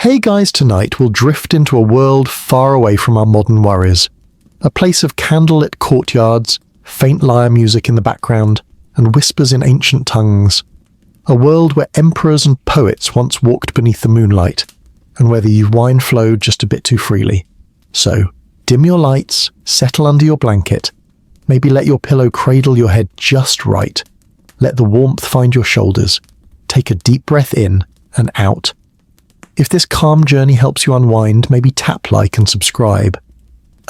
Hey guys, tonight we'll drift into a world far away from our modern worries. A place of candlelit courtyards, faint lyre music in the background, and whispers in ancient tongues. A world where emperors and poets once walked beneath the moonlight, and where the wine flowed just a bit too freely. So, dim your lights, settle under your blanket, maybe let your pillow cradle your head just right. Let the warmth find your shoulders. Take a deep breath in and out. If this calm journey helps you unwind, maybe tap like and subscribe.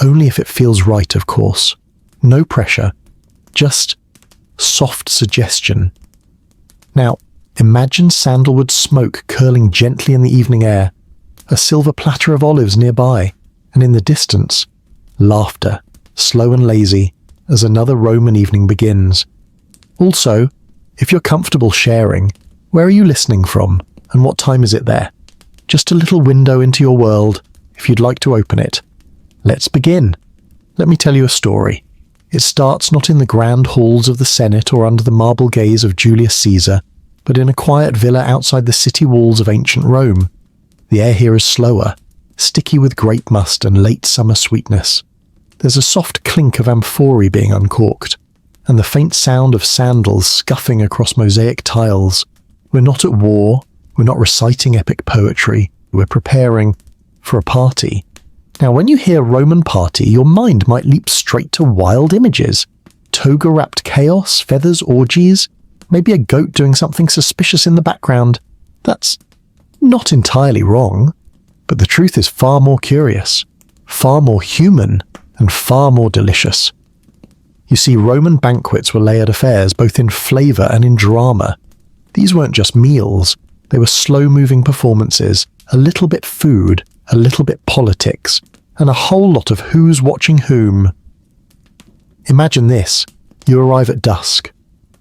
Only if it feels right, of course. No pressure. Just soft suggestion. Now, imagine sandalwood smoke curling gently in the evening air, a silver platter of olives nearby, and in the distance, laughter, slow and lazy, as another Roman evening begins. Also, if you're comfortable sharing, where are you listening from, and what time is it there? Just a little window into your world, if you'd like to open it. Let's begin. Let me tell you a story. It starts not in the grand halls of the Senate or under the marble gaze of Julius Caesar, but in a quiet villa outside the city walls of ancient Rome. The air here is slower, sticky with grape must and late summer sweetness. There's a soft clink of amphorae being uncorked, and the faint sound of sandals scuffing across mosaic tiles. We're not at war. We're not reciting epic poetry. We're preparing for a party. Now, when you hear Roman party, your mind might leap straight to wild images. Toga-wrapped chaos, feathers, orgies, maybe a goat doing something suspicious in the background. That's not entirely wrong, but the truth is far more curious, far more human, and far more delicious. You see, Roman banquets were layered affairs, both in flavour and in drama. These weren't just meals. They were slow-moving performances, a little bit food, a little bit politics, and a whole lot of who's watching whom. Imagine this. You arrive at dusk.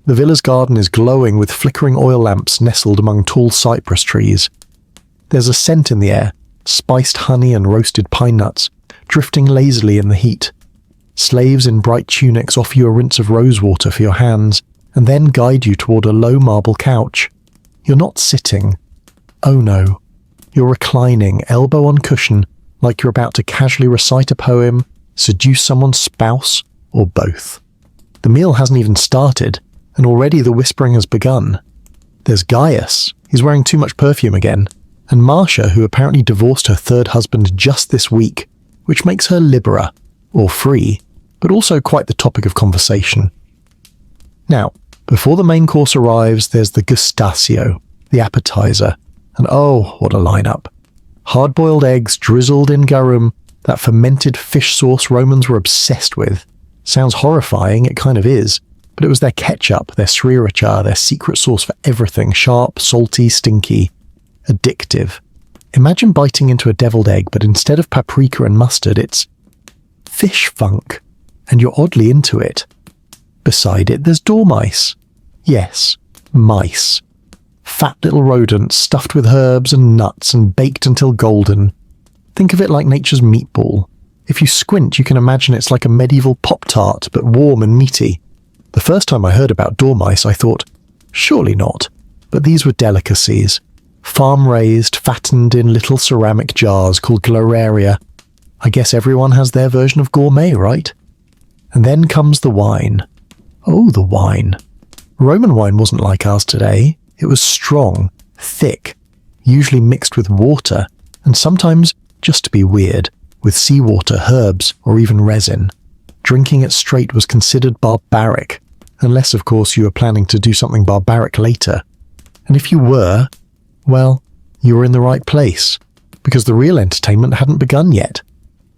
The villa's garden is glowing with flickering oil lamps nestled among tall cypress trees. There's a scent in the air, spiced honey and roasted pine nuts, drifting lazily in the heat. Slaves in bright tunics offer you a rinse of rosewater for your hands, and then guide you toward a low marble couch. You're not sitting. Oh no. You're reclining, elbow on cushion, like you're about to casually recite a poem, seduce someone's spouse, or both. The meal hasn't even started, and already the whispering has begun. There's Gaius, he's wearing too much perfume again, and Marcia, who apparently divorced her third husband just this week, which makes her libera, or free, but also quite the topic of conversation. Now, before the main course arrives, there's the gustatio, the appetizer, and oh, what a lineup. Hard-boiled eggs drizzled in garum, that fermented fish sauce Romans were obsessed with. Sounds horrifying, it kind of is, but it was their ketchup, their sriracha, their secret sauce for everything, sharp, salty, stinky, addictive. Imagine biting into a deviled egg, but instead of paprika and mustard, it's fish funk, and you're oddly into it. Beside it, there's dormice. Yes, mice. Fat little rodents stuffed with herbs and nuts and baked until golden. Think of it like nature's meatball. If you squint, you can imagine it's like a medieval Pop-Tart, but warm and meaty. The first time I heard about dormice, I thought, surely not. But these were delicacies. Farm-raised, fattened in little ceramic jars called gloraria. I guess everyone has their version of gourmet, right? And then comes the wine. Oh, the wine. Roman wine wasn't like ours today. It was strong, thick, usually mixed with water, and sometimes, just to be weird, with seawater, herbs, or even resin. Drinking it straight was considered barbaric, unless, of course, you were planning to do something barbaric later. And if you were, well, you were in the right place, because the real entertainment hadn't begun yet.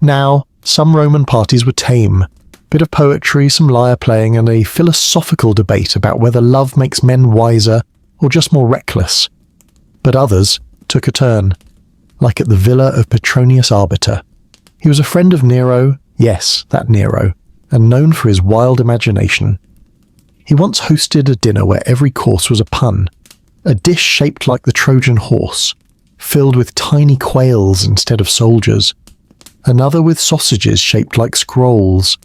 Now, some Roman parties were tame. Bit of poetry, some lyre playing, and a philosophical debate about whether love makes men wiser or just more reckless. But others took a turn, like at the villa of Petronius Arbiter. He was a friend of Nero, yes, that Nero, and known for his wild imagination. He once hosted a dinner where every course was a pun, a dish shaped like the Trojan horse, filled with tiny quails instead of soldiers, another with sausages shaped like scrolls.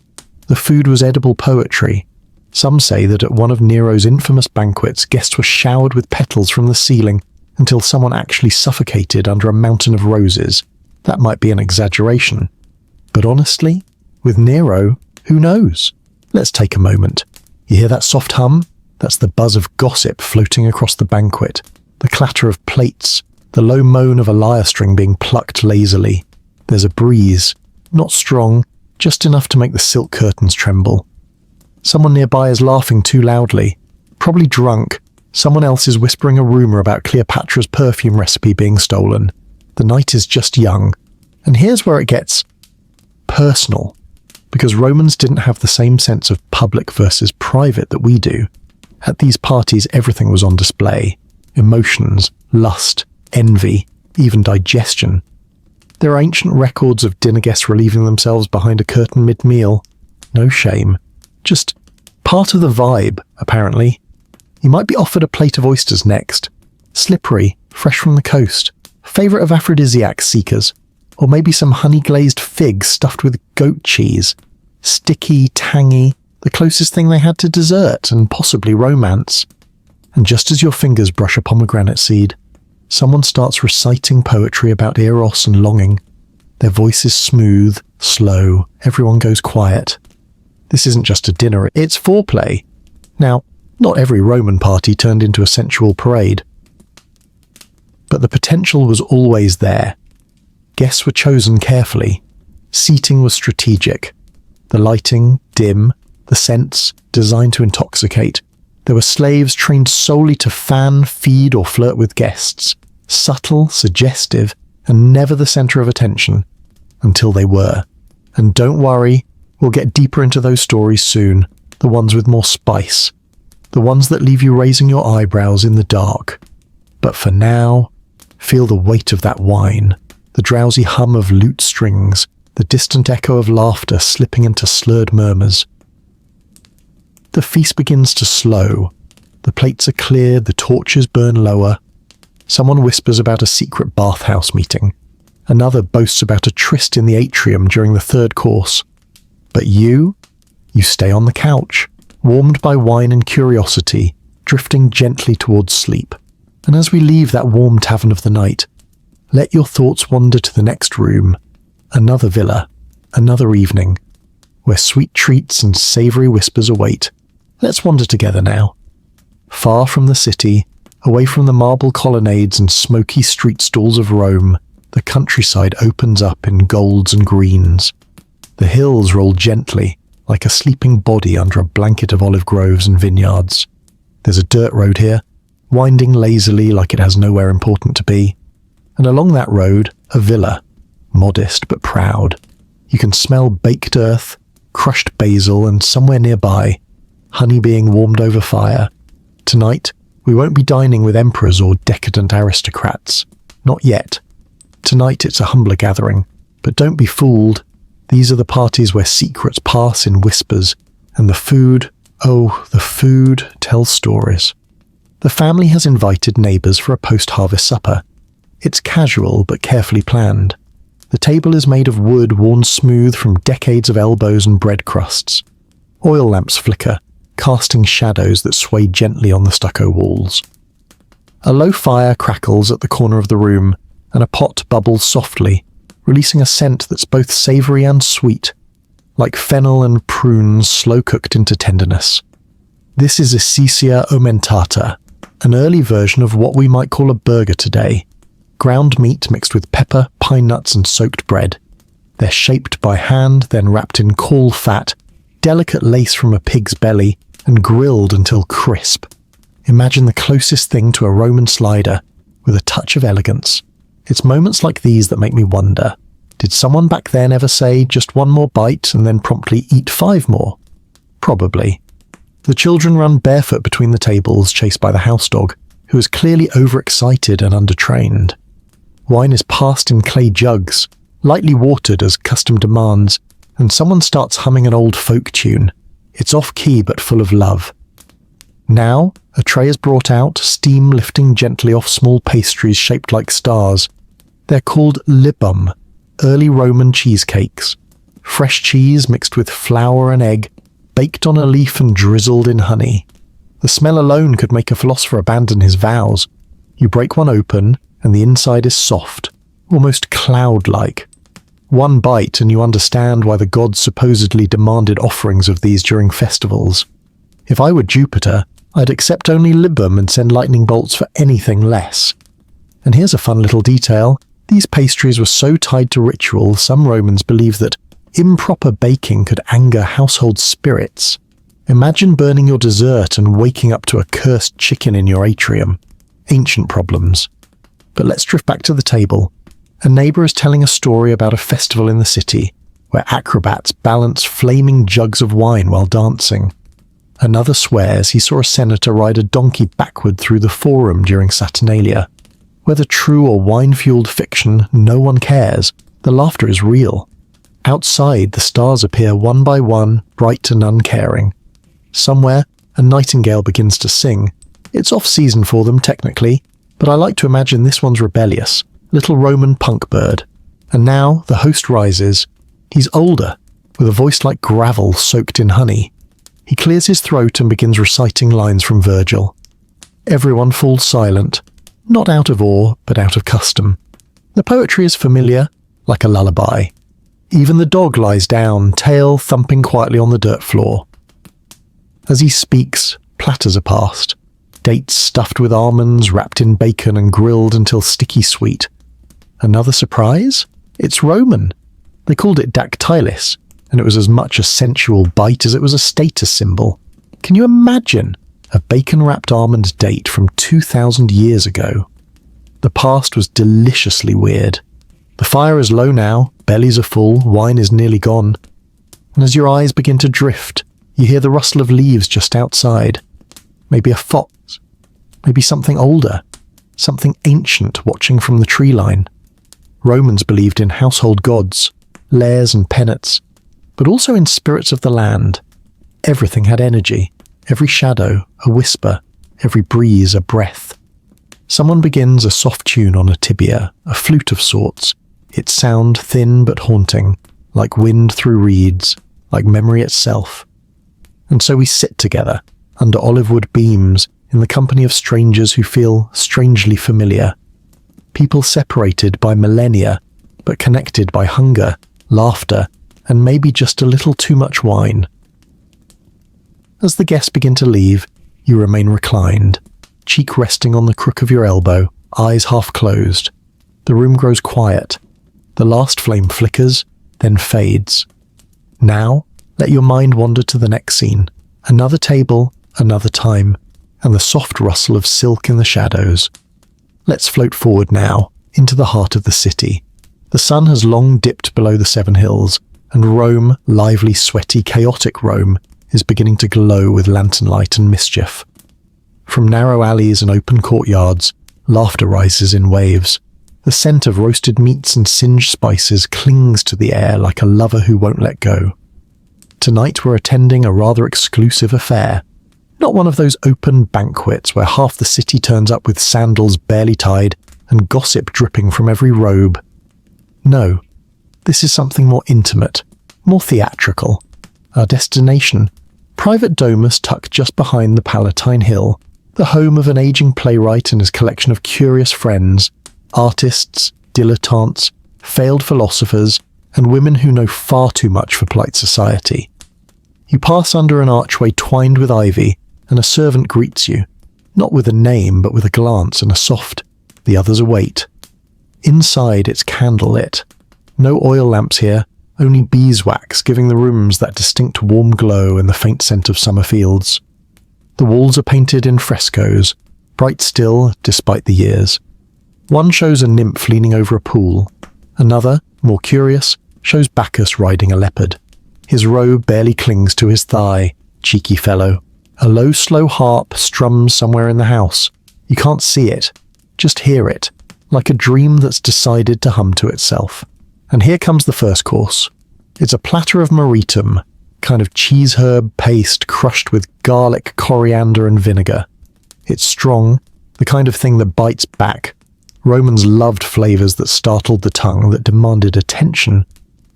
The food was edible poetry. Some say that at one of Nero's infamous banquets, guests were showered with petals from the ceiling, until someone actually suffocated under a mountain of roses. That might be an exaggeration. But honestly, with Nero, who knows? Let's take a moment. You hear that soft hum? That's the buzz of gossip floating across the banquet, the clatter of plates, the low moan of a lyre string being plucked lazily. There's a breeze, not strong, just enough to make the silk curtains tremble. Someone nearby is laughing too loudly, probably drunk. Someone else is whispering a rumor about Cleopatra's perfume recipe being stolen. The night is just young. And here's where it gets personal, because Romans didn't have the same sense of public versus private that we do. At these parties, everything was on display. Emotions, lust, envy, even digestion. There are ancient records of dinner guests relieving themselves behind a curtain mid-meal. No shame. Just part of the vibe, apparently. You might be offered a plate of oysters next. Slippery, fresh from the coast. Favourite of aphrodisiac seekers. Or maybe some honey-glazed figs stuffed with goat cheese. Sticky, tangy, the closest thing they had to dessert and possibly romance. And just as your fingers brush a pomegranate seed, someone starts reciting poetry about eros and longing. Their voice is smooth, slow, everyone goes quiet. This isn't just a dinner, it's foreplay. Now, not every Roman party turned into a sensual parade. But the potential was always there. Guests were chosen carefully. Seating was strategic. The lighting, dim. The scents, designed to intoxicate. There were slaves trained solely to fan, feed, or flirt with guests. Subtle, suggestive, and never the centre of attention. Until they were. And don't worry, we'll get deeper into those stories soon. The ones with more spice. The ones that leave you raising your eyebrows in the dark. But for now, feel the weight of that wine. The drowsy hum of lute strings. The distant echo of laughter slipping into slurred murmurs. The feast begins to slow. The plates are cleared, the torches burn lower. Someone whispers about a secret bathhouse meeting. Another boasts about a tryst in the atrium during the third course. But you stay on the couch, warmed by wine and curiosity, drifting gently towards sleep. And as we leave that warm tavern of the night, let your thoughts wander to the next room, another villa, another evening, where sweet treats and savoury whispers await. Let's wander together now. Far from the city, away from the marble colonnades and smoky street stalls of Rome, the countryside opens up in golds and greens. The hills roll gently, like a sleeping body under a blanket of olive groves and vineyards. There's a dirt road here, winding lazily like it has nowhere important to be. And along that road, a villa, modest but proud. You can smell baked earth, crushed basil, and somewhere nearby, honey being warmed over fire. Tonight, we won't be dining with emperors or decadent aristocrats. Not yet. Tonight it's a humbler gathering. But don't be fooled. These are the parties where secrets pass in whispers, and the food, the food tells stories. The family has invited neighbours for a post-harvest supper. It's casual but carefully planned. The table is made of wood worn smooth from decades of elbows and bread crusts. Oil lamps flicker, casting shadows that sway gently on the stucco walls. A low fire crackles at the corner of the room, and a pot bubbles softly, releasing a scent that's both savoury and sweet, like fennel and prunes slow-cooked into tenderness. This is Essecia aumentata, an early version of what we might call a burger today. Ground meat mixed with pepper, pine nuts and soaked bread. They're shaped by hand, then wrapped in caul fat, delicate lace from a pig's belly, and grilled until crisp. Imagine the closest thing to a Roman slider, with a touch of elegance. It's moments like these that make me wonder, did someone back then ever say just one more bite and then promptly eat 5 more? Probably. The children run barefoot between the tables, chased by the house dog, who is clearly overexcited and undertrained. Wine is passed in clay jugs, lightly watered as custom demands, and someone starts humming an old folk tune. It's off-key but full of love. Now, a tray is brought out, steam lifting gently off small pastries shaped like stars. They're called libum, early Roman cheesecakes. Fresh cheese mixed with flour and egg, baked on a leaf and drizzled in honey. The smell alone could make a philosopher abandon his vows. You break one open, and the inside is soft, almost cloud-like. One bite and you understand why the gods supposedly demanded offerings of these during festivals. If I were Jupiter, I'd accept only libum and send lightning bolts for anything less. And here's a fun little detail. These pastries were so tied to ritual, some Romans believed that improper baking could anger household spirits. Imagine burning your dessert and waking up to a cursed chicken in your atrium. Ancient problems. But let's drift back to the table. A neighbour is telling a story about a festival in the city, where acrobats balance flaming jugs of wine while dancing. Another swears he saw a senator ride a donkey backward through the forum during Saturnalia. Whether true or wine-fueled fiction, no one cares. The laughter is real. Outside, the stars appear one by one, bright and uncaring. Somewhere, a nightingale begins to sing. It's off-season for them, technically, but I like to imagine this one's rebellious, little Roman punk bird. And now, the host rises. He's older, with a voice like gravel soaked in honey. He clears his throat and begins reciting lines from Virgil. Everyone falls silent, not out of awe, but out of custom. The poetry is familiar, like a lullaby. Even the dog lies down, tail thumping quietly on the dirt floor. As he speaks, platters are passed. Dates stuffed with almonds, wrapped in bacon and grilled until sticky sweet. Another surprise? It's Roman. They called it dactylis, and it was as much a sensual bite as it was a status symbol. Can you imagine a bacon-wrapped almond date from 2,000 years ago? The past was deliciously weird. The fire is low now, bellies are full, wine is nearly gone. And as your eyes begin to drift, you hear the rustle of leaves just outside. Maybe a fox. Maybe something older. Something ancient watching from the tree line. Romans believed in household gods, lairs and penates, but also in spirits of the land. Everything had energy. Every shadow, a whisper. Every breeze, a breath. Someone begins a soft tune on a tibia, a flute of sorts. Its sound thin but haunting, like wind through reeds, like memory itself. And so we sit together, under olive-wood beams, in the company of strangers who feel strangely familiar. People separated by millennia, but connected by hunger, laughter, and maybe just a little too much wine. As the guests begin to leave, you remain reclined, cheek resting on the crook of your elbow, eyes half closed. The room grows quiet. The last flame flickers, then fades. Now, let your mind wander to the next scene. Another table, another time, and the soft rustle of silk in the shadows. Let's float forward now, into the heart of the city. The sun has long dipped below the 7 hills, and Rome, lively, sweaty, chaotic Rome, is beginning to glow with lantern light and mischief. From narrow alleys and open courtyards, laughter rises in waves. The scent of roasted meats and singed spices clings to the air like a lover who won't let go. Tonight we're attending a rather exclusive affair. Not one of those open banquets where half the city turns up with sandals barely tied and gossip dripping from every robe. No, this is something more intimate, more theatrical. Our destination, private domus tucked just behind the Palatine Hill, the home of an aging playwright and his collection of curious friends, artists, dilettantes, failed philosophers, and women who know far too much for polite society. You pass under an archway twined with ivy, and a servant greets you, not with a name but with a glance and a soft, "The others await." Inside it's candlelit. No oil lamps here, only beeswax giving the rooms that distinct warm glow and the faint scent of summer fields. The walls are painted in frescoes, bright still despite the years. One shows a nymph leaning over a pool. Another, more curious, shows Bacchus riding a leopard. His robe barely clings to his thigh, cheeky fellow. A low, slow harp strums somewhere in the house. You can't see it, just hear it, like a dream that's decided to hum to itself. And here comes the first course. It's a platter of meritum, kind of cheese herb paste crushed with garlic, coriander and vinegar. It's strong, the kind of thing that bites back. Romans loved flavors that startled the tongue, that demanded attention.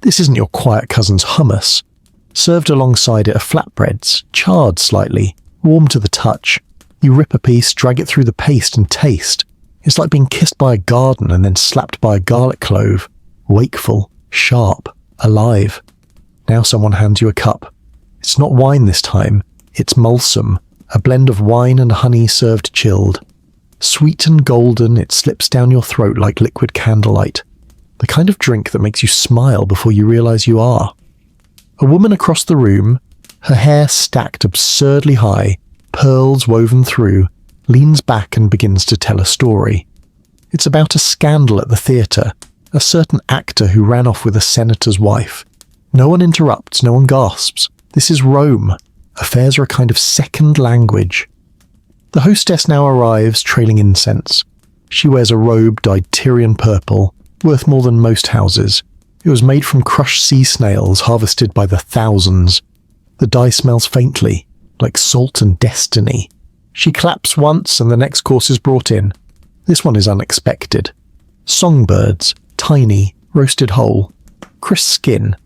This isn't your quiet cousin's hummus. Served alongside it are flatbreads, charred slightly, warm to the touch. You rip a piece, drag it through the paste and taste. It's like being kissed by a garden and then slapped by a garlic clove. Wakeful, sharp, alive. Now someone hands you a cup. It's not wine this time. It's mulsum, a blend of wine and honey served chilled. Sweet and golden, it slips down your throat like liquid candlelight. The kind of drink that makes you smile before you realize you are. A woman across the room, her hair stacked absurdly high, pearls woven through, leans back and begins to tell a story. It's about a scandal at the theatre, a certain actor who ran off with a senator's wife. No one interrupts, no one gasps. This is Rome. Affairs are a kind of second language. The hostess now arrives, trailing incense. She wears a robe dyed Tyrian purple, worth more than most houses. It was made from crushed sea snails harvested by the thousands. The dye smells faintly, like salt and destiny. She claps once and the next course is brought in. This one is unexpected. Songbirds, tiny, roasted whole. Crisp skin.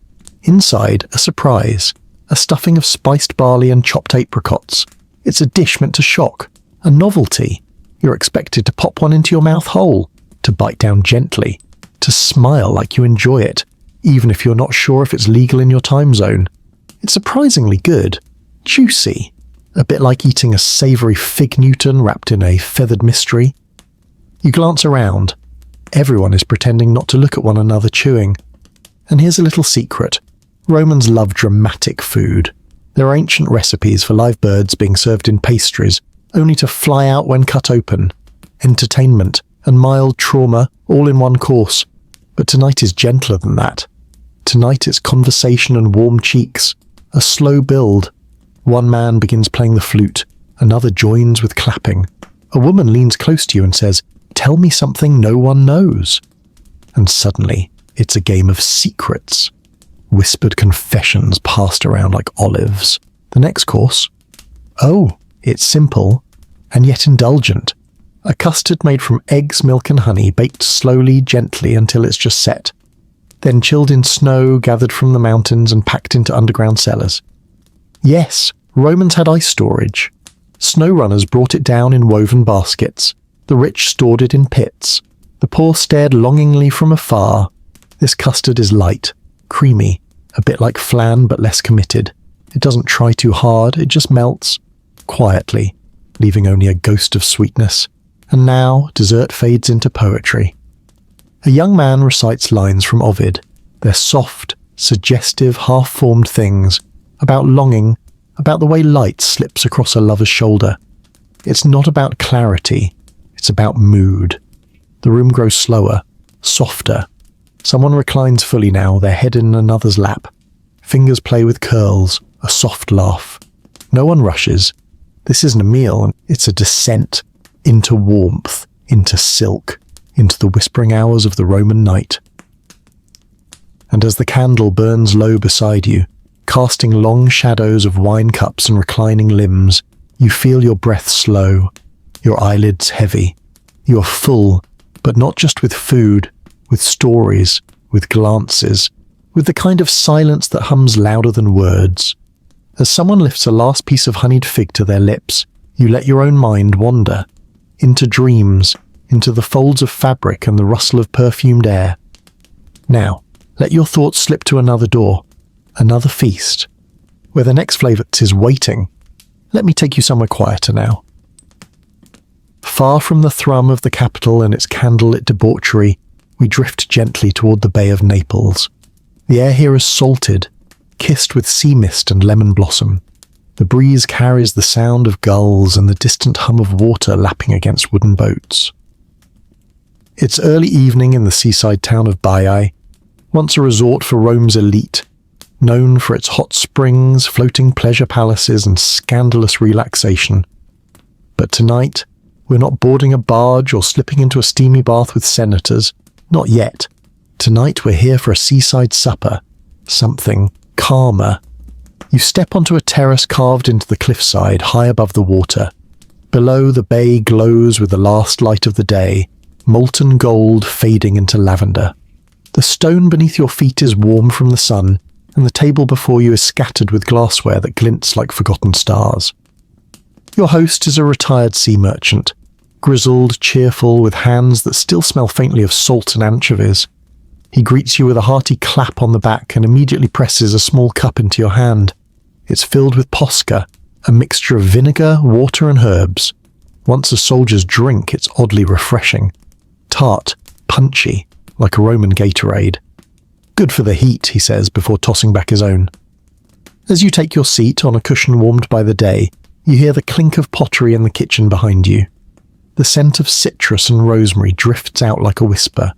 Inside, a surprise. A stuffing of spiced barley and chopped apricots. It's a dish meant to shock. A novelty. You're expected to pop one into your mouth whole. To bite down gently. To smile like you enjoy it, even if you're not sure if it's legal in your time zone. It's surprisingly good. Juicy. A bit like eating a savoury fig Newton wrapped in a feathered mystery. You glance around. Everyone is pretending not to look at one another chewing. And here's a little secret. Romans love dramatic food. There are ancient recipes for live birds being served in pastries, only to fly out when cut open. Entertainment and mild trauma all in one course. But tonight is gentler than that. Tonight it's conversation and warm cheeks. A slow build. One man begins playing the flute. Another joins with clapping. A woman leans close to you and says, "Tell me something no one knows." And suddenly, it's a game of secrets. Whispered confessions passed around like olives. The next course? Oh, it's simple, and yet indulgent. A custard made from eggs, milk and honey, baked slowly, gently until it's just set. Then chilled in snow gathered from the mountains and packed into underground cellars. Yes, Romans had ice storage. Snow runners brought it down in woven baskets. The rich stored it in pits. The poor stared longingly from afar. This custard is light, creamy, a bit like flan but less committed. It doesn't try too hard, it just melts, quietly, leaving only a ghost of sweetness. And now dessert fades into poetry. A young man recites lines from Ovid. They're soft, suggestive, half-formed things, about longing, about the way light slips across a lover's shoulder. It's not about clarity, it's about mood. The room grows slower, softer. Someone reclines fully now, their head in another's lap. Fingers play with curls, a soft laugh. No one rushes. This isn't a meal, it's a descent into warmth, into silk, into the whispering hours of the Roman night. And as the candle burns low beside you, casting long shadows of wine cups and reclining limbs, you feel your breath slow, your eyelids heavy. You are full, but not just with food, with stories, with glances, with the kind of silence that hums louder than words. As someone lifts a last piece of honeyed fig to their lips, you let your own mind wander, into dreams, into the folds of fabric and the rustle of perfumed air. Now, let your thoughts slip to another door, another feast, where the next flavour is waiting. Let me take you somewhere quieter now. Far from the thrum of the capital and its candlelit debauchery, we drift gently toward the Bay of Naples. The air here is salted, kissed with sea mist and lemon blossom. The breeze carries the sound of gulls and the distant hum of water lapping against wooden boats. It's early evening in the seaside town of Baiae, once a resort for Rome's elite, known for its hot springs, floating pleasure palaces and scandalous relaxation. But tonight, we're not boarding a barge or slipping into a steamy bath with senators. Not yet. Tonight we're here for a seaside supper. Something calmer. You step onto a terrace carved into the cliffside, high above the water. Below, the bay glows with the last light of the day, molten gold fading into lavender. The stone beneath your feet is warm from the sun, and the table before you is scattered with glassware that glints like forgotten stars. Your host is a retired sea merchant, grizzled, cheerful, with hands that still smell faintly of salt and anchovies. He greets you with a hearty clap on the back and immediately presses a small cup into your hand. It's filled with posca, a mixture of vinegar, water and herbs. Once a soldier's drink, it's oddly refreshing. Tart, punchy, like a Roman Gatorade. Good for the heat, he says before tossing back his own. As you take your seat on a cushion warmed by the day, you hear the clink of pottery in the kitchen behind you. The scent of citrus and rosemary drifts out like a whisper.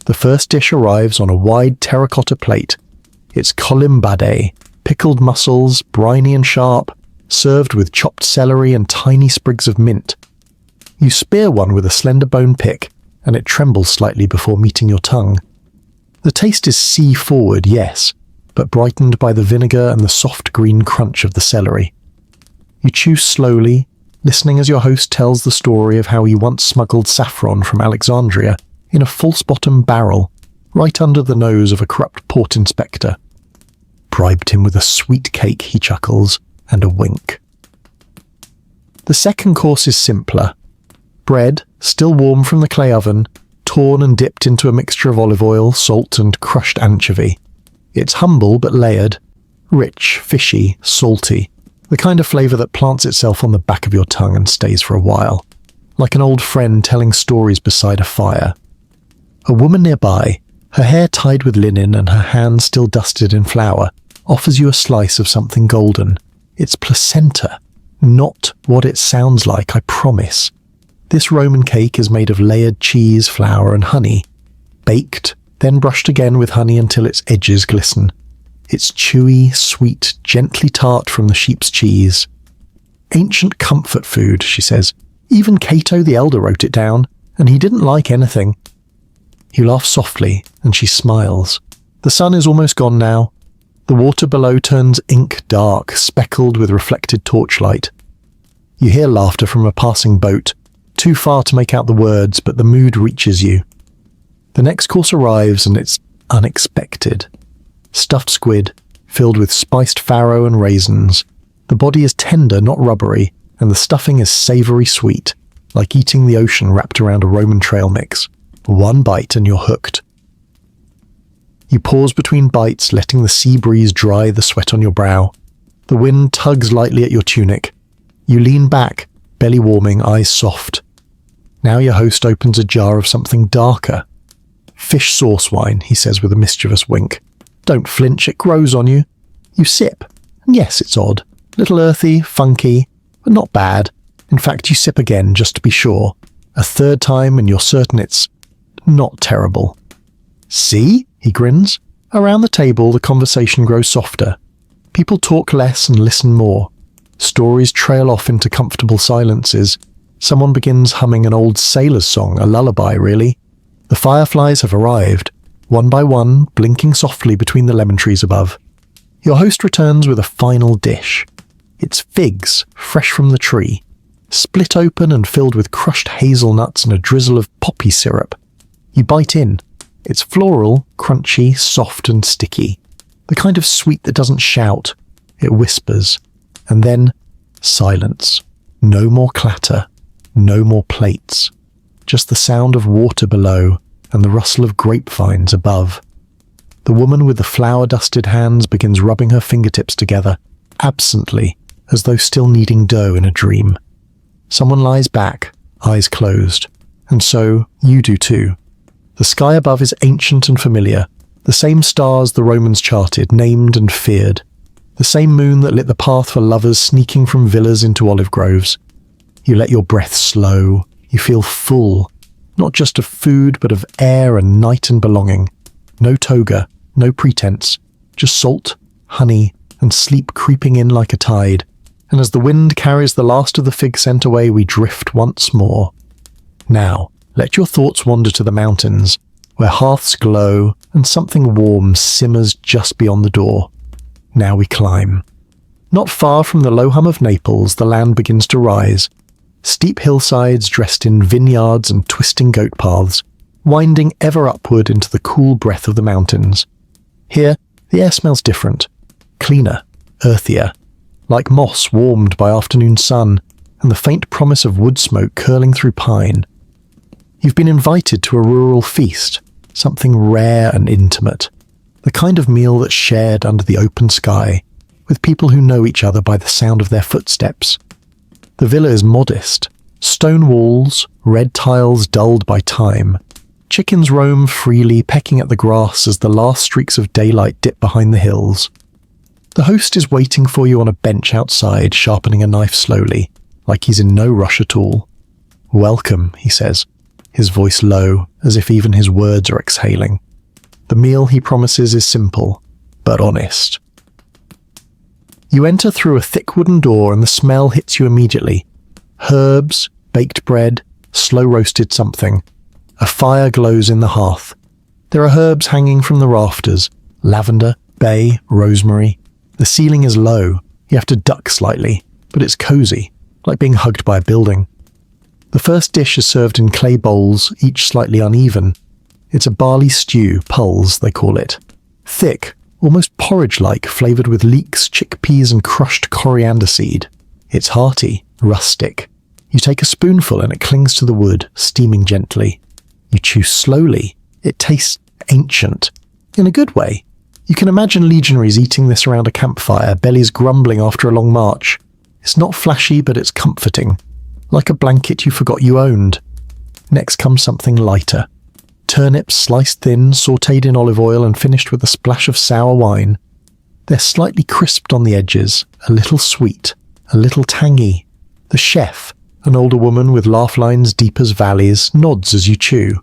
The first dish arrives on a wide terracotta plate. It's colimbade, pickled mussels, briny and sharp, served with chopped celery and tiny sprigs of mint. You spear one with a slender bone pick, and it trembles slightly before meeting your tongue. The taste is sea-forward, yes, but brightened by the vinegar and the soft green crunch of the celery. You chew slowly, listening as your host tells the story of how he once smuggled saffron from Alexandria in a false-bottom barrel right under the nose of a corrupt port inspector. Bribed him with a sweet cake, he chuckles, and a wink. The second course is simpler. Bread, still warm from the clay oven, torn and dipped into a mixture of olive oil, salt and crushed anchovy. It's humble but layered, rich, fishy, salty, the kind of flavour that plants itself on the back of your tongue and stays for a while, like an old friend telling stories beside a fire. A woman nearby, her hair tied with linen and her hands still dusted in flour, offers you a slice of something golden. It's placenta, not what it sounds like, I promise. This Roman cake is made of layered cheese, flour and honey, baked, then brushed again with honey until its edges glisten. It's chewy, sweet, gently tart from the sheep's cheese. Ancient comfort food, she says. Even Cato the Elder wrote it down, and he didn't like anything. You laugh softly, and she smiles. The sun is almost gone now. The water below turns ink dark, speckled with reflected torchlight. You hear laughter from a passing boat, too far to make out the words, but the mood reaches you. The next course arrives and it's unexpected. Stuffed squid, filled with spiced farro and raisins. The body is tender, not rubbery, and the stuffing is savoury sweet, like eating the ocean wrapped around a Roman trail mix. One bite and you're hooked. You pause between bites, letting the sea breeze dry the sweat on your brow. The wind tugs lightly at your tunic. You lean back, belly warming, eyes soft. Now your host opens a jar of something darker. Fish sauce wine, he says with a mischievous wink. Don't flinch, it grows on you. You sip, and yes, it's odd. Little earthy, funky, but not bad. In fact, you sip again just to be sure. A third time and you're certain it's not terrible. See? He grins. Around the table, the conversation grows softer. People talk less and listen more. Stories trail off into comfortable silences. Someone begins humming an old sailor's song, a lullaby, really. The fireflies have arrived, one by one, blinking softly between the lemon trees above. Your host returns with a final dish. It's figs, fresh from the tree, split open and filled with crushed hazelnuts and a drizzle of poppy syrup. You bite in. It's floral, crunchy, soft and sticky. The kind of sweet that doesn't shout. It whispers. And then, silence. No more clatter. No more plates. Just the sound of water below and the rustle of grapevines above. The woman with the flour-dusted hands begins rubbing her fingertips together, absently, as though still kneading dough in a dream. Someone lies back, eyes closed. And so, you do too. The sky above is ancient and familiar, the same stars the Romans charted, named and feared. The same moon that lit the path for lovers sneaking from villas into olive groves. You let your breath slow. You feel full, not just of food, but of air and night and belonging. No toga, no pretense, just salt, honey, and sleep creeping in like a tide. And as the wind carries the last of the fig scent away, we drift once more. Now, let your thoughts wander to the mountains, where hearths glow and something warm simmers just beyond the door. Now we climb. Not far from the low hum of Naples, the land begins to rise. Steep hillsides dressed in vineyards and twisting goat paths, winding ever upward into the cool breath of the mountains. Here, the air smells different, cleaner, earthier, like moss warmed by afternoon sun, and the faint promise of wood smoke curling through pine. You've been invited to a rural feast, something rare and intimate, the kind of meal that's shared under the open sky, with people who know each other by the sound of their footsteps. The villa is modest. Stone walls, red tiles dulled by time. Chickens roam freely, pecking at the grass as the last streaks of daylight dip behind the hills. The host is waiting for you on a bench outside, sharpening a knife slowly, like he's in no rush at all. "Welcome," he says, his voice low, as if even his words are exhaling. The meal he promises is simple, but honest. You enter through a thick wooden door and the smell hits you immediately. Herbs, baked bread, slow-roasted something. A fire glows in the hearth. There are herbs hanging from the rafters, lavender, bay, rosemary. The ceiling is low, you have to duck slightly, but it's cozy, like being hugged by a building. The first dish is served in clay bowls, each slightly uneven. It's a barley stew, pulse they call it. Thick, almost porridge-like, flavoured with leeks, chickpeas and crushed coriander seed. It's hearty, rustic. You take a spoonful and it clings to the wood, steaming gently. You chew slowly. It tastes ancient. In a good way. You can imagine legionaries eating this around a campfire, bellies grumbling after a long march. It's not flashy, but it's comforting. Like a blanket you forgot you owned. Next comes something lighter. Turnips sliced thin, sautéed in olive oil and finished with a splash of sour wine. They're slightly crisped on the edges, a little sweet, a little tangy. The chef, an older woman with laugh lines deep as valleys, nods as you chew.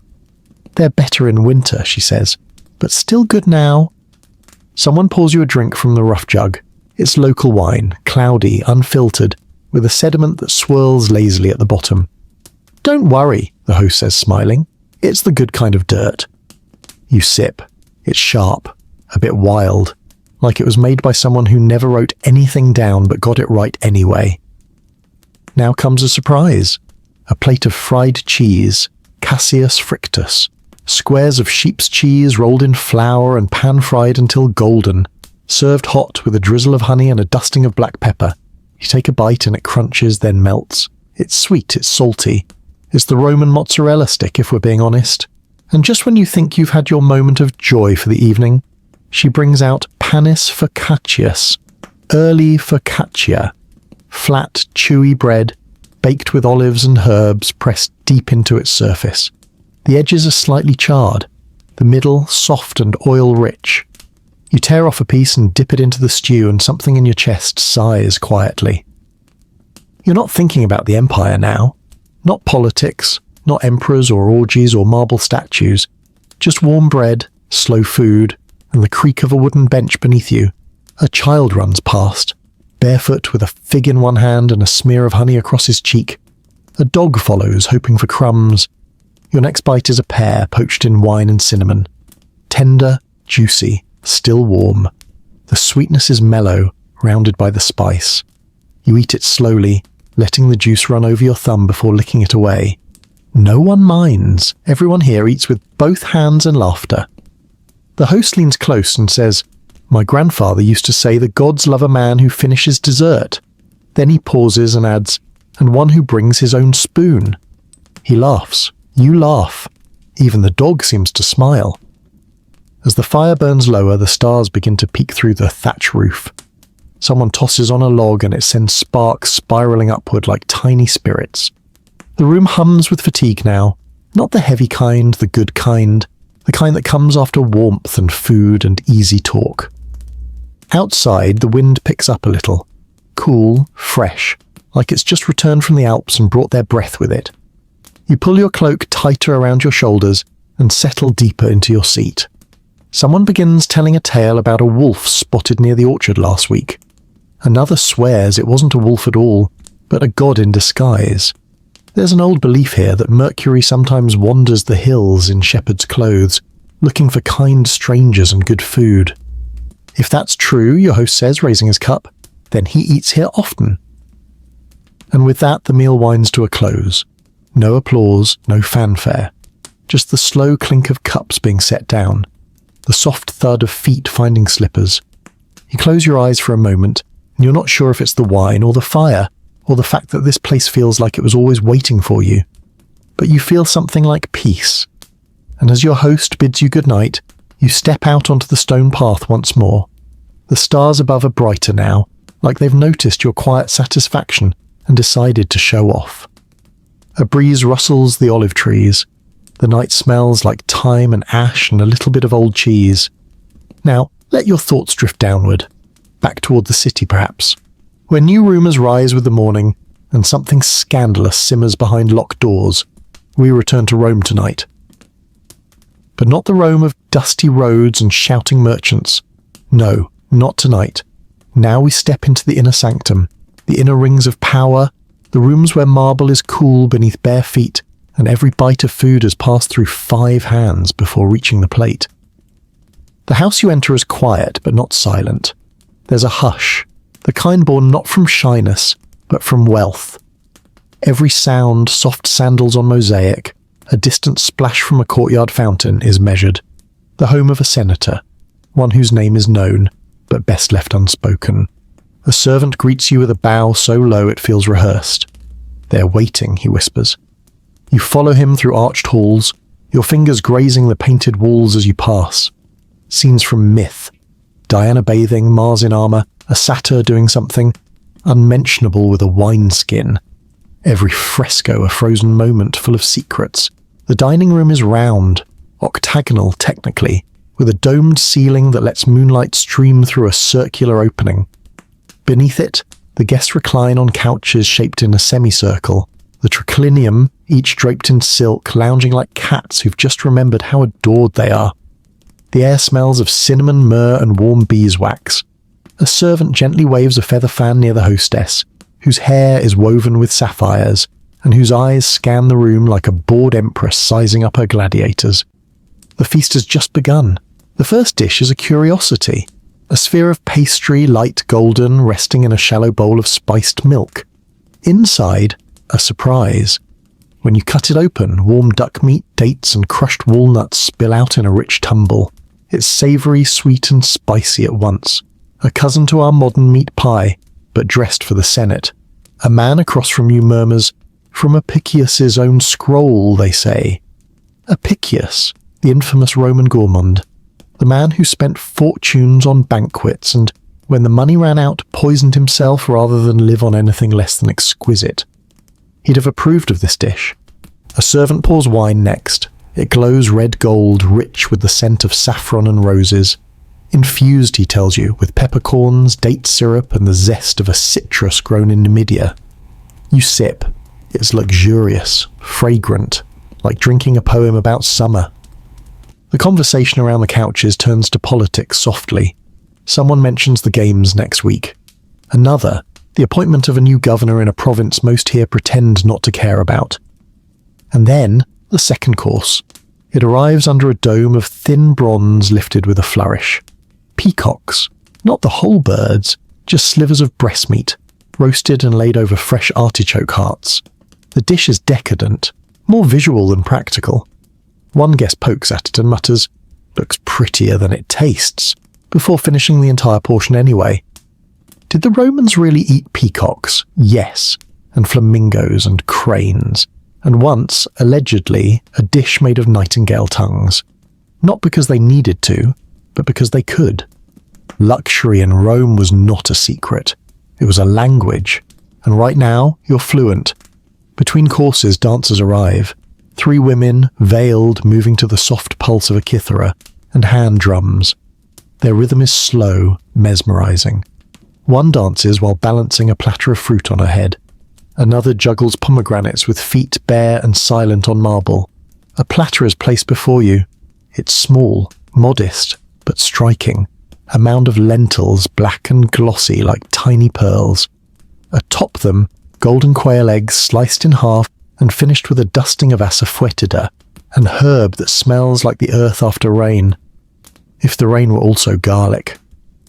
"They're better in winter," she says, "but still good now." Someone pours you a drink from the rough jug. It's local wine, cloudy, unfiltered, with a sediment that swirls lazily at the bottom. "Don't worry," the host says, smiling. "It's the good kind of dirt." You sip. It's sharp, a bit wild, like it was made by someone who never wrote anything down but got it right anyway. Now comes a surprise. A plate of fried cheese, Cassius frictus. Squares of sheep's cheese rolled in flour and pan-fried until golden, served hot with a drizzle of honey and a dusting of black pepper. You take a bite and it crunches, then melts. It's sweet, it's salty. It's the Roman mozzarella stick, if we're being honest. And just when you think you've had your moment of joy for the evening, she brings out panis focaccius, early focaccia, flat, chewy bread, baked with olives and herbs pressed deep into its surface. The edges are slightly charred, the middle soft and oil-rich. You tear off a piece and dip it into the stew and something in your chest sighs quietly. You're not thinking about the empire now. Not politics, not emperors or orgies or marble statues. Just warm bread, slow food, and the creak of a wooden bench beneath you. A child runs past, barefoot with a fig in one hand and a smear of honey across his cheek. A dog follows, hoping for crumbs. Your next bite is a pear poached in wine and cinnamon. Tender, juicy, still warm. The sweetness is mellow, rounded by the spice. You eat it slowly, letting the juice run over your thumb before licking it away. No one minds. Everyone here eats with both hands and laughter. The host leans close and says, "My grandfather used to say the gods love a man who finishes dessert." Then he pauses and adds, "and one who brings his own spoon." He laughs. You laugh. Even the dog seems to smile. As the fire burns lower, the stars begin to peek through the thatch roof. Someone tosses on a log and it sends sparks spiraling upward like tiny spirits. The room hums with fatigue now. Not the heavy kind, the good kind. The kind that comes after warmth and food and easy talk. Outside, the wind picks up a little. Cool, fresh, like it's just returned from the Alps and brought their breath with it. You pull your cloak tighter around your shoulders and settle deeper into your seat. Someone begins telling a tale about a wolf spotted near the orchard last week. Another swears it wasn't a wolf at all, but a god in disguise. There's an old belief here that Mercury sometimes wanders the hills in shepherd's clothes, looking for kind strangers and good food. If that's true, your host says, raising his cup, then he eats here often. And with that, the meal winds to a close. No applause, no fanfare. Just the slow clink of cups being set down. The soft thud of feet finding slippers. You close your eyes for a moment, and you're not sure if it's the wine or the fire, or the fact that this place feels like it was always waiting for you. But you feel something like peace. And as your host bids you goodnight, you step out onto the stone path once more. The stars above are brighter now, like they've noticed your quiet satisfaction and decided to show off. A breeze rustles the olive trees. The night smells like thyme and ash and a little bit of old cheese. Now, let your thoughts drift downward, back toward the city perhaps, where new rumours rise with the morning and something scandalous simmers behind locked doors. We return to Rome tonight. But not the Rome of dusty roads and shouting merchants. No, not tonight. Now we step into the inner sanctum, the inner rings of power, the rooms where marble is cool beneath bare feet and every bite of food has passed through 5 hands before reaching the plate. The house you enter is quiet but not silent. There's a hush, the kind born not from shyness, but from wealth. Every sound, soft sandals on mosaic, a distant splash from a courtyard fountain is measured. The home of a senator, one whose name is known, but best left unspoken. A servant greets you with a bow so low it feels rehearsed. "They're waiting," he whispers. You follow him through arched halls, your fingers grazing the painted walls as you pass. Scenes from myth. Diana bathing, Mars in armour, a satyr doing something, unmentionable with a wineskin. Every fresco a frozen moment full of secrets. The dining room is round, octagonal technically, with a domed ceiling that lets moonlight stream through a circular opening. Beneath it, the guests recline on couches shaped in a semicircle, the triclinium, each draped in silk, lounging like cats who've just remembered how adored they are. The air smells of cinnamon, myrrh and warm beeswax. A servant gently waves a feather fan near the hostess, whose hair is woven with sapphires, and whose eyes scan the room like a bored empress sizing up her gladiators. The feast has just begun. The first dish is a curiosity, a sphere of pastry, light golden, resting in a shallow bowl of spiced milk. Inside, a surprise. When you cut it open, warm duck meat, dates and crushed walnuts spill out in a rich tumble. It's savoury, sweet and spicy at once. A cousin to our modern meat pie, but dressed for the Senate. A man across from you murmurs, "From Apicius's own scroll, they say." Apicius, the infamous Roman gourmand. The man who spent fortunes on banquets and, when the money ran out, poisoned himself rather than live on anything less than exquisite. He'd have approved of this dish. A servant pours wine next. It glows red gold, rich with the scent of saffron and roses. Infused, he tells you, with peppercorns, date syrup and the zest of a citrus grown in Numidia. You sip. It's luxurious, fragrant, like drinking a poem about summer. The conversation around the couches turns to politics softly. Someone mentions the games next week. Another, the appointment of a new governor in a province most here pretend not to care about. And then, the second course. It arrives under a dome of thin bronze lifted with a flourish. Peacocks, not the whole birds, just slivers of breast meat, roasted and laid over fresh artichoke hearts. The dish is decadent, more visual than practical. One guest pokes at it and mutters, "Looks prettier than it tastes," before finishing the entire portion anyway. Did the Romans really eat peacocks? Yes, and flamingos and cranes, and once, allegedly, a dish made of nightingale tongues. Not because they needed to, but because they could. Luxury in Rome was not a secret. It was a language, and right now, you're fluent. Between courses, dancers arrive. 3 women, veiled, moving to the soft pulse of a kithara, and hand drums. Their rhythm is slow, mesmerizing. One dances while balancing a platter of fruit on her head. Another juggles pomegranates with feet bare and silent on marble. A platter is placed before you. It's small, modest, but striking. A mound of lentils, black and glossy like tiny pearls. Atop them, golden quail eggs sliced in half and finished with a dusting of assafoetida, an herb that smells like the earth after rain. If the rain were also garlic.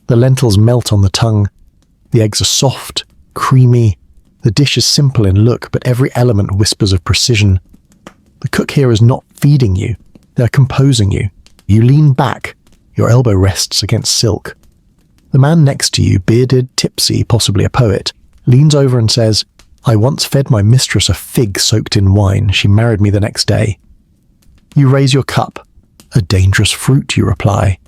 The lentils melt on the tongue. The eggs are soft, creamy. The dish is simple in look, but every element whispers of precision. The cook here is not feeding you. They're composing you. You lean back. Your elbow rests against silk. The man next to you, bearded, tipsy, possibly a poet, leans over and says, I once fed my mistress a fig soaked in wine. She married me the next day. You raise your cup. A dangerous fruit, you reply.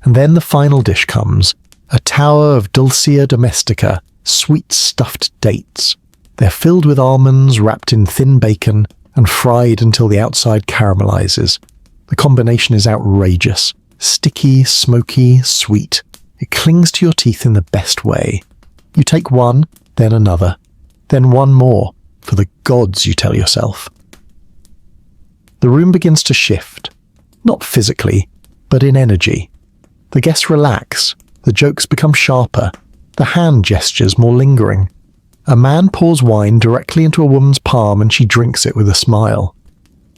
And then the final dish comes, a tower of dulcia domestica, sweet stuffed dates. They're filled with almonds wrapped in thin bacon and fried until the outside caramelizes. The combination is outrageous. Sticky, smoky, sweet. It clings to your teeth in the best way. You take one, then another, then one more. For the gods, you tell yourself. The room begins to shift. Not physically, but in energy. The guests relax. The jokes become sharper. The hand gestures more lingering. A man pours wine directly into a woman's palm and she drinks it with a smile.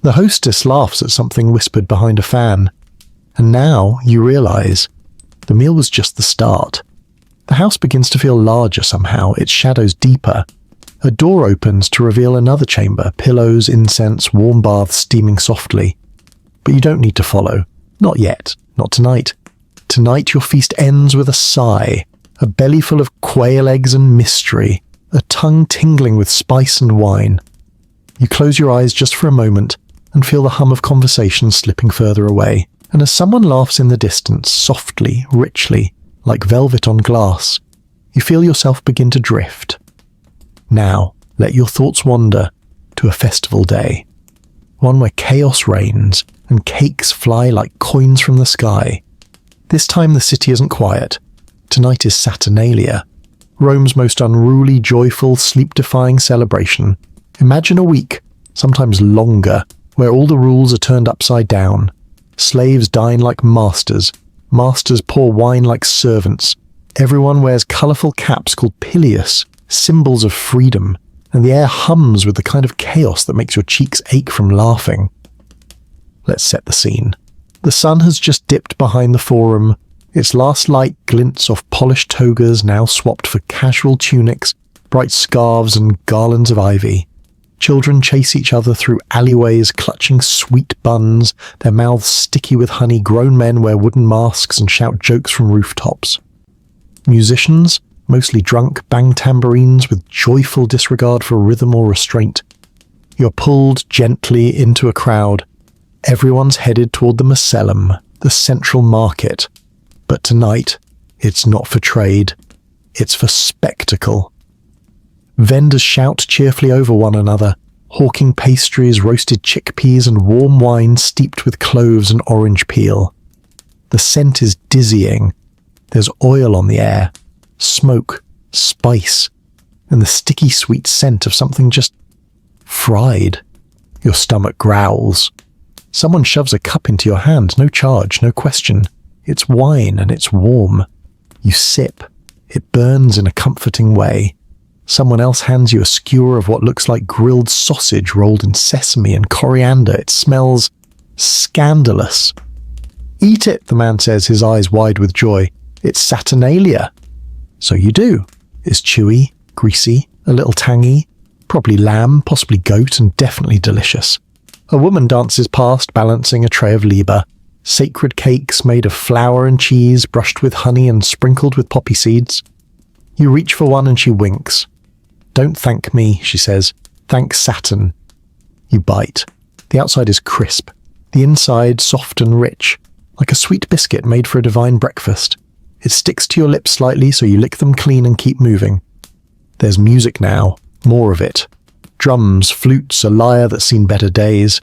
The hostess laughs at something whispered behind a fan. And now you realize the meal was just the start. The house begins to feel larger somehow, its shadows deeper. A door opens to reveal another chamber, pillows, incense, warm baths steaming softly. But you don't need to follow. Not yet. Not tonight. Tonight your feast ends with a sigh, a belly full of quail eggs and mystery, a tongue tingling with spice and wine. You close your eyes just for a moment and feel the hum of conversation slipping further away. And as someone laughs in the distance, softly, richly, like velvet on glass, you feel yourself begin to drift. Now, let your thoughts wander to a festival day. One where chaos reigns and cakes fly like coins from the sky. This time the city isn't quiet. Tonight is Saturnalia, Rome's most unruly, joyful, sleep-defying celebration. Imagine a week, sometimes longer, where all the rules are turned upside down. Slaves dine like masters. Masters pour wine like servants. Everyone wears colourful caps called pileus, symbols of freedom, and the air hums with the kind of chaos that makes your cheeks ache from laughing. Let's set the scene. The sun has just dipped behind the forum. Its last light glints off polished togas now swapped for casual tunics, bright scarves and garlands of ivy. Children chase each other through alleyways clutching sweet buns, their mouths sticky with honey. Grown men wear wooden masks and shout jokes from rooftops. Musicians, mostly drunk, bang tambourines with joyful disregard for rhythm or restraint. You're pulled gently into a crowd. Everyone's headed toward the Macellum, the central market. But tonight, it's not for trade. It's for spectacle. Vendors shout cheerfully over one another, hawking pastries, roasted chickpeas, and warm wine steeped with cloves and orange peel. The scent is dizzying. There's oil on the air, smoke, spice, and the sticky sweet scent of something just fried. Your stomach growls. Someone shoves a cup into your hand, no charge, no question. It's wine and it's warm. You sip. It burns in a comforting way. Someone else hands you a skewer of what looks like grilled sausage rolled in sesame and coriander. It smells scandalous. Eat it, the man says, his eyes wide with joy. It's Saturnalia. So you do. It's chewy, greasy, a little tangy, probably lamb, possibly goat, and definitely delicious. A woman dances past, balancing a tray of liba. Sacred cakes made of flour and cheese, brushed with honey and sprinkled with poppy seeds. You reach for one and she winks. Don't thank me, she says. Thank Saturn. You bite. The outside is crisp. The inside soft and rich, like a sweet biscuit made for a divine breakfast. It sticks to your lips slightly, so you lick them clean and keep moving. There's music now. More of it. Drums, flutes, a lyre that's seen better days.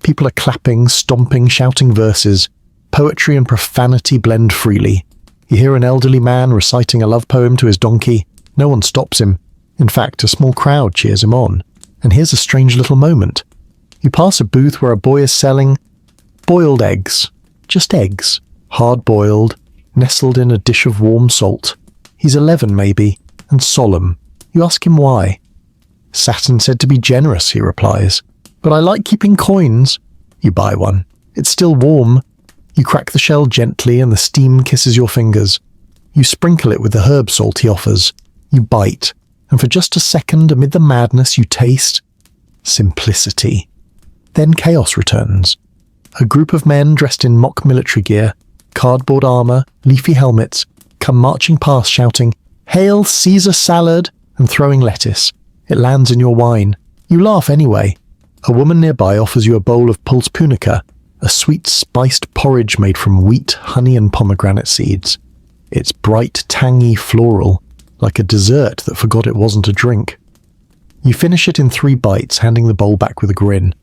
People are clapping, stomping, shouting verses. Poetry and profanity blend freely. You hear an elderly man reciting a love poem to his donkey. No one stops him. In fact, a small crowd cheers him on. And here's a strange little moment. You pass a booth where a boy is selling boiled eggs. Just eggs. Hard-boiled, nestled in a dish of warm salt. He's 11 maybe, and solemn. You ask him why. Saturn said to be generous, he replies. But I like keeping coins. You buy one. It's still warm. You crack the shell gently and the steam kisses your fingers. You sprinkle it with the herb salt he offers. You bite. And for just a second, amid the madness, you taste simplicity. Then chaos returns. A group of men dressed in mock military gear, cardboard armor, leafy helmets, come marching past shouting, "Hail Caesar salad!" and throwing lettuce. It lands in your wine. You laugh anyway. A woman nearby offers you a bowl of pulse punica, a sweet spiced porridge made from wheat, honey and pomegranate seeds. It's bright, tangy, floral, like a dessert that forgot it wasn't a drink. You finish it in 3 bites, handing the bowl back with a grin.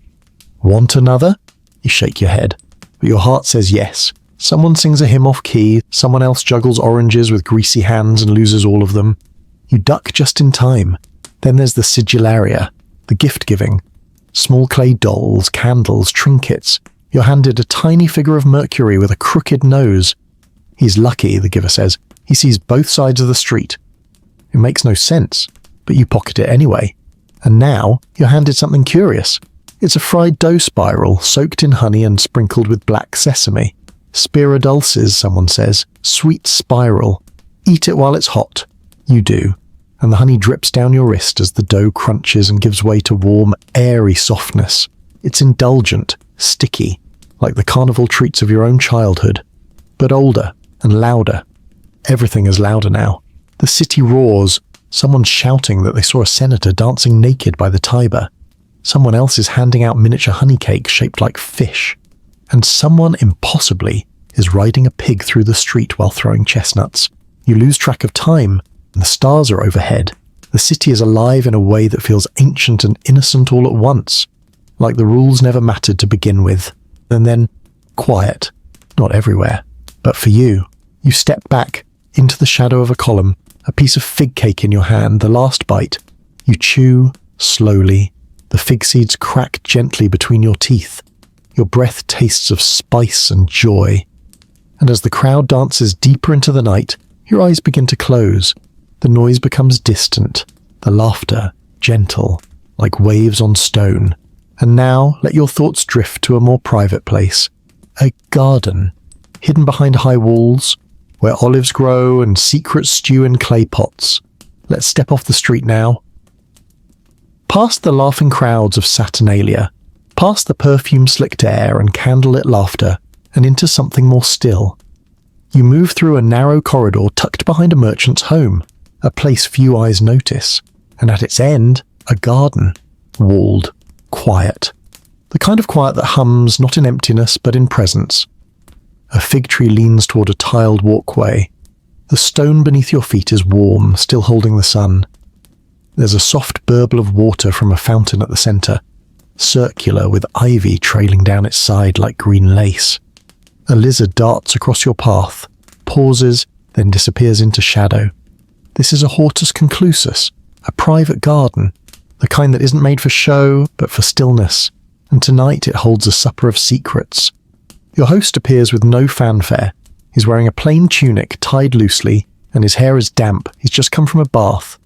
Want another? You shake your head, but your heart says yes. Someone sings a hymn off key, someone else juggles oranges with greasy hands and loses all of them. You duck just in time. Then there's the sigillaria, the gift-giving. Small clay dolls, candles, trinkets. You're handed a tiny figure of Mercury with a crooked nose. He's lucky, the giver says. He sees both sides of the street. It makes no sense, but you pocket it anyway. And now you're handed something curious. It's a fried dough spiral, soaked in honey and sprinkled with black sesame. Spira dulcis, someone says. Sweet spiral. Eat it while it's hot. You do. And the honey drips down your wrist as the dough crunches and gives way to warm, airy softness. It's indulgent, sticky, like the carnival treats of your own childhood. But older and louder. Everything is louder now. The city roars. Someone's shouting that they saw a senator dancing naked by the Tiber. Someone else is handing out miniature honey cakes shaped like fish. And someone, impossibly, is riding a pig through the street while throwing chestnuts. You lose track of time, and the stars are overhead. The city is alive in a way that feels ancient and innocent all at once, like the rules never mattered to begin with. And then, quiet. Not everywhere. But for you, you step back into the shadow of a column, a piece of fig cake in your hand, the last bite. You chew, slowly. The fig seeds crack gently between your teeth. Your breath tastes of spice and joy. And as the crowd dances deeper into the night, your eyes begin to close. The noise becomes distant, the laughter gentle, like waves on stone. And now let your thoughts drift to a more private place. A garden, hidden behind high walls, where olives grow and secrets stew in clay pots. Let's step off the street now. Past the laughing crowds of Saturnalia, past the perfume-slicked air and candlelit laughter, and into something more still. You move through a narrow corridor tucked behind a merchant's home, a place few eyes notice, and at its end, a garden, walled, quiet. The kind of quiet that hums not in emptiness but in presence. A fig tree leans toward a tiled walkway. The stone beneath your feet is warm, still holding the sun. There's a soft burble of water from a fountain at the centre, circular with ivy trailing down its side like green lace. A lizard darts across your path, pauses, then disappears into shadow. This is a hortus conclusus, a private garden, the kind that isn't made for show, but for stillness. And tonight it holds a supper of secrets. Your host appears with no fanfare. He's wearing a plain tunic tied loosely, and his hair is damp. He's just come from a bath.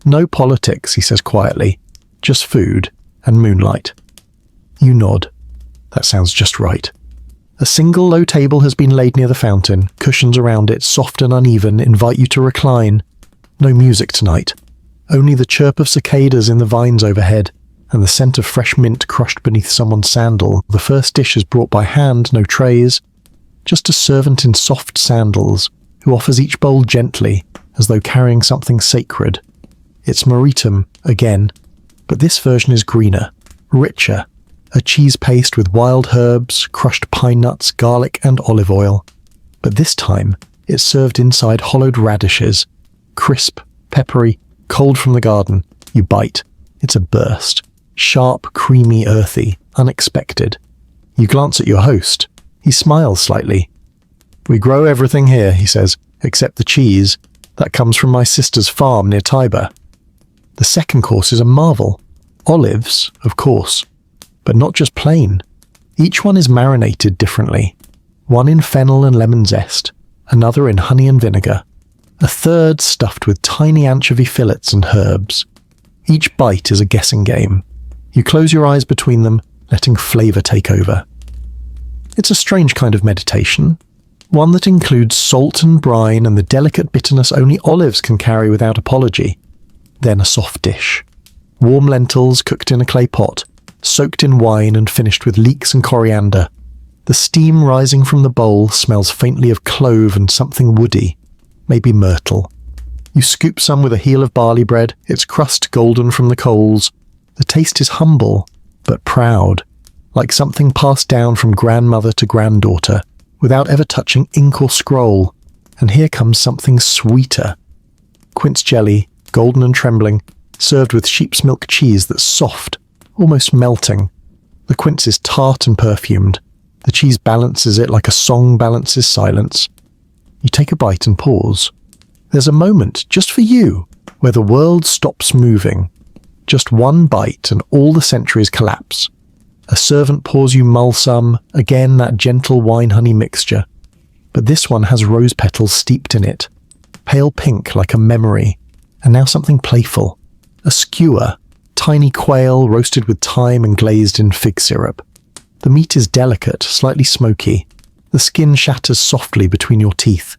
No politics, he says quietly. Just food and moonlight. You nod. That sounds just right. A single low table has been laid near the fountain. Cushions around it, soft and uneven, invite you to recline. No music tonight. Only the chirp of cicadas in the vines overhead, and the scent of fresh mint crushed beneath someone's sandal. The first dish is brought by hand, no trays. Just a servant in soft sandals, who offers each bowl gently, as though carrying something sacred. It's moritum, again, but this version is greener, richer. A cheese paste with wild herbs, crushed pine nuts, garlic and olive oil. But this time, it's served inside hollowed radishes. Crisp, peppery, cold from the garden. You bite. It's a burst. Sharp, creamy, earthy, unexpected. You glance at your host. He smiles slightly. We grow everything here, he says, except the cheese. That comes from my sister's farm near Tiber. The second course is a marvel. Olives, of course. But not just plain. Each one is marinated differently. One in fennel and lemon zest, another in honey and vinegar, a third stuffed with tiny anchovy fillets and herbs. Each bite is a guessing game. You close your eyes between them, letting flavour take over. It's a strange kind of meditation, one that includes salt and brine and the delicate bitterness only olives can carry without apology. Then a soft dish. Warm lentils cooked in a clay pot, soaked in wine and finished with leeks and coriander. The steam rising from the bowl smells faintly of clove and something woody, maybe myrtle. You scoop some with a heel of barley bread, its crust golden from the coals. The taste is humble, but proud, like something passed down from grandmother to granddaughter, without ever touching ink or scroll. And here comes something sweeter. Quince jelly, golden and trembling, served with sheep's milk cheese that's soft, almost melting. The quince is tart and perfumed. The cheese balances it like a song balances silence. You take a bite and pause. There's a moment, just for you, where the world stops moving. Just one bite and all the centuries collapse. A servant pours you mull some, again that gentle wine-honey mixture. But this one has rose petals steeped in it. Pale pink like a memory, and now something playful. A skewer, tiny quail roasted with thyme and glazed in fig syrup. The meat is delicate, slightly smoky. The skin shatters softly between your teeth.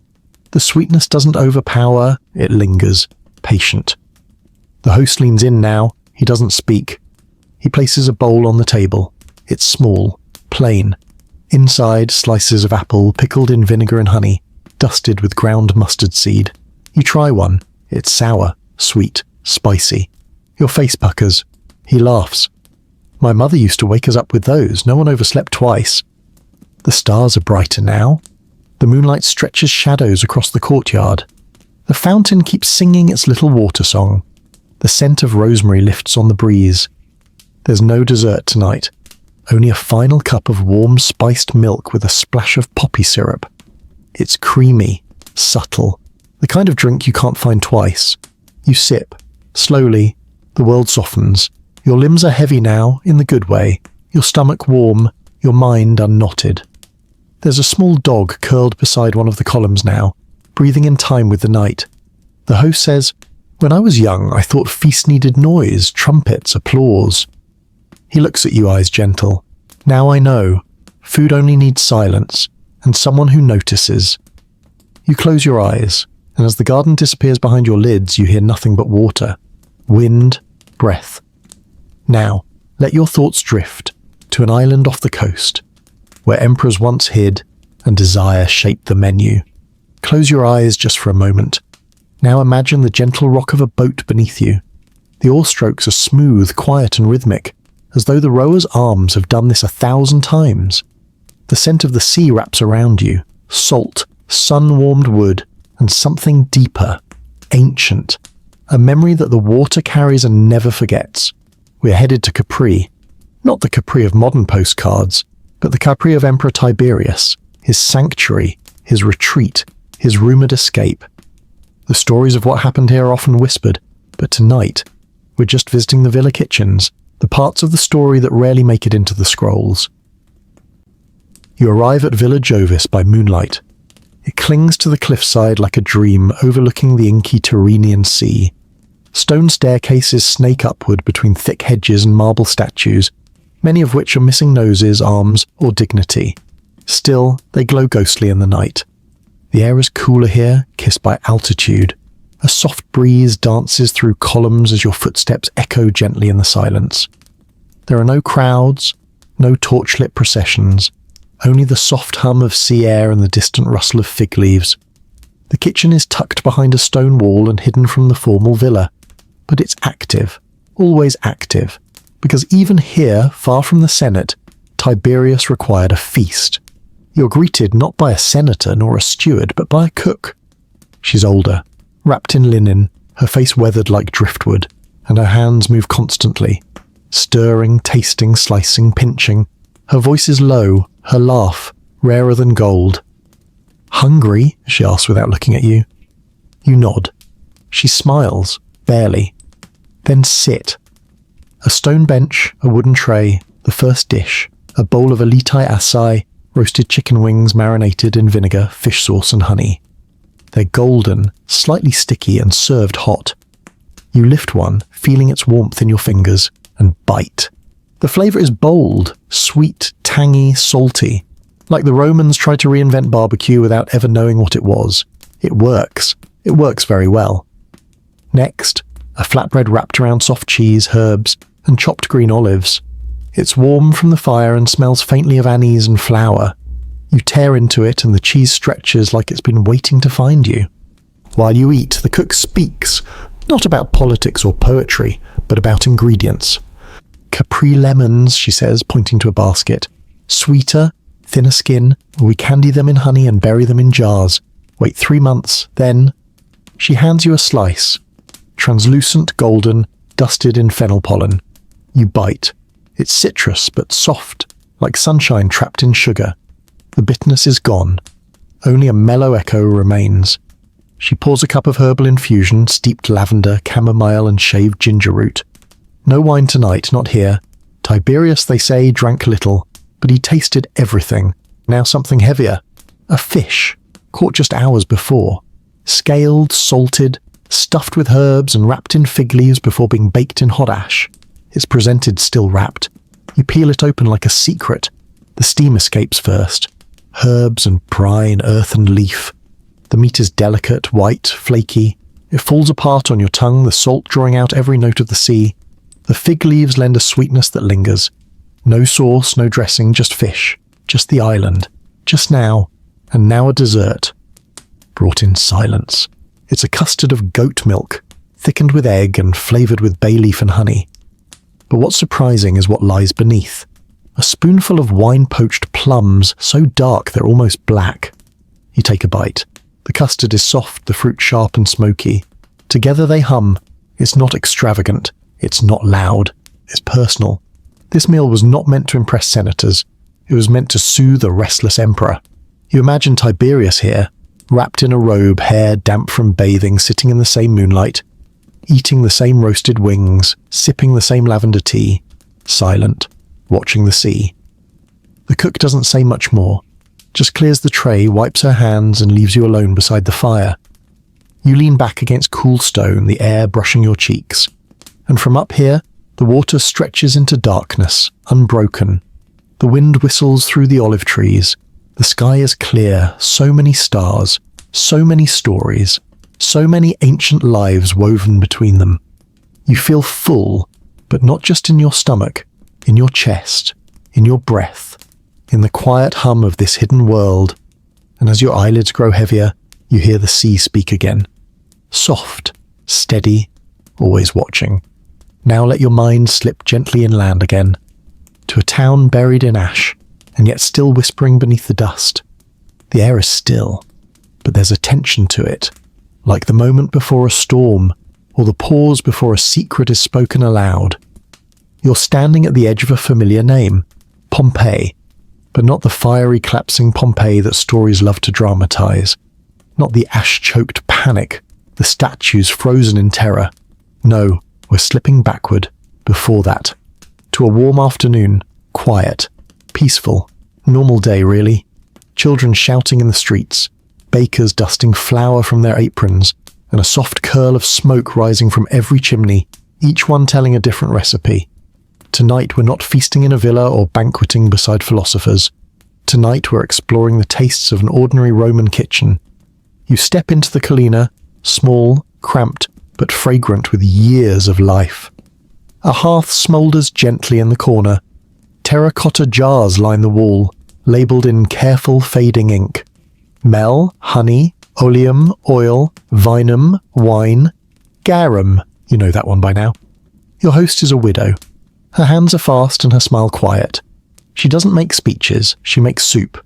The sweetness doesn't overpower, it lingers, patient. The host leans in now. He doesn't speak. He places a bowl on the table. It's small, plain. Inside, slices of apple pickled in vinegar and honey, dusted with ground mustard seed. You try one. It's sour, sweet, spicy. Your face puckers. He laughs. My mother used to wake us up with those. No one overslept twice. The stars are brighter now. The moonlight stretches shadows across the courtyard. The fountain keeps singing its little water song. The scent of rosemary lifts on the breeze. There's no dessert tonight. Only a final cup of warm spiced milk with a splash of poppy syrup. It's creamy, subtle, the kind of drink you can't find twice. You sip. Slowly, the world softens. Your limbs are heavy now, in the good way. Your stomach warm, your mind unknotted. There's a small dog curled beside one of the columns now, breathing in time with the night. The host says, "When I was young, I thought feast needed noise, trumpets, applause." He looks at you, eyes gentle. Now I know. Food only needs silence, and someone who notices. You close your eyes, and as the garden disappears behind your lids, you hear nothing but water, wind, breath. Now, let your thoughts drift to an island off the coast, where emperors once hid and desire shaped the menu. Close your eyes just for a moment. Now imagine the gentle rock of a boat beneath you. The oar strokes are smooth, quiet and rhythmic, as though the rower's arms have done this 1,000 times. The scent of the sea wraps around you, salt, sun-warmed wood, and something deeper, ancient, a memory that the water carries and never forgets. We're headed to Capri, not the Capri of modern postcards, but the Capri of Emperor Tiberius, his sanctuary, his retreat, his rumoured escape. The stories of what happened here are often whispered, but tonight, we're just visiting the villa kitchens, the parts of the story that rarely make it into the scrolls. You arrive at Villa Jovis by moonlight. It clings to the cliffside like a dream overlooking the inky Tyrrhenian Sea. Stone staircases snake upward between thick hedges and marble statues, many of which are missing noses, arms, or dignity. Still, they glow ghostly in the night. The air is cooler here, kissed by altitude. A soft breeze dances through columns as your footsteps echo gently in the silence. There are no crowds, no torchlit processions, only the soft hum of sea air and the distant rustle of fig leaves. The kitchen is tucked behind a stone wall and hidden from the formal villa, but it's active, always active, because even here, far from the Senate, Tiberius required a feast. You're greeted not by a senator nor a steward, but by a cook. She's older, wrapped in linen, her face weathered like driftwood, and her hands move constantly, stirring, tasting, slicing, pinching. Her voice is low, her laugh rarer than gold. "Hungry?" she asks without looking at you. You nod. She smiles, barely. Then sit. A stone bench, a wooden tray, the first dish, a bowl of alitai assai, roasted chicken wings marinated in vinegar, fish sauce and honey. They're golden, slightly sticky and served hot. You lift one, feeling its warmth in your fingers, and bite. The flavour is bold, sweet, tangy, salty. Like the Romans tried to reinvent barbecue without ever knowing what it was. It works. It works very well. Next, a flatbread wrapped around soft cheese, herbs, and chopped green olives. It's warm from the fire and smells faintly of anise and flour. You tear into it and the cheese stretches like it's been waiting to find you. While you eat, the cook speaks, not about politics or poetry, but about ingredients. Capri lemons, she says, pointing to a basket. Sweeter, thinner skin, we candy them in honey and bury them in jars. Wait 3 months, then... She hands you a slice. Translucent, golden, dusted in fennel pollen. You bite. It's citrus, but soft, like sunshine trapped in sugar. The bitterness is gone. Only a mellow echo remains. She pours a cup of herbal infusion, steeped lavender, chamomile and shaved ginger root. No wine tonight, not here. Tiberius, they say, drank little, but he tasted everything. Now something heavier. A fish, caught just hours before. Scaled, salted, stuffed with herbs and wrapped in fig leaves before being baked in hot ash. It's presented still wrapped. You peel it open like a secret. The steam escapes first. Herbs and brine, earth and leaf. The meat is delicate, white, flaky. It falls apart on your tongue, the salt drawing out every note of the sea. The fig leaves lend a sweetness that lingers. No sauce, no dressing, just fish. Just the island. Just now. And now a dessert. Brought in silence. It's a custard of goat milk, thickened with egg and flavoured with bay leaf and honey. But what's surprising is what lies beneath. A spoonful of wine-poached plums, so dark they're almost black. You take a bite. The custard is soft, the fruit sharp and smoky. Together they hum. It's not extravagant. It's not loud. It's personal. This meal was not meant to impress senators. It was meant to soothe a restless emperor. You imagine Tiberius here, wrapped in a robe, hair damp from bathing, sitting in the same moonlight, eating the same roasted wings, sipping the same lavender tea, silent, watching the sea. The cook doesn't say much more, just clears the tray, wipes her hands and leaves you alone beside the fire. You lean back against cool stone, the air brushing your cheeks. And from up here, the water stretches into darkness, unbroken. The wind whistles through the olive trees. The sky is clear, so many stars, so many stories, so many ancient lives woven between them. You feel full, but not just in your stomach, in your chest, in your breath, in the quiet hum of this hidden world. And as your eyelids grow heavier, you hear the sea speak again. Soft, steady, always watching. Now let your mind slip gently inland again, to a town buried in ash, and yet still whispering beneath the dust. The air is still, but there's a tension to it, like the moment before a storm, or the pause before a secret is spoken aloud. You're standing at the edge of a familiar name, Pompeii, but not the fiery collapsing Pompeii that stories love to dramatize. Not the ash-choked panic, the statues frozen in terror. No, we're slipping backward, before that, to a warm afternoon, quiet, peaceful, normal day really. Children shouting in the streets, bakers dusting flour from their aprons, and a soft curl of smoke rising from every chimney, each one telling a different recipe. Tonight we're not feasting in a villa or banqueting beside philosophers. Tonight we're exploring the tastes of an ordinary Roman kitchen. You step into the Colina, small, cramped, but fragrant with years of life. A hearth smoulders gently in the corner. Terracotta jars line the wall, labelled in careful fading ink. Mel, honey, oleum, oil, vinum, wine, garum. You know that one by now. Your host is a widow. Her hands are fast and her smile quiet. She doesn't make speeches, she makes soup.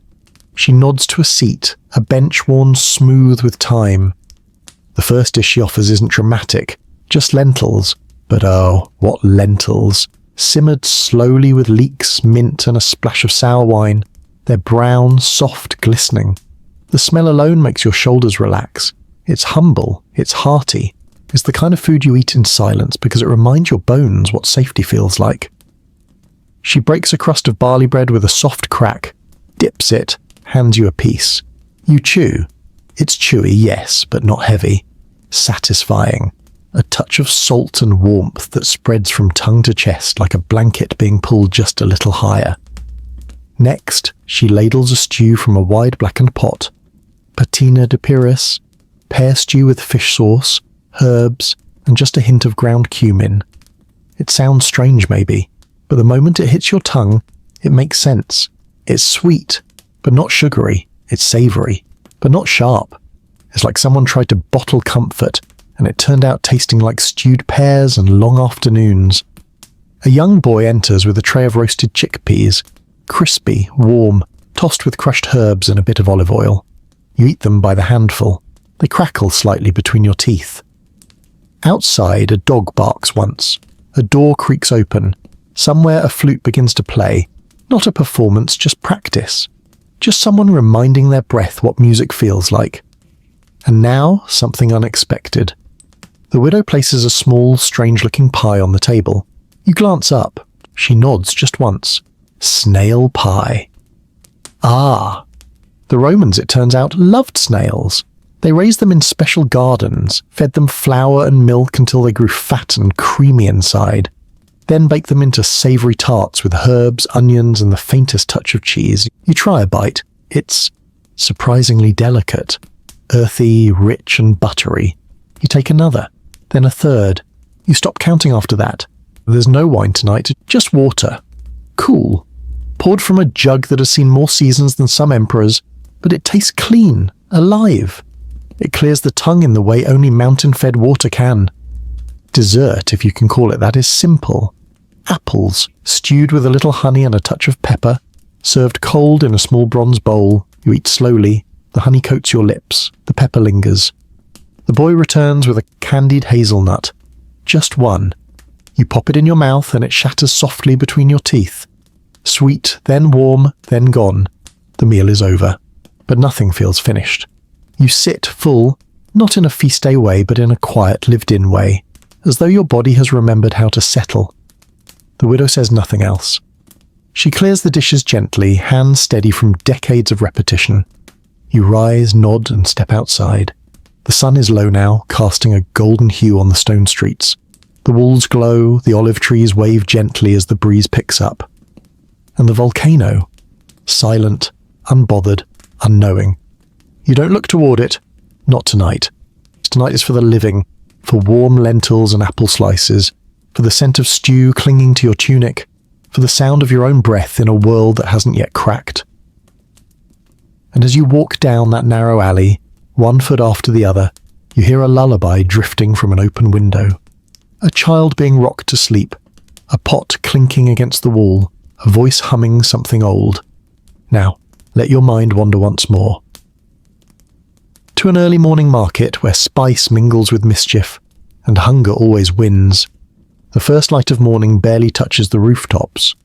She nods to a seat, a bench worn smooth with time. The first dish she offers isn't dramatic, just lentils. But oh, what lentils! Simmered slowly with leeks, mint and a splash of sour wine. They're brown, soft, glistening. The smell alone makes your shoulders relax. It's humble, it's hearty. It's the kind of food you eat in silence because it reminds your bones what safety feels like. She breaks a crust of barley bread with a soft crack, dips it, hands you a piece. You chew. It's chewy, yes, but not heavy. Satisfying. A touch of salt and warmth that spreads from tongue to chest like a blanket being pulled just a little higher. Next, she ladles a stew from a wide blackened pot. Patina de Pyrrhus, pear stew with fish sauce, herbs, and just a hint of ground cumin. It sounds strange maybe, but the moment it hits your tongue, it makes sense. It's sweet, but not sugary. It's savoury, but not sharp. It's like someone tried to bottle comfort, and it turned out tasting like stewed pears and long afternoons. A young boy enters with a tray of roasted chickpeas, crispy, warm, tossed with crushed herbs and a bit of olive oil. You eat them by the handful. They crackle slightly between your teeth. Outside, a dog barks once. A door creaks open. Somewhere a flute begins to play. Not a performance, just practice. Just someone reminding their breath what music feels like. And now, something unexpected. The widow places a small, strange-looking pie on the table. You glance up. She nods just once. Snail pie. Ah! The Romans, it turns out, loved snails. They raised them in special gardens, fed them flour and milk until they grew fat and creamy inside, then baked them into savoury tarts with herbs, onions, and the faintest touch of cheese. You try a bite. It's surprisingly delicate, earthy, rich, and buttery. You take another, then a third. You stop counting after that. There's no wine tonight, just water. Cool. Poured from a jug that has seen more seasons than some emperors, but it tastes clean, alive. It clears the tongue in the way only mountain-fed water can. Dessert, if you can call it that, is simple. Apples, stewed with a little honey and a touch of pepper, served cold in a small bronze bowl. You eat slowly. The honey coats your lips. The pepper lingers. The boy returns with a candied hazelnut. Just one. You pop it in your mouth and it shatters softly between your teeth. Sweet, then warm, then gone. The meal is over. But nothing feels finished. You sit full, not in a feast day way, but in a quiet, lived-in way, as though your body has remembered how to settle. The widow says nothing else. She clears the dishes gently, hands steady from decades of repetition. You rise, nod, and step outside. The sun is low now, casting a golden hue on the stone streets. The walls glow, the olive trees wave gently as the breeze picks up. And the volcano, silent, unbothered, unknowing. You don't look toward it. Not tonight. Tonight is for the living, for warm lentils and apple slices, for the scent of stew clinging to your tunic, for the sound of your own breath in a world that hasn't yet cracked. And as you walk down that narrow alley, one foot after the other, you hear a lullaby drifting from an open window. A child being rocked to sleep, a pot clinking against the wall, a voice humming something old. Now, let your mind wander once more. To an early morning market where spice mingles with mischief, and hunger always wins. The first light of morning barely touches the rooftops.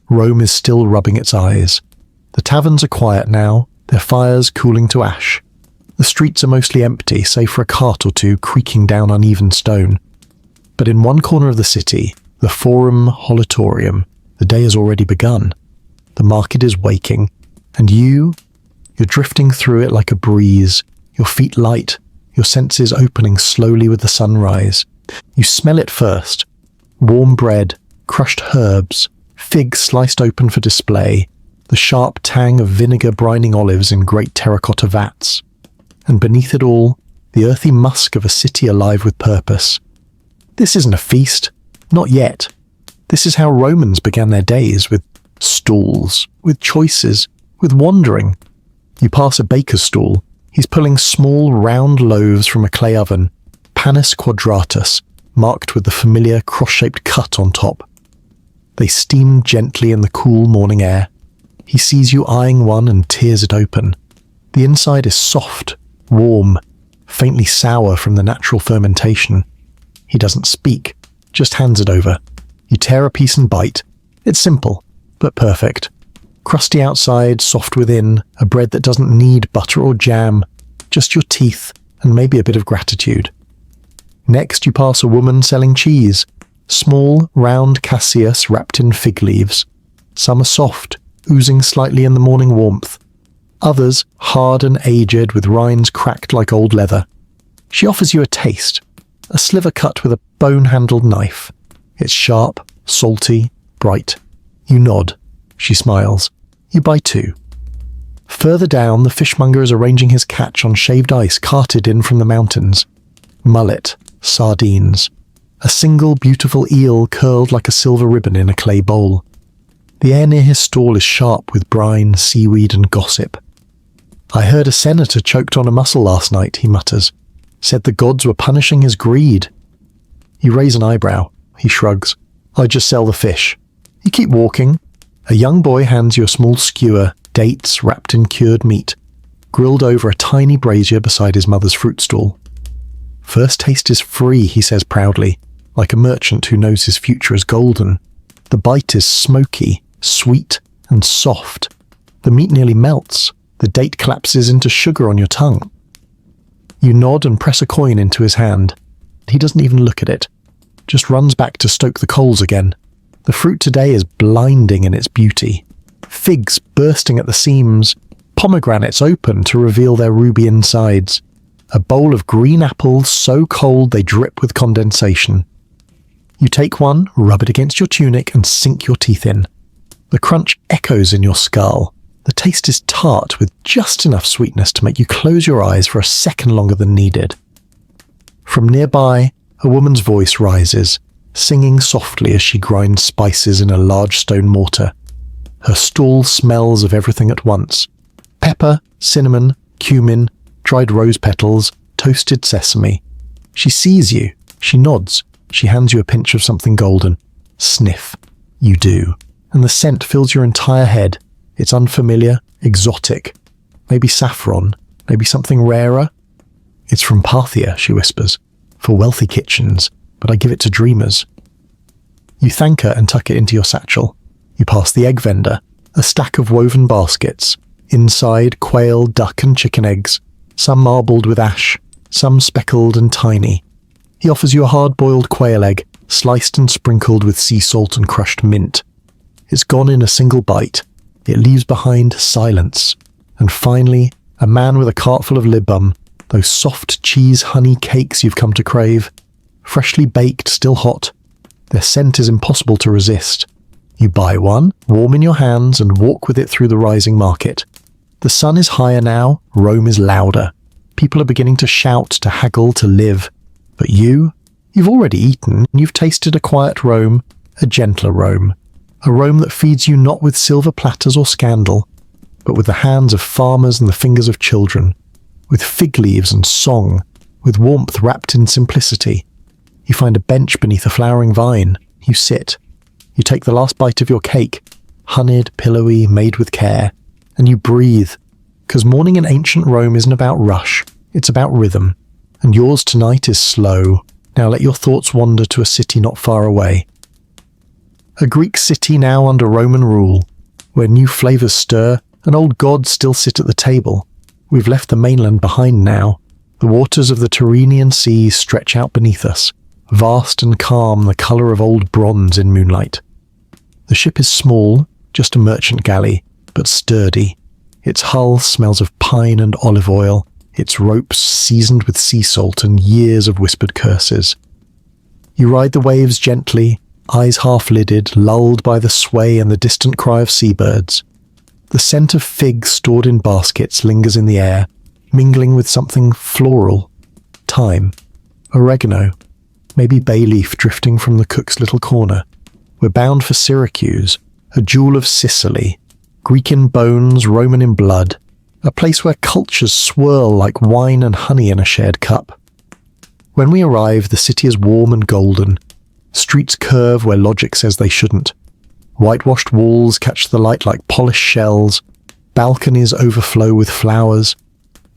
Rome is still rubbing its eyes. The taverns are quiet now, their fires cooling to ash. The streets are mostly empty, save for a cart or two creaking down uneven stone. But in one corner of the city, the Forum Holitorium, the day has already begun. The market is waking, and you're drifting through it like a breeze, your feet light, your senses opening slowly with the sunrise. You smell it first. Warm bread, crushed herbs, figs sliced open for display, the sharp tang of vinegar brining olives in great terracotta vats. And beneath it all, the earthy musk of a city alive with purpose. This isn't a feast. Not yet. This is how Romans began their days, with stalls, with choices, with wandering. You pass a baker's stall. He's pulling small, round loaves from a clay oven, panis quadratus, marked with the familiar cross-shaped cut on top. They steam gently in the cool morning air. He sees you eyeing one and tears it open. The inside is soft, warm, faintly sour from the natural fermentation. He doesn't speak, just hands it over. You tear a piece and bite. It's simple, but perfect. Crusty outside, soft within, a bread that doesn't need butter or jam, just your teeth and maybe a bit of gratitude. Next, you pass a woman selling cheese, small, round cassius wrapped in fig leaves. Some are soft, oozing slightly in the morning warmth. Others, hard and aged with rinds cracked like old leather. She offers you a taste, a sliver cut with a bone-handled knife. It's sharp, salty, bright. You nod. She smiles. You buy two. Further down, the fishmonger is arranging his catch on shaved ice carted in from the mountains. Mullet, sardines. A single beautiful eel curled like a silver ribbon in a clay bowl. The air near his stall is sharp with brine, seaweed and gossip. "I heard a senator choked on a mussel last night," he mutters. "Said the gods were punishing his greed." You raise an eyebrow. He shrugs. "I just sell the fish." You keep walking. A young boy hands you a small skewer, dates wrapped in cured meat, grilled over a tiny brazier beside his mother's fruit stall. "First taste is free," he says proudly, like a merchant who knows his future is golden. The bite is smoky, sweet, and soft. The meat nearly melts. The date collapses into sugar on your tongue. You nod and press a coin into his hand. He doesn't even look at it, just runs back to stoke the coals again. The fruit today is blinding in its beauty. Figs bursting at the seams, pomegranates open to reveal their ruby insides, a bowl of green apples so cold they drip with condensation. You take one, rub it against your tunic, and sink your teeth in. The crunch echoes in your skull. The taste is tart with just enough sweetness to make you close your eyes for a second longer than needed. From nearby, a woman's voice rises, singing softly as she grinds spices in a large stone mortar. Her stall smells of everything at once: pepper, cinnamon, cumin, dried rose petals, toasted sesame. She sees you. She nods. She hands you a pinch of something golden. Sniff. You do. And the scent fills your entire head. It's unfamiliar, exotic. Maybe saffron, maybe something rarer. "It's from Parthia," she whispers, "for wealthy kitchens, but I give it to dreamers." You thank her and tuck it into your satchel. You pass the egg vendor, a stack of woven baskets. Inside, quail, duck and chicken eggs, some marbled with ash, some speckled and tiny. He offers you a hard-boiled quail egg, sliced and sprinkled with sea salt and crushed mint. It's gone in a single bite. It leaves behind silence. And finally, a man with a cart full of libum, those soft cheese honey cakes you've come to crave. Freshly baked, still hot. Their scent is impossible to resist. You buy one, warm in your hands, and walk with it through the rising market. The sun is higher now, Rome is louder. People are beginning to shout, to haggle, to live. But you've already eaten, you've tasted a quiet Rome, a gentler Rome. A Rome that feeds you not with silver platters or scandal, but with the hands of farmers and the fingers of children, with fig leaves and song, with warmth wrapped in simplicity. You find a bench beneath a flowering vine. You sit. You take the last bite of your cake, honeyed, pillowy, made with care, and you breathe, because morning in ancient Rome isn't about rush, it's about rhythm, and yours tonight is slow. Now let your thoughts wander to a city not far away. A Greek city now under Roman rule, where new flavours stir and old gods still sit at the table. We've left the mainland behind now. The waters of the Tyrrhenian Sea stretch out beneath us, vast and calm, the colour of old bronze in moonlight. The ship is small, just a merchant galley, but sturdy. Its hull smells of pine and olive oil, its ropes seasoned with sea salt and years of whispered curses. You ride the waves gently, eyes half-lidded, lulled by the sway and the distant cry of seabirds. The scent of figs stored in baskets lingers in the air, mingling with something floral. Thyme, oregano, maybe bay leaf drifting from the cook's little corner. We're bound for Syracuse, a jewel of Sicily, Greek in bones, Roman in blood, a place where cultures swirl like wine and honey in a shared cup. When we arrive, the city is warm and golden. Streets curve where logic says they shouldn't. Whitewashed walls catch the light like polished shells. Balconies overflow with flowers.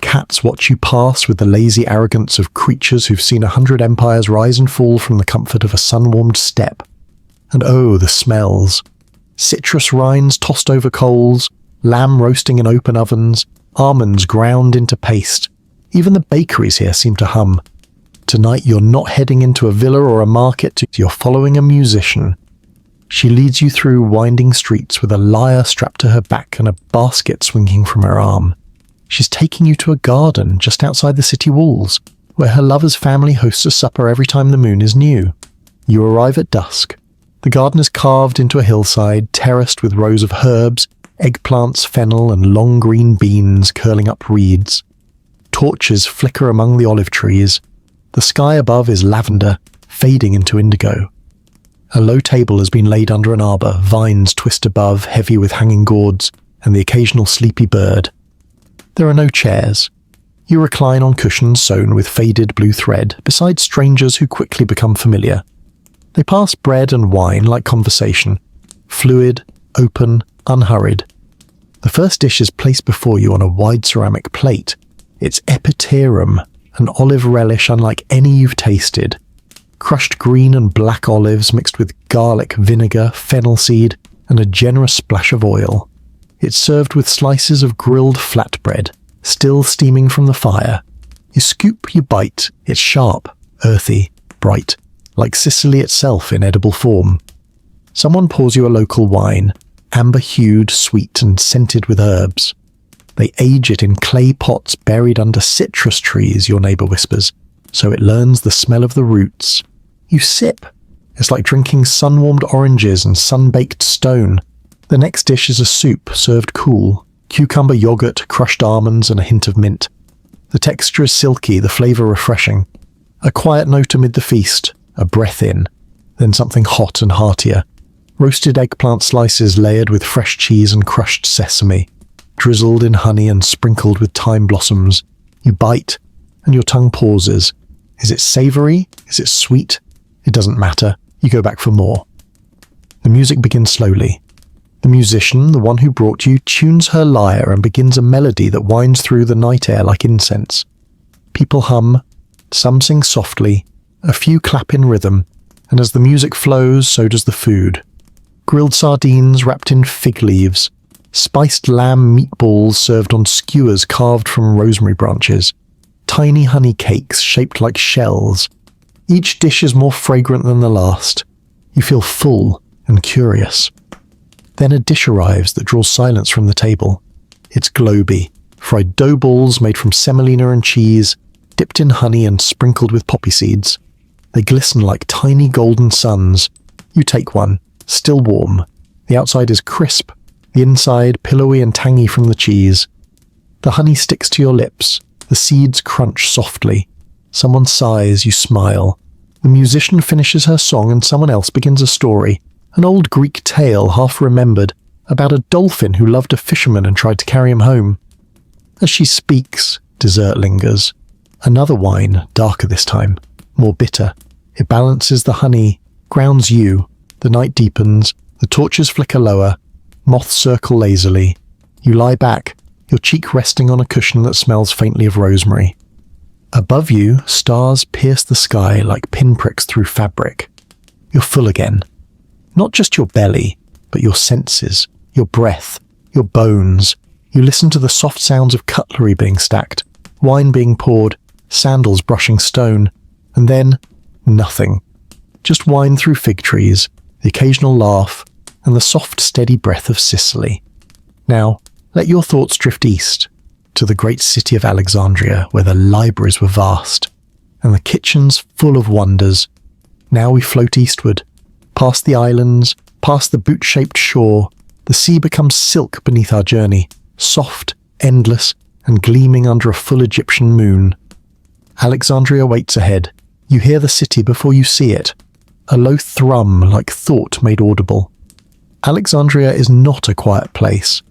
Cats watch you pass with the lazy arrogance of creatures who've seen 100 empires rise and fall from the comfort of a sun-warmed step. And oh, the smells. Citrus rinds tossed over coals, lamb roasting in open ovens, almonds ground into paste. Even the bakeries here seem to hum. Tonight you're not heading into a villa or a market, you're following a musician. She leads you through winding streets with a lyre strapped to her back and a basket swinging from her arm. She's taking you to a garden just outside the city walls, where her lover's family hosts a supper every time the moon is new. You arrive at dusk. The garden is carved into a hillside, terraced with rows of herbs, eggplants, fennel, and long green beans curling up reeds. Torches flicker among the olive trees. The sky above is lavender, fading into indigo. A low table has been laid under an arbour, vines twist above, heavy with hanging gourds, and the occasional sleepy bird. There are no chairs. You recline on cushions sewn with faded blue thread beside strangers who quickly become familiar. They pass bread and wine like conversation, fluid, open, unhurried. The first dish is placed before you on a wide ceramic plate. It's epiterum, an olive relish unlike any you've tasted. Crushed green and black olives mixed with garlic, vinegar, fennel seed, and a generous splash of oil. It's served with slices of grilled flatbread, still steaming from the fire. You scoop, you bite. It's sharp, earthy, bright, like Sicily itself in edible form. Someone pours you a local wine, amber-hued, sweet, and scented with herbs. They age it in clay pots buried under citrus trees, your neighbour whispers, so it learns the smell of the roots. You sip. It's like drinking sun-warmed oranges and sun-baked stone. The next dish is a soup, served cool. Cucumber yogurt, crushed almonds, and a hint of mint. The texture is silky, the flavour refreshing. A quiet note amid the feast, a breath in, then something hot and heartier. Roasted eggplant slices layered with fresh cheese and crushed sesame, drizzled in honey and sprinkled with thyme blossoms. You bite, and your tongue pauses. Is it savoury? Is it sweet? It doesn't matter. You go back for more. The music begins slowly. The musician, the one who brought you, tunes her lyre and begins a melody that winds through the night air like incense. People hum, some sing softly, a few clap in rhythm, and as the music flows, so does the food. Grilled sardines wrapped in fig leaves, spiced lamb meatballs served on skewers carved from rosemary branches, tiny honey cakes shaped like shells. Each dish is more fragrant than the last. You feel full and curious. Then a dish arrives that draws silence from the table. It's globy, fried dough balls made from semolina and cheese, dipped in honey and sprinkled with poppy seeds. They glisten like tiny golden suns. You take one, still warm. The outside is crisp, the inside pillowy and tangy from the cheese. The honey sticks to your lips. The seeds crunch softly. Someone sighs, you smile. The musician finishes her song and someone else begins a story. An old Greek tale, half remembered, about a dolphin who loved a fisherman and tried to carry him home. As she speaks, dessert lingers. Another wine, darker this time, more bitter. It balances the honey, grounds you. The night deepens, the torches flicker lower, moths circle lazily. You lie back, your cheek resting on a cushion that smells faintly of rosemary. Above you, stars pierce the sky like pinpricks through fabric. You're full again. Not just your belly, but your senses, your breath, your bones. You listen to the soft sounds of cutlery being stacked, wine being poured, sandals brushing stone, and then nothing. Just wine through fig trees, the occasional laugh, and the soft, steady breath of Sicily. Now, let your thoughts drift east, to the great city of Alexandria, where the libraries were vast, and the kitchens full of wonders. Now we float eastward, past the islands, past the boot-shaped shore. The sea becomes silk beneath our journey, soft, endless, and gleaming under a full Egyptian moon. Alexandria waits ahead. You hear the city before you see it, a low thrum like thought made audible. Alexandria is not a quiet place,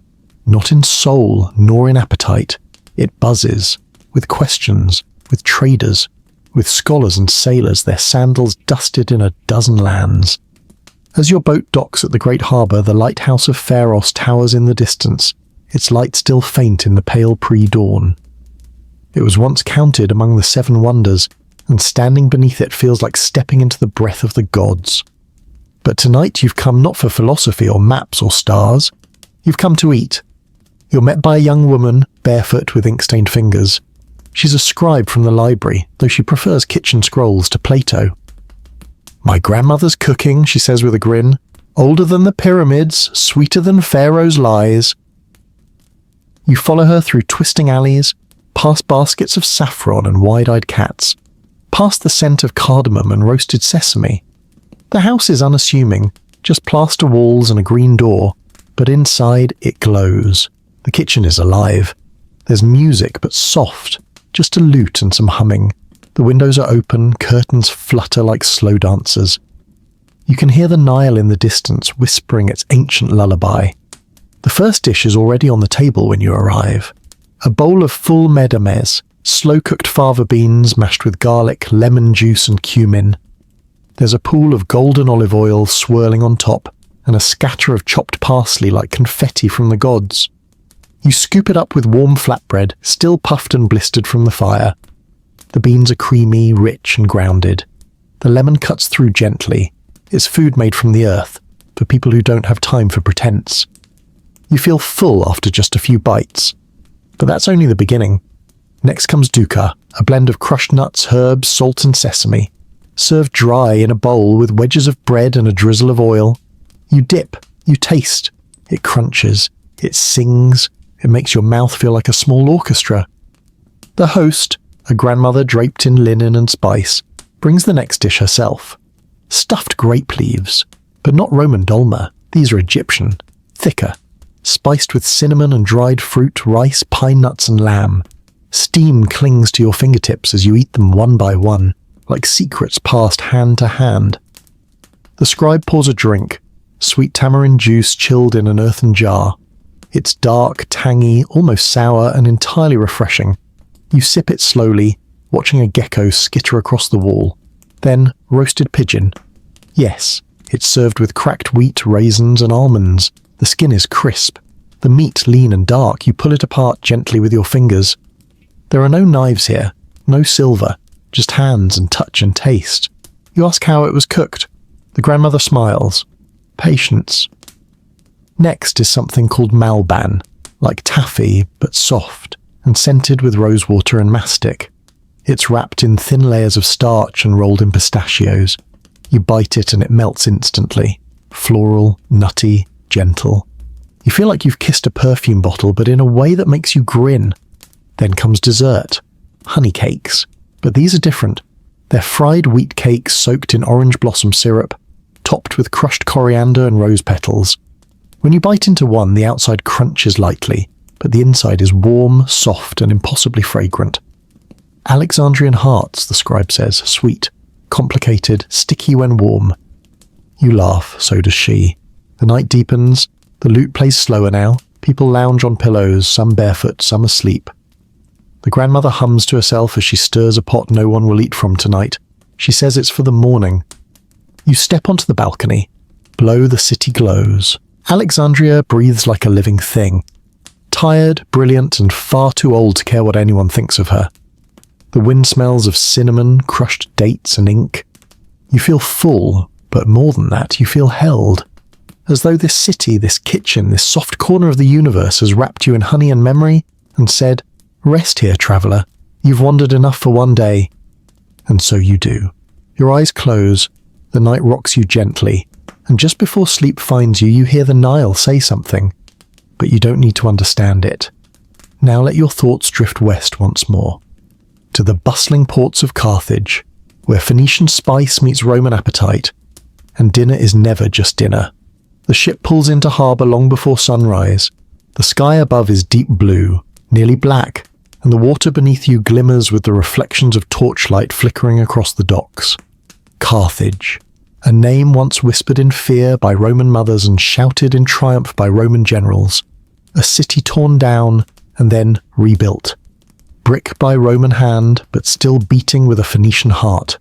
not in soul nor in appetite. It buzzes, with questions, with traders, with scholars and sailors, their sandals dusted in a dozen lands. As your boat docks at the great harbour, the lighthouse of Pharos towers in the distance, its light still faint in the pale pre-dawn. It was once counted among the 7 wonders, and standing beneath it feels like stepping into the breath of the gods. But tonight you've come not for philosophy or maps or stars. You've come to eat. You're met by a young woman, barefoot with ink-stained fingers. She's a scribe from the library, though she prefers kitchen scrolls to Plato. "My grandmother's cooking," she says with a grin. "Older than the pyramids, sweeter than Pharaoh's lies." You follow her through twisting alleys, past baskets of saffron and wide-eyed cats, past the scent of cardamom and roasted sesame. The house is unassuming, just plaster walls and a green door, but inside it glows. The kitchen is alive. There's music, but soft, just a lute and some humming. The windows are open, curtains flutter like slow dancers. You can hear the Nile in the distance whispering its ancient lullaby. The first dish is already on the table when you arrive. A bowl of full medames, slow-cooked fava beans mashed with garlic, lemon juice and cumin. There's a pool of golden olive oil swirling on top, and a scatter of chopped parsley like confetti from the gods. You scoop it up with warm flatbread, still puffed and blistered from the fire. The beans are creamy, rich and grounded. The lemon cuts through gently. It's food made from the earth, for people who don't have time for pretense. You feel full after just a few bites. But that's only the beginning. Next comes dukkha, a blend of crushed nuts, herbs, salt and sesame, served dry in a bowl with wedges of bread and a drizzle of oil. You dip, you taste. It crunches, it sings, it makes your mouth feel like a small orchestra. The host, a grandmother draped in linen and spice, brings the next dish herself. Stuffed grape leaves, but not Roman dolma, these are Egyptian, thicker, spiced with cinnamon and dried fruit, rice, pine nuts and lamb. Steam clings to your fingertips as you eat them one by one, like secrets passed hand to hand. The scribe pours a drink, sweet tamarind juice chilled in an earthen jar. It's dark, tangy, almost sour and entirely refreshing. You sip it slowly, watching a gecko skitter across the wall. Then roasted pigeon. Yes, it's served with cracked wheat, raisins and almonds. The skin is crisp. The meat lean and dark. You pull it apart gently with your fingers. There are no knives here, no silver, just hands and touch and taste. You ask how it was cooked. The grandmother smiles. Patience. Next is something called malban, like taffy but soft, and scented with rosewater and mastic. It's wrapped in thin layers of starch and rolled in pistachios. You bite it and it melts instantly. Floral, nutty, gentle. You feel like you've kissed a perfume bottle, but in a way that makes you grin. Then comes dessert. Honey cakes. But these are different. They're fried wheat cakes soaked in orange blossom syrup, topped with crushed coriander and rose petals. When you bite into one, the outside crunches lightly, but the inside is warm, soft, and impossibly fragrant. Alexandrian hearts, the scribe says, sweet, complicated, sticky when warm. You laugh, so does she. The night deepens, the lute plays slower now, people lounge on pillows, some barefoot, some asleep. The grandmother hums to herself as she stirs a pot no one will eat from tonight. She says it's for the morning. You step onto the balcony. Below, the city glows. Alexandria breathes like a living thing. Tired, brilliant, and far too old to care what anyone thinks of her. The wind smells of cinnamon, crushed dates, and ink. You feel full, but more than that, you feel held. As though this city, this kitchen, this soft corner of the universe has wrapped you in honey and memory and said, "Rest here, traveller. You've wandered enough for one day." And so you do. Your eyes close, the night rocks you gently, and just before sleep finds you, you hear the Nile say something. But you don't need to understand it. Now let your thoughts drift west once more, to the bustling ports of Carthage, where Phoenician spice meets Roman appetite, and dinner is never just dinner. The ship pulls into harbour long before sunrise. The sky above is deep blue, nearly black, and the water beneath you glimmers with the reflections of torchlight flickering across the docks. Carthage, a name once whispered in fear by Roman mothers and shouted in triumph by Roman generals. A city torn down and then rebuilt. Brick by Roman hand, but still beating with a Phoenician heart.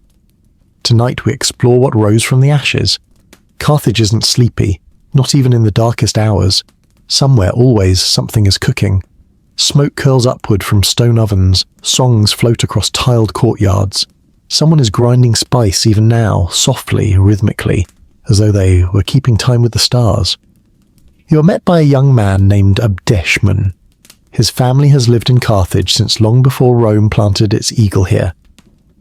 Tonight we explore what rose from the ashes. Carthage isn't sleepy, not even in the darkest hours. Somewhere, always, something is cooking. Smoke curls upward from stone ovens, songs float across tiled courtyards. Someone is grinding spice even now, softly, rhythmically, as though they were keeping time with the stars. You are met by a young man named Abdeshman. His family has lived in Carthage since long before Rome planted its eagle here.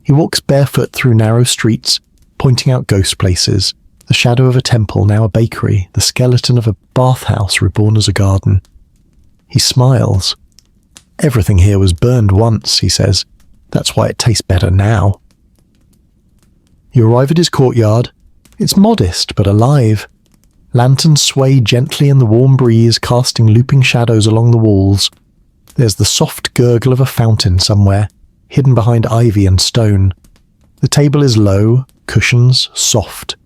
He walks barefoot through narrow streets, pointing out ghost places, the shadow of a temple, now a bakery, the skeleton of a bathhouse reborn as a garden. He smiles. Everything here was burned once, he says. That's why it tastes better now. You arrive at his courtyard. It's modest but alive. Lanterns sway gently in the warm breeze, casting looping shadows along the walls. There's the soft gurgle of a fountain somewhere, hidden behind ivy and stone. The table is low, cushions soft.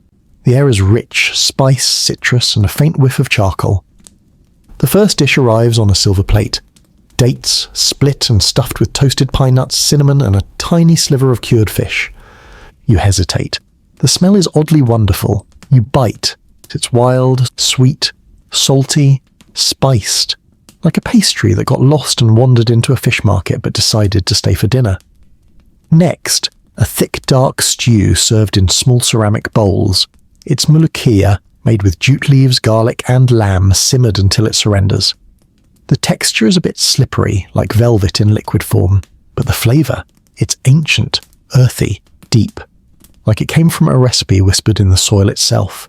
The air is rich, spice, citrus, and a faint whiff of charcoal. The first dish arrives on a silver plate. Dates, split and stuffed with toasted pine nuts, cinnamon, and a tiny sliver of cured fish. You hesitate. The smell is oddly wonderful. You bite. It's wild, sweet, salty, spiced, like a pastry that got lost and wandered into a fish market but decided to stay for dinner. Next, a thick dark stew served in small ceramic bowls. It's mulukia, made with jute leaves, garlic and lamb, simmered until it surrenders. The texture is a bit slippery, like velvet in liquid form, but the flavour, it's ancient, earthy, deep, like it came from a recipe whispered in the soil itself.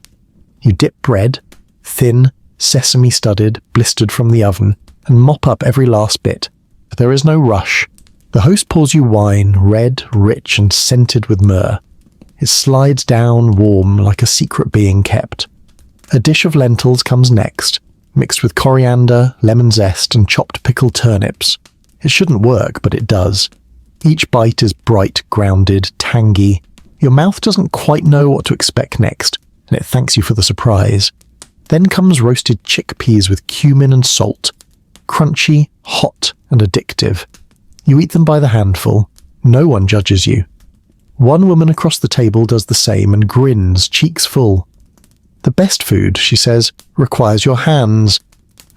You dip bread, thin, sesame-studded, blistered from the oven, and mop up every last bit. There is no rush. The host pours you wine, red, rich, and scented with myrrh. It slides down warm like a secret being kept. A dish of lentils comes next, mixed with coriander, lemon zest, and chopped pickled turnips. It shouldn't work, but it does. Each bite is bright, grounded, tangy. Your mouth doesn't quite know what to expect next, and it thanks you for the surprise. Then comes roasted chickpeas with cumin and salt. Crunchy, hot, and addictive. You eat them by the handful. No one judges you. One woman across the table does the same and grins, cheeks full. The best food, she says, requires your hands.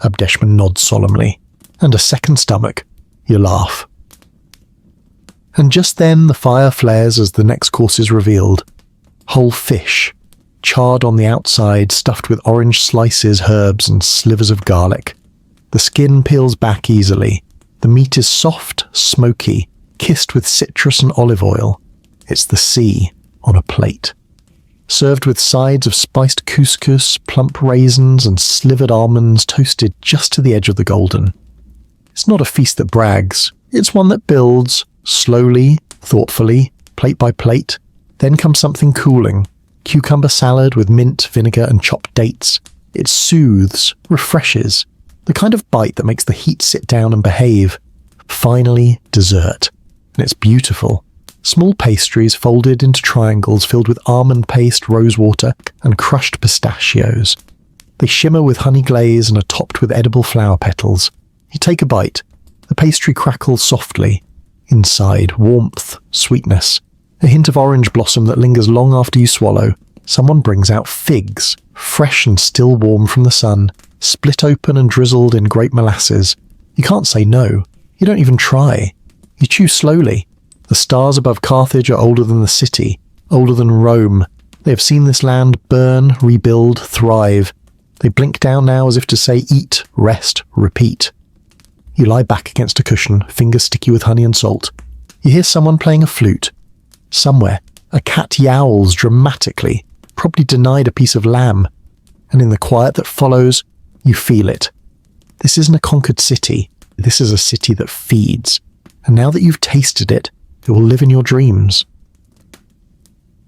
Abdeshman nods solemnly. And a second stomach. You laugh. And just then the fire flares as the next course is revealed. Whole fish, charred on the outside, stuffed with orange slices, herbs, and slivers of garlic. The skin peels back easily. The meat is soft, smoky, kissed with citrus and olive oil. It's the sea on a plate. Served with sides of spiced couscous, plump raisins, and slivered almonds toasted just to the edge of the golden. It's not a feast that brags. It's one that builds, slowly, thoughtfully, plate by plate. Then comes something cooling. Cucumber salad with mint, vinegar, and chopped dates. It soothes, refreshes. The kind of bite that makes the heat sit down and behave. Finally, dessert. And it's beautiful. Small pastries folded into triangles filled with almond paste, rosewater, and crushed pistachios. They shimmer with honey glaze and are topped with edible flower petals. You take a bite. The pastry crackles softly. Inside, warmth, sweetness. A hint of orange blossom that lingers long after you swallow. Someone brings out figs, fresh and still warm from the sun, split open and drizzled in grape molasses. You can't say no. You don't even try. You chew slowly. The stars above Carthage are older than the city, older than Rome. They have seen this land burn, rebuild, thrive. They blink down now as if to say eat, rest, repeat. You lie back against a cushion, fingers sticky with honey and salt. You hear someone playing a flute. Somewhere, a cat yowls dramatically, probably denied a piece of lamb. And in the quiet that follows, you feel it. This isn't a conquered city. This is a city that feeds. And now that you've tasted it, it will live in your dreams.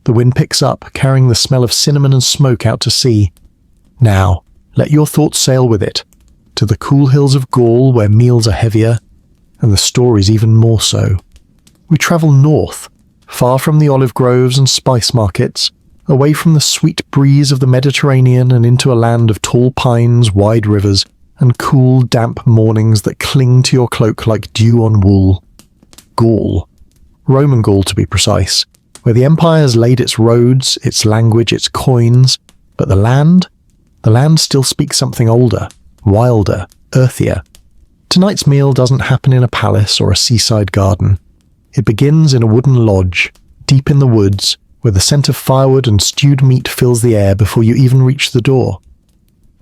The wind picks up, carrying the smell of cinnamon and smoke out to sea. Now, let your thoughts sail with it, to the cool hills of Gaul where meals are heavier, and the stories even more so. We travel north, far from the olive groves and spice markets, away from the sweet breeze of the Mediterranean and into a land of tall pines, wide rivers, and cool, damp mornings that cling to your cloak like dew on wool. Gaul. Roman Gaul, to be precise, where the empire's laid its roads, its language, its coins, but the land still speaks something older, wilder, earthier. Tonight's meal doesn't happen in a palace or a seaside garden. It begins in a wooden lodge, deep in the woods, where the scent of firewood and stewed meat fills the air before you even reach the door.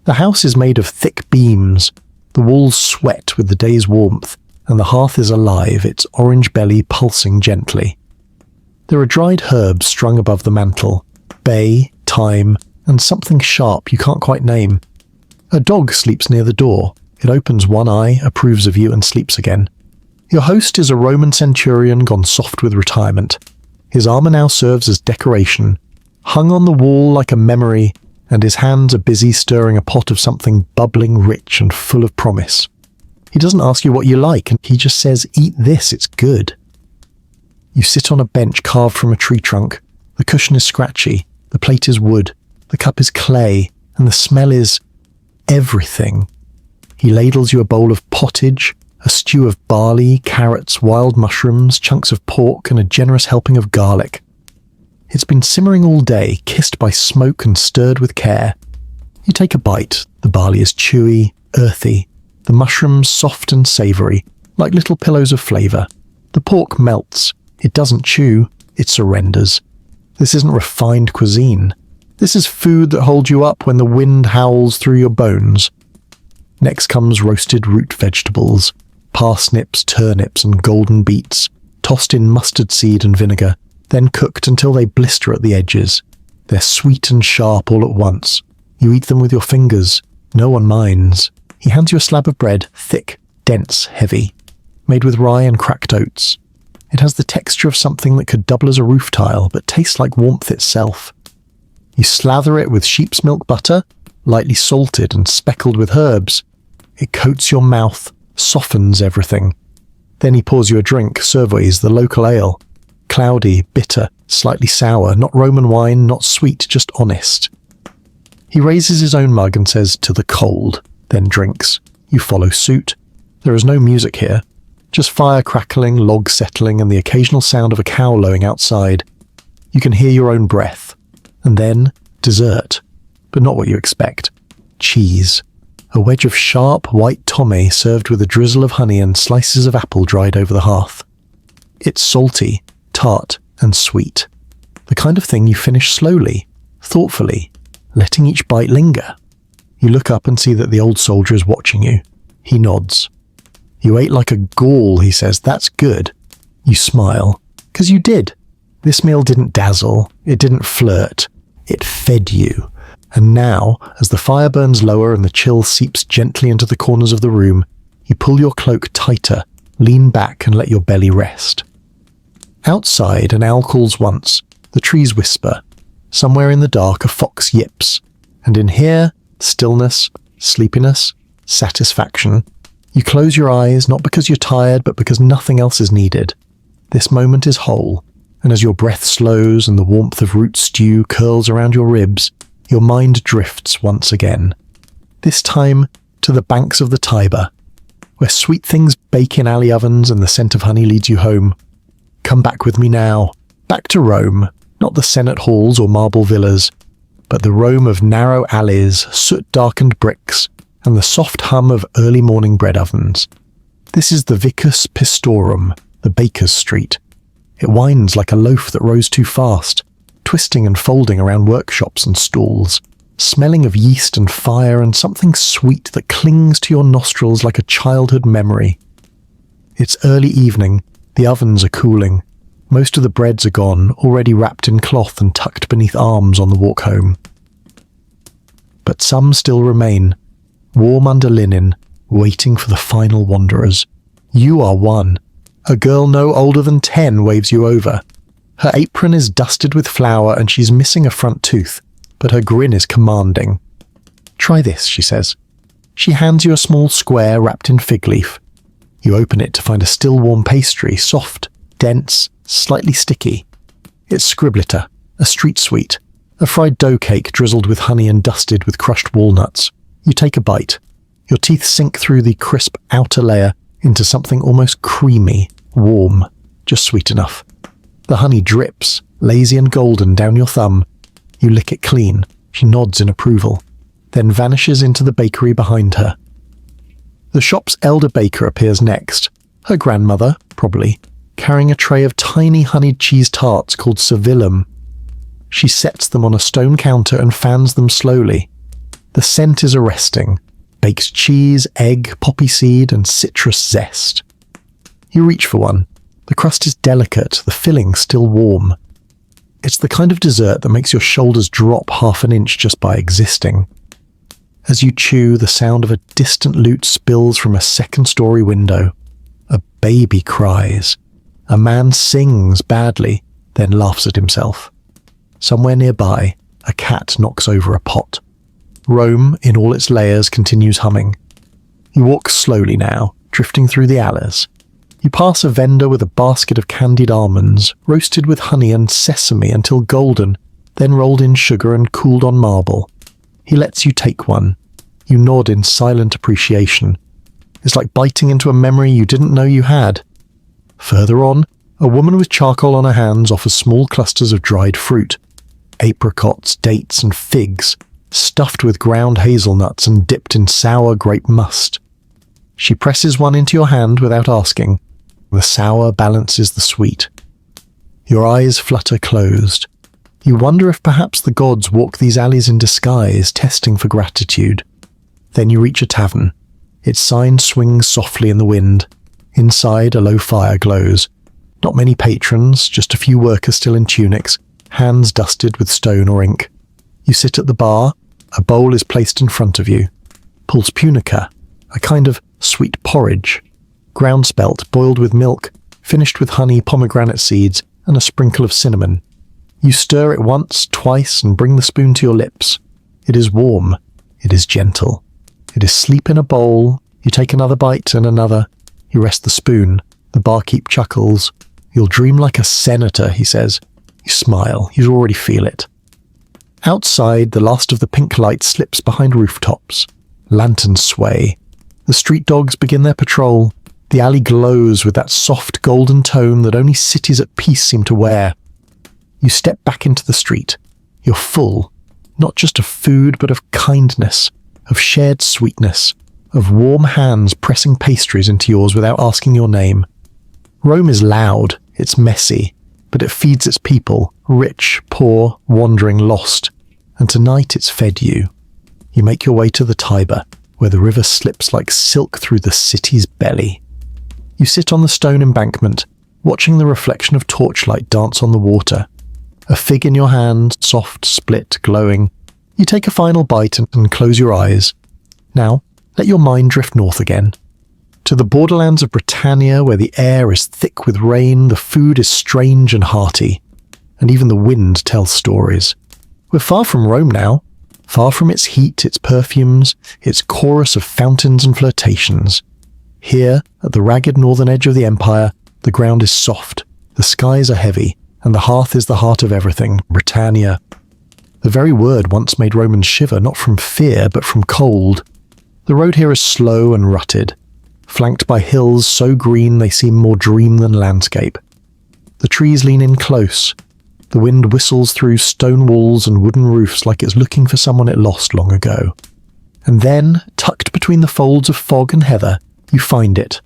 The house is made of thick beams, the walls sweat with the day's warmth, and the hearth is alive, its orange belly pulsing gently. There are dried herbs strung above the mantel, bay, thyme, and something sharp you can't quite name. A dog sleeps near the door. It opens one eye, approves of you, and sleeps again. Your host is a Roman centurion gone soft with retirement. His armour now serves as decoration, hung on the wall like a memory, and his hands are busy stirring a pot of something bubbling rich and full of promise. He doesn't ask you what you like, and he just says, "Eat this, it's good." You sit on a bench carved from a tree trunk. The cushion is scratchy, the plate is wood, the cup is clay, and the smell is everything. He ladles you a bowl of pottage, A stew of barley, carrots, wild mushrooms, chunks of pork, and a generous helping of garlic. It's been simmering all day, kissed by smoke and stirred with care. You take a bite. The barley is chewy, earthy. The mushrooms soft and savoury, like little pillows of flavour. The pork melts. It doesn't chew, it surrenders. This isn't refined cuisine. This is food that holds you up when the wind howls through your bones. Next comes roasted root vegetables, parsnips, turnips, and golden beets, tossed in mustard seed and vinegar, then cooked until they blister at the edges. They're sweet and sharp all at once. You eat them with your fingers. No one minds. He hands you a slab of bread, thick, dense, heavy, made with rye and cracked oats. It has the texture of something that could double as a roof tile, but tastes like warmth itself. You slather it with sheep's milk butter, lightly salted and speckled with herbs. It coats your mouth, softens everything. Then he pours you a drink, Cervoise, the local ale. Cloudy, bitter, slightly sour, not Roman wine, not sweet, just honest. He raises his own mug and says, "To the cold," then drinks. You follow suit. There is no music here. Just fire crackling, logs settling, and the occasional sound of a cow lowing outside. You can hear your own breath. And then, dessert. But not what you expect. Cheese. A wedge of sharp, white tome served with a drizzle of honey and slices of apple dried over the hearth. It's salty, tart, and sweet. The kind of thing you finish slowly, thoughtfully, letting each bite linger. You look up and see that the old soldier is watching you. He nods. "You ate like a Gaul," he says. "That's good." You smile. 'Cause you did. This meal didn't dazzle. It didn't flirt. It fed you. And now, as the fire burns lower and the chill seeps gently into the corners of the room, you pull your cloak tighter, lean back and let your belly rest. Outside, an owl calls once. The trees whisper. Somewhere in the dark, a fox yips. And in here, stillness, sleepiness, satisfaction. You close your eyes, not because you're tired, but because nothing else is needed. This moment is whole, and as your breath slows and the warmth of root stew curls around your ribs, your mind drifts once again. This time to the banks of the Tiber, where sweet things bake in alley ovens and the scent of honey leads you home. Come back with me now, back to Rome, not the Senate halls or marble villas, but the Rome of narrow alleys, soot-darkened bricks, and the soft hum of early morning bread ovens. This is the Vicus Pistorum, the baker's street. It winds like a loaf that rose too fast, twisting and folding around workshops and stalls, smelling of yeast and fire and something sweet that clings to your nostrils like a childhood memory. It's early evening, the ovens are cooling. Most of the breads are gone, already wrapped in cloth and tucked beneath arms on the walk home. But some still remain, warm under linen, waiting for the final wanderers. You are one. A girl no older than 10 waves you over. Her apron is dusted with flour and she's missing a front tooth, but her grin is commanding. "Try this," she says. She hands you a small square wrapped in fig leaf. You open it to find a still warm pastry, soft, dense, slightly sticky. It's scribletta, a street sweet, a fried dough cake drizzled with honey and dusted with crushed walnuts. You take a bite. Your teeth sink through the crisp outer layer into something almost creamy, warm, just sweet enough. The honey drips, lazy and golden, down your thumb. You lick it clean. She nods in approval, then vanishes into the bakery behind her. The shop's elder baker appears next, her grandmother, probably, carrying a tray of tiny honeyed cheese tarts called servillum. She sets them on a stone counter and fans them slowly. The scent is arresting. Baked cheese, egg, poppy seed, and citrus zest. You reach for one. The crust is delicate, the filling still warm. It's the kind of dessert that makes your shoulders drop half an inch just by existing. As you chew, the sound of a distant lute spills from a second-story window. A baby cries. A man sings badly, then laughs at himself. Somewhere nearby, a cat knocks over a pot. Rome, in all its layers, continues humming. You walk slowly now, drifting through the alleys. You pass a vendor with a basket of candied almonds, roasted with honey and sesame until golden, then rolled in sugar and cooled on marble. He lets you take one. You nod in silent appreciation. It's like biting into a memory you didn't know you had. Further on, a woman with charcoal on her hands offers small clusters of dried fruit. Apricots, dates, and figs, stuffed with ground hazelnuts and dipped in sour grape must. She presses one into your hand without asking. The sour balances the sweet. Your eyes flutter closed. You wonder if perhaps the gods walk these alleys in disguise, testing for gratitude. Then you reach a tavern. Its sign swings softly in the wind. Inside, a low fire glows. Not many patrons, just a few workers still in tunics, hands dusted with stone or ink. You sit at the bar. A bowl is placed in front of you. Pulse punica, a kind of sweet porridge. Ground spelt, boiled with milk, finished with honey, pomegranate seeds, and a sprinkle of cinnamon. You stir it once, twice, and bring the spoon to your lips. It is warm. It is gentle. It is sleep in a bowl. You take another bite and another. You rest the spoon. The barkeep chuckles. You'll dream like a senator, he says. You smile. You already feel it. Outside, the last of the pink light slips behind rooftops. Lanterns sway. The street dogs begin their patrol. The alley glows with that soft golden tone that only cities at peace seem to wear. You step back into the street. You're full, not just of food, but of kindness, of shared sweetness, of warm hands pressing pastries into yours without asking your name. Rome is loud, it's messy, but it feeds its people, rich, poor, wandering, lost. And tonight it's fed you. You make your way to the Tiber, where the river slips like silk through the city's belly. You sit on the stone embankment, watching the reflection of torchlight dance on the water. A fig in your hand, soft, split, glowing. You take a final bite and close your eyes. Now, let your mind drift north again. To the borderlands of Britannia, where the air is thick with rain, the food is strange and hearty, and even the wind tells stories. We're far from Rome now, far from its heat, its perfumes, its chorus of fountains and flirtations. Here, at the ragged northern edge of the empire, the ground is soft, the skies are heavy, and the hearth is the heart of everything, Britannia. The very word once made Romans shiver, not from fear, but from cold. The road here is slow and rutted, flanked by hills so green they seem more dream than landscape. The trees lean in close. The wind whistles through stone walls and wooden roofs like it's looking for someone it lost long ago. And then, tucked between the folds of fog and heather, you find it.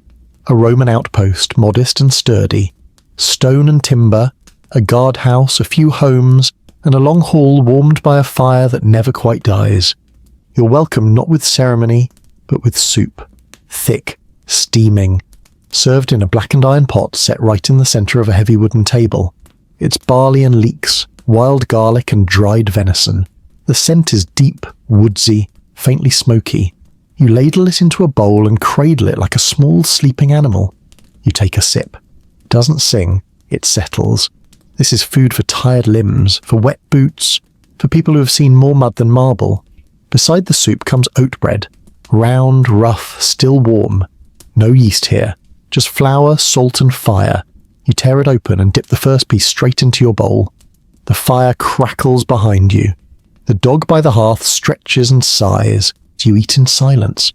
A Roman outpost, modest and sturdy. Stone and timber, a guardhouse, a few homes, and a long hall warmed by a fire that never quite dies. You're welcomed not with ceremony, but with soup. Thick, steaming, served in a blackened iron pot set right in the centre of a heavy wooden table. It's barley and leeks, wild garlic and dried venison. The scent is deep, woodsy, faintly smoky. You ladle it into a bowl and cradle it like a small sleeping animal. You take a sip. It doesn't sing, it settles. This is food for tired limbs, for wet boots, for people who have seen more mud than marble. Beside the soup comes oat bread, round, rough, still warm. No yeast here, just flour, salt and fire. You tear it open and dip the first piece straight into your bowl. The fire crackles behind you. The dog by the hearth stretches and sighs. You eat in silence.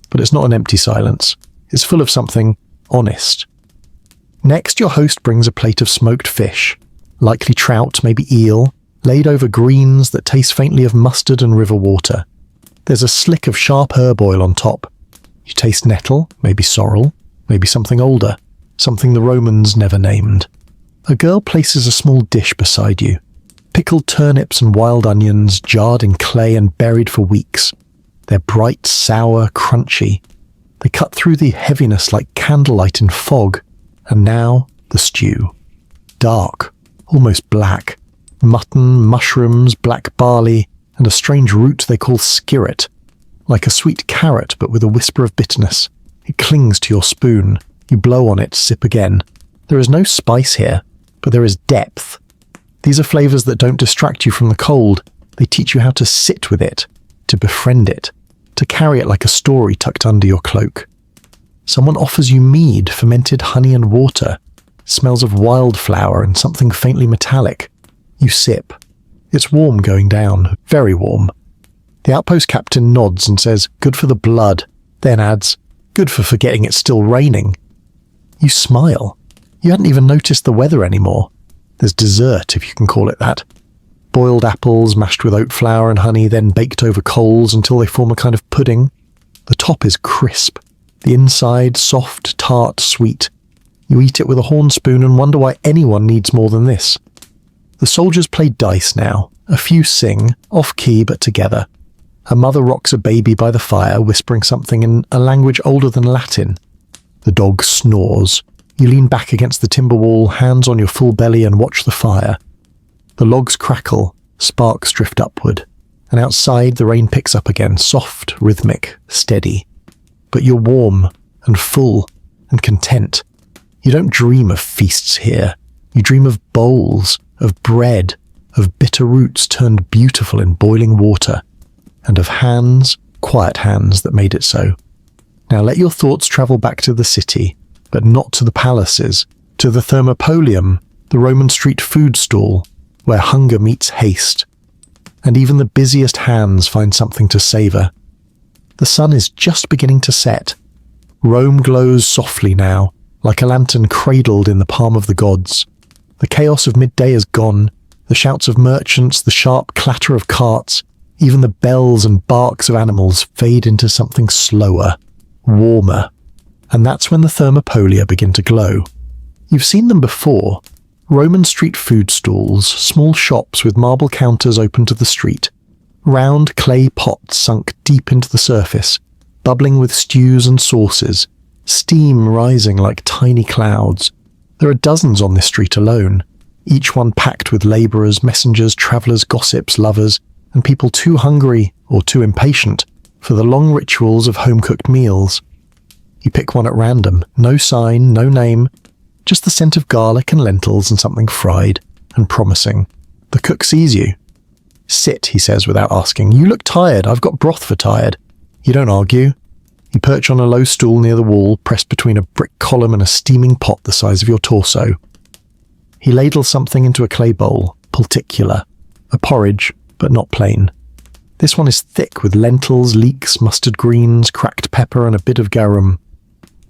But it's not an empty silence. It's full of something honest. Next, your host brings a plate of smoked fish, likely trout, maybe eel, laid over greens that taste faintly of mustard and river water. There's a slick of sharp herb oil on top. You taste nettle, maybe sorrel, maybe something older, something the Romans never named. A girl places a small dish beside you. Pickled turnips and wild onions, jarred in clay and buried for weeks. They're bright, sour, crunchy. They cut through the heaviness like candlelight in fog. And now, the stew. Dark, almost black. Mutton, mushrooms, black barley, and a strange root they call skirret. Like a sweet carrot, but with a whisper of bitterness. It clings to your spoon. You blow on it, sip again. There is no spice here, but there is depth. These are flavors that don't distract you from the cold. They teach you how to sit with it, to befriend it, to carry it like a story tucked under your cloak. Someone offers you mead, fermented honey and water. It smells of wildflower and something faintly metallic. You sip. It's warm going down, very warm. The outpost captain nods and says, "Good for the blood," then adds, Good for forgetting it's still raining. You smile. You hadn't even noticed the weather anymore. There's dessert, if you can call it that. Boiled apples mashed with oat flour and honey, then baked over coals until they form a kind of pudding. The top is crisp. The inside soft, tart, sweet. You eat it with a horn spoon and wonder why anyone needs more than this. The soldiers play dice now. A few sing, off-key but together. A mother rocks a baby by the fire, whispering something in a language older than Latin. The dog snores. You lean back against the timber wall, hands on your full belly, and watch the fire. The logs crackle, sparks drift upward, and outside the rain picks up again, soft, rhythmic, steady. But you're warm and full and content. You don't dream of feasts here. You dream of bowls, of bread, of bitter roots turned beautiful in boiling water, and of hands, quiet hands that made it so. Now let your thoughts travel back to the city, but not to the palaces, to the Thermopolium, the Roman street food stall, where hunger meets haste, and even the busiest hands find something to savour. The sun is just beginning to set. Rome glows softly now, like a lantern cradled in the palm of the gods. The chaos of midday is gone, the shouts of merchants, the sharp clatter of carts, even the bells and barks of animals fade into something slower, warmer. And that's when the thermopolia begin to glow. You've seen them before. Roman street food stalls, small shops with marble counters open to the street. Round clay pots sunk deep into the surface, bubbling with stews and sauces, steam rising like tiny clouds. There are dozens on this street alone, each one packed with labourers, messengers, travellers, gossips, lovers, and people too hungry or too impatient for the long rituals of home-cooked meals. You pick one at random, no sign, no name, just the scent of garlic and lentils and something fried and promising. The cook sees you. "Sit," he says without asking. "You look tired. I've got broth for tired." You don't argue. You perch on a low stool near the wall, pressed between a brick column and a steaming pot the size of your torso. He ladles something into a clay bowl, particular, a porridge, but not plain. This one is thick with lentils, leeks, mustard greens, cracked pepper, and a bit of garum.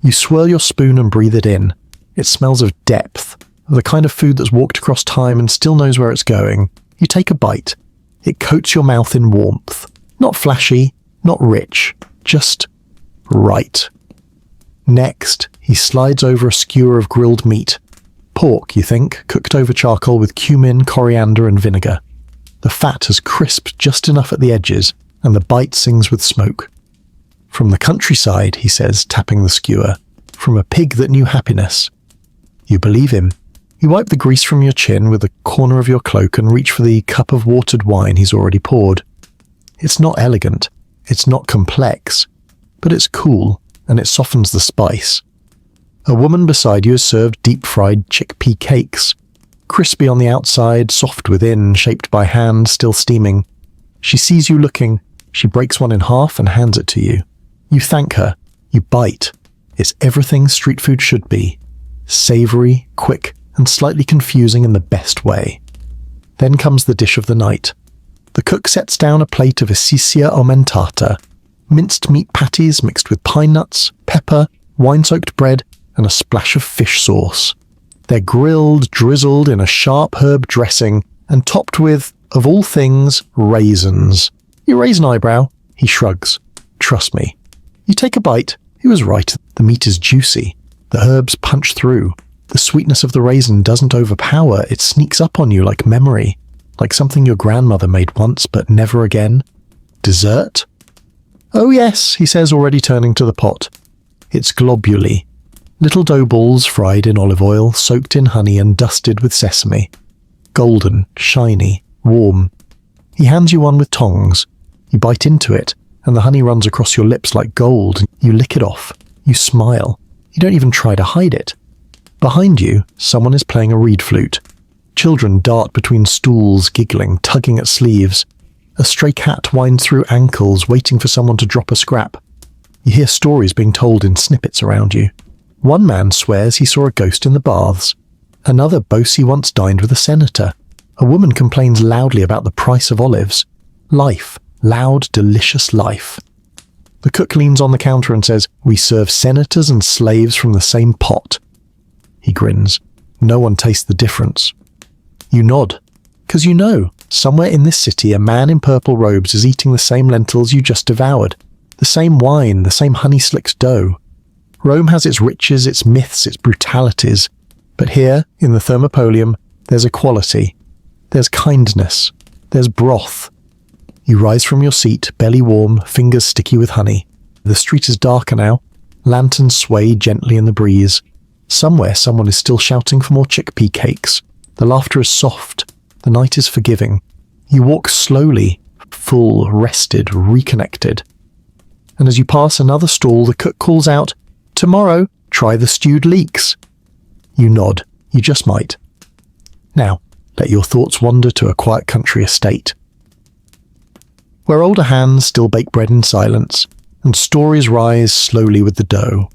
You swirl your spoon and breathe it in. It smells of depth, of the kind of food that's walked across time and still knows where it's going. You take a bite. It coats your mouth in warmth. Not flashy, not rich, just right. Next, he slides over a skewer of grilled meat. Pork, you think, cooked over charcoal with cumin, coriander, and vinegar. The fat has crisped just enough at the edges, and the bite sings with smoke. "From the countryside," he says, tapping the skewer. "From a pig that knew happiness." You believe him. You wipe the grease from your chin with the corner of your cloak and reach for the cup of watered wine he's already poured. It's not elegant, it's not complex, but it's cool, and it softens the spice. A woman beside you is served deep-fried chickpea cakes. Crispy on the outside, soft within, shaped by hand, still steaming. She sees you looking. She breaks one in half and hands it to you. You thank her. You bite. It's everything street food should be. Savoury, quick, and slightly confusing in the best way. Then comes the dish of the night. The cook sets down a plate of esisia aumentata, minced meat patties mixed with pine nuts, pepper, wine-soaked bread, and a splash of fish sauce. They're grilled, drizzled in a sharp herb dressing, and topped with, of all things, raisins. You raise an eyebrow. He shrugs. Trust me. You take a bite. He was right. The meat is juicy. The herbs punch through. The sweetness of the raisin doesn't overpower. It sneaks up on you like memory, like something your grandmother made once but never again. Dessert? "Oh yes," he says, already turning to the pot. It's globuli. Little dough balls fried in olive oil, soaked in honey and dusted with sesame. Golden, shiny, warm. He hands you one with tongs. You bite into it, and the honey runs across your lips like gold. You lick it off. You smile. You don't even try to hide it. Behind you, someone is playing a reed flute. Children dart between stools, giggling, tugging at sleeves. A stray cat winds through ankles, waiting for someone to drop a scrap. You hear stories being told in snippets around you. One man swears he saw a ghost in the baths. Another boasts he once dined with a senator. A woman complains loudly about the price of olives. Life. Loud, delicious life. The cook leans on the counter and says, "We serve senators and slaves from the same pot." He grins. No one tastes the difference. You nod, because you know, somewhere in this city a man in purple robes is eating the same lentils you just devoured, the same wine, the same honey-slicked dough. Rome has its riches, its myths, its brutalities, but here, in the Thermopolium, there's equality, there's kindness, there's broth. You rise from your seat, belly warm, fingers sticky with honey. The street is darker now. Lanterns sway gently in the breeze. Somewhere someone is still shouting for more chickpea cakes. The laughter is soft. The night is forgiving. You walk slowly, full, rested, reconnected. And as you pass another stall, the cook calls out, "Tomorrow, try the stewed leeks." You nod. You just might. Now, let your thoughts wander to a quiet country estate, where older hands still bake bread in silence, and stories rise slowly with the dough.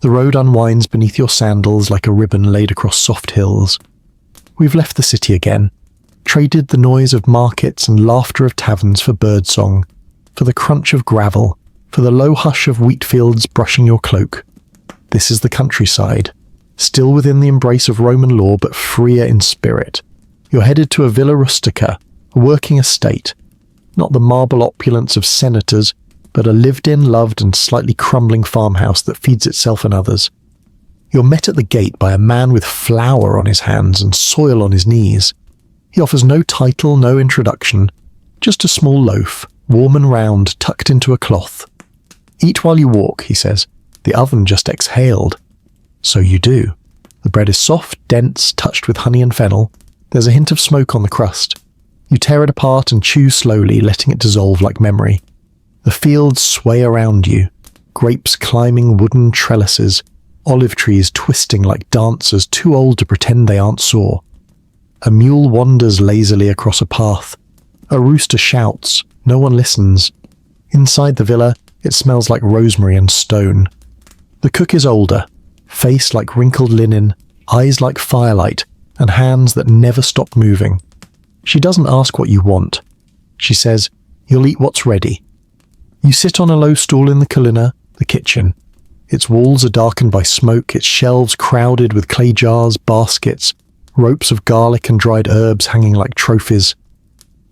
The road unwinds beneath your sandals like a ribbon laid across soft hills. We've left the city again, traded the noise of markets and laughter of taverns for birdsong, for the crunch of gravel, for the low hush of wheat fields brushing your cloak. This is the countryside, still within the embrace of Roman law but freer in spirit. You're headed to a villa rustica, a working estate, not the marble opulence of senators, but a lived-in, loved and slightly crumbling farmhouse that feeds itself and others. You're met at the gate by a man with flour on his hands and soil on his knees. He offers no title, no introduction, just a small loaf, warm and round, tucked into a cloth. "Eat while you walk," he says. "The oven just exhaled." So you do. The bread is soft, dense, touched with honey and fennel. There's a hint of smoke on the crust. You tear it apart and chew slowly, letting it dissolve like memory. The fields sway around you, grapes climbing wooden trellises, olive trees twisting like dancers too old to pretend they aren't sore. A mule wanders lazily across a path. A rooster shouts. No one listens. Inside the villa, it smells like rosemary and stone. The cook is older, face like wrinkled linen, eyes like firelight, and hands that never stop moving. She doesn't ask what you want. She says, "You'll eat what's ready." You sit on a low stool in the culina, the kitchen. Its walls are darkened by smoke, its shelves crowded with clay jars, baskets, ropes of garlic and dried herbs hanging like trophies.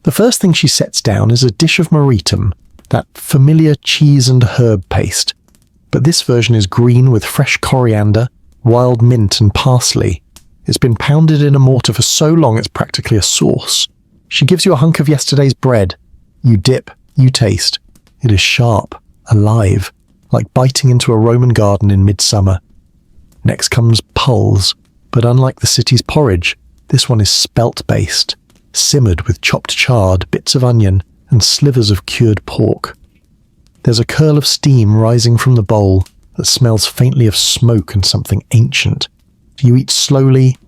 The first thing she sets down is a dish of moritum, that familiar cheese and herb paste. But this version is green with fresh coriander, wild mint and parsley. It's been pounded in a mortar for so long it's practically a sauce. She gives you a hunk of yesterday's bread. You dip, you taste. It is sharp, alive, like biting into a Roman garden in midsummer. Next comes pulse, but unlike the city's porridge, this one is spelt-based, simmered with chopped chard, bits of onion, and slivers of cured pork. There's a curl of steam rising from the bowl that smells faintly of smoke and something ancient. You eat slowly.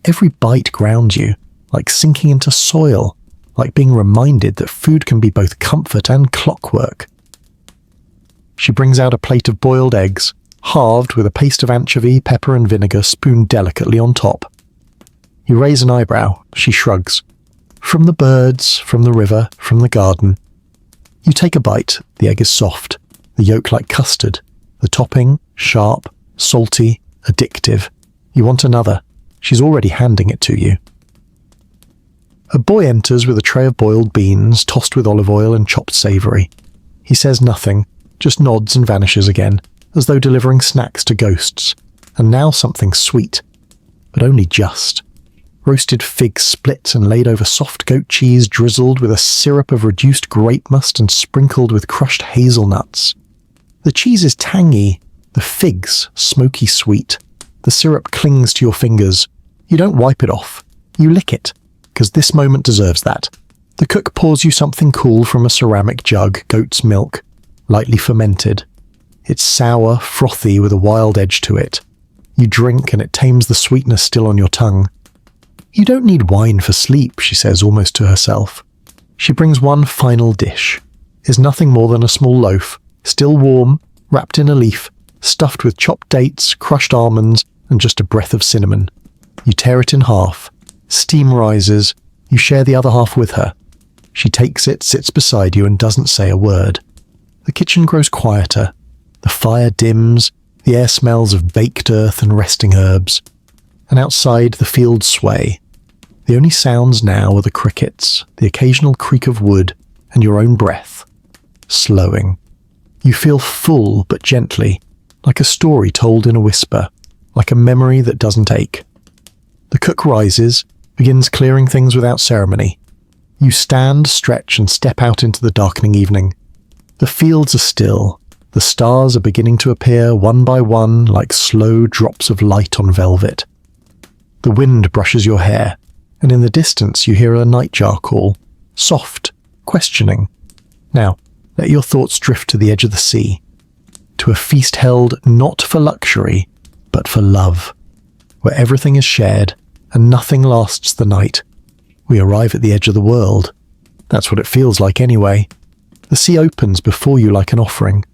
Every bite grounds you, like sinking into soil, like being reminded that food can be both comfort and clockwork. She brings out a plate of boiled eggs, halved with a paste of anchovy, pepper and vinegar spooned delicately on top. You raise an eyebrow. She shrugs. From the birds, from the river, from the garden. You take a bite. The egg is soft, the yolk like custard, the topping, sharp, salty, addictive. You want another. She's already handing it to you. A boy enters with a tray of boiled beans, tossed with olive oil and chopped savoury. He says nothing, just nods and vanishes again, as though delivering snacks to ghosts. And now something sweet, but only just. Roasted figs split and laid over soft goat cheese drizzled with a syrup of reduced grape must and sprinkled with crushed hazelnuts. The cheese is tangy, the figs smoky sweet. The syrup clings to your fingers. You don't wipe it off. You lick it, because this moment deserves that. The cook pours you something cool from a ceramic jug, goat's milk, lightly fermented. It's sour, frothy with a wild edge to it. You drink and it tames the sweetness still on your tongue. "You don't need wine for sleep," she says almost to herself. She brings one final dish. It's nothing more than a small loaf, still warm, wrapped in a leaf, stuffed with chopped dates, crushed almonds, and just a breath of cinnamon. You tear it in half. Steam rises. You share the other half with her. She takes it, sits beside you, and doesn't say a word. The kitchen grows quieter. The fire dims, the air smells of baked earth and resting herbs. And outside, the fields sway. The only sounds now are the crickets, the occasional creak of wood, and your own breath. Slowing. You feel full but gently, like a story told in a whisper, like a memory that doesn't ache. The cook rises, begins clearing things without ceremony. You stand, stretch, and step out into the darkening evening. The fields are still. The stars are beginning to appear one by one like slow drops of light on velvet. The wind brushes your hair, and in the distance you hear a nightjar call, soft, questioning. Now, let your thoughts drift to the edge of the sea, to a feast held not for luxury, but for love, where everything is shared and nothing lasts the night. We arrive at the edge of the world. That's what it feels like anyway. The sea opens before you like an offering.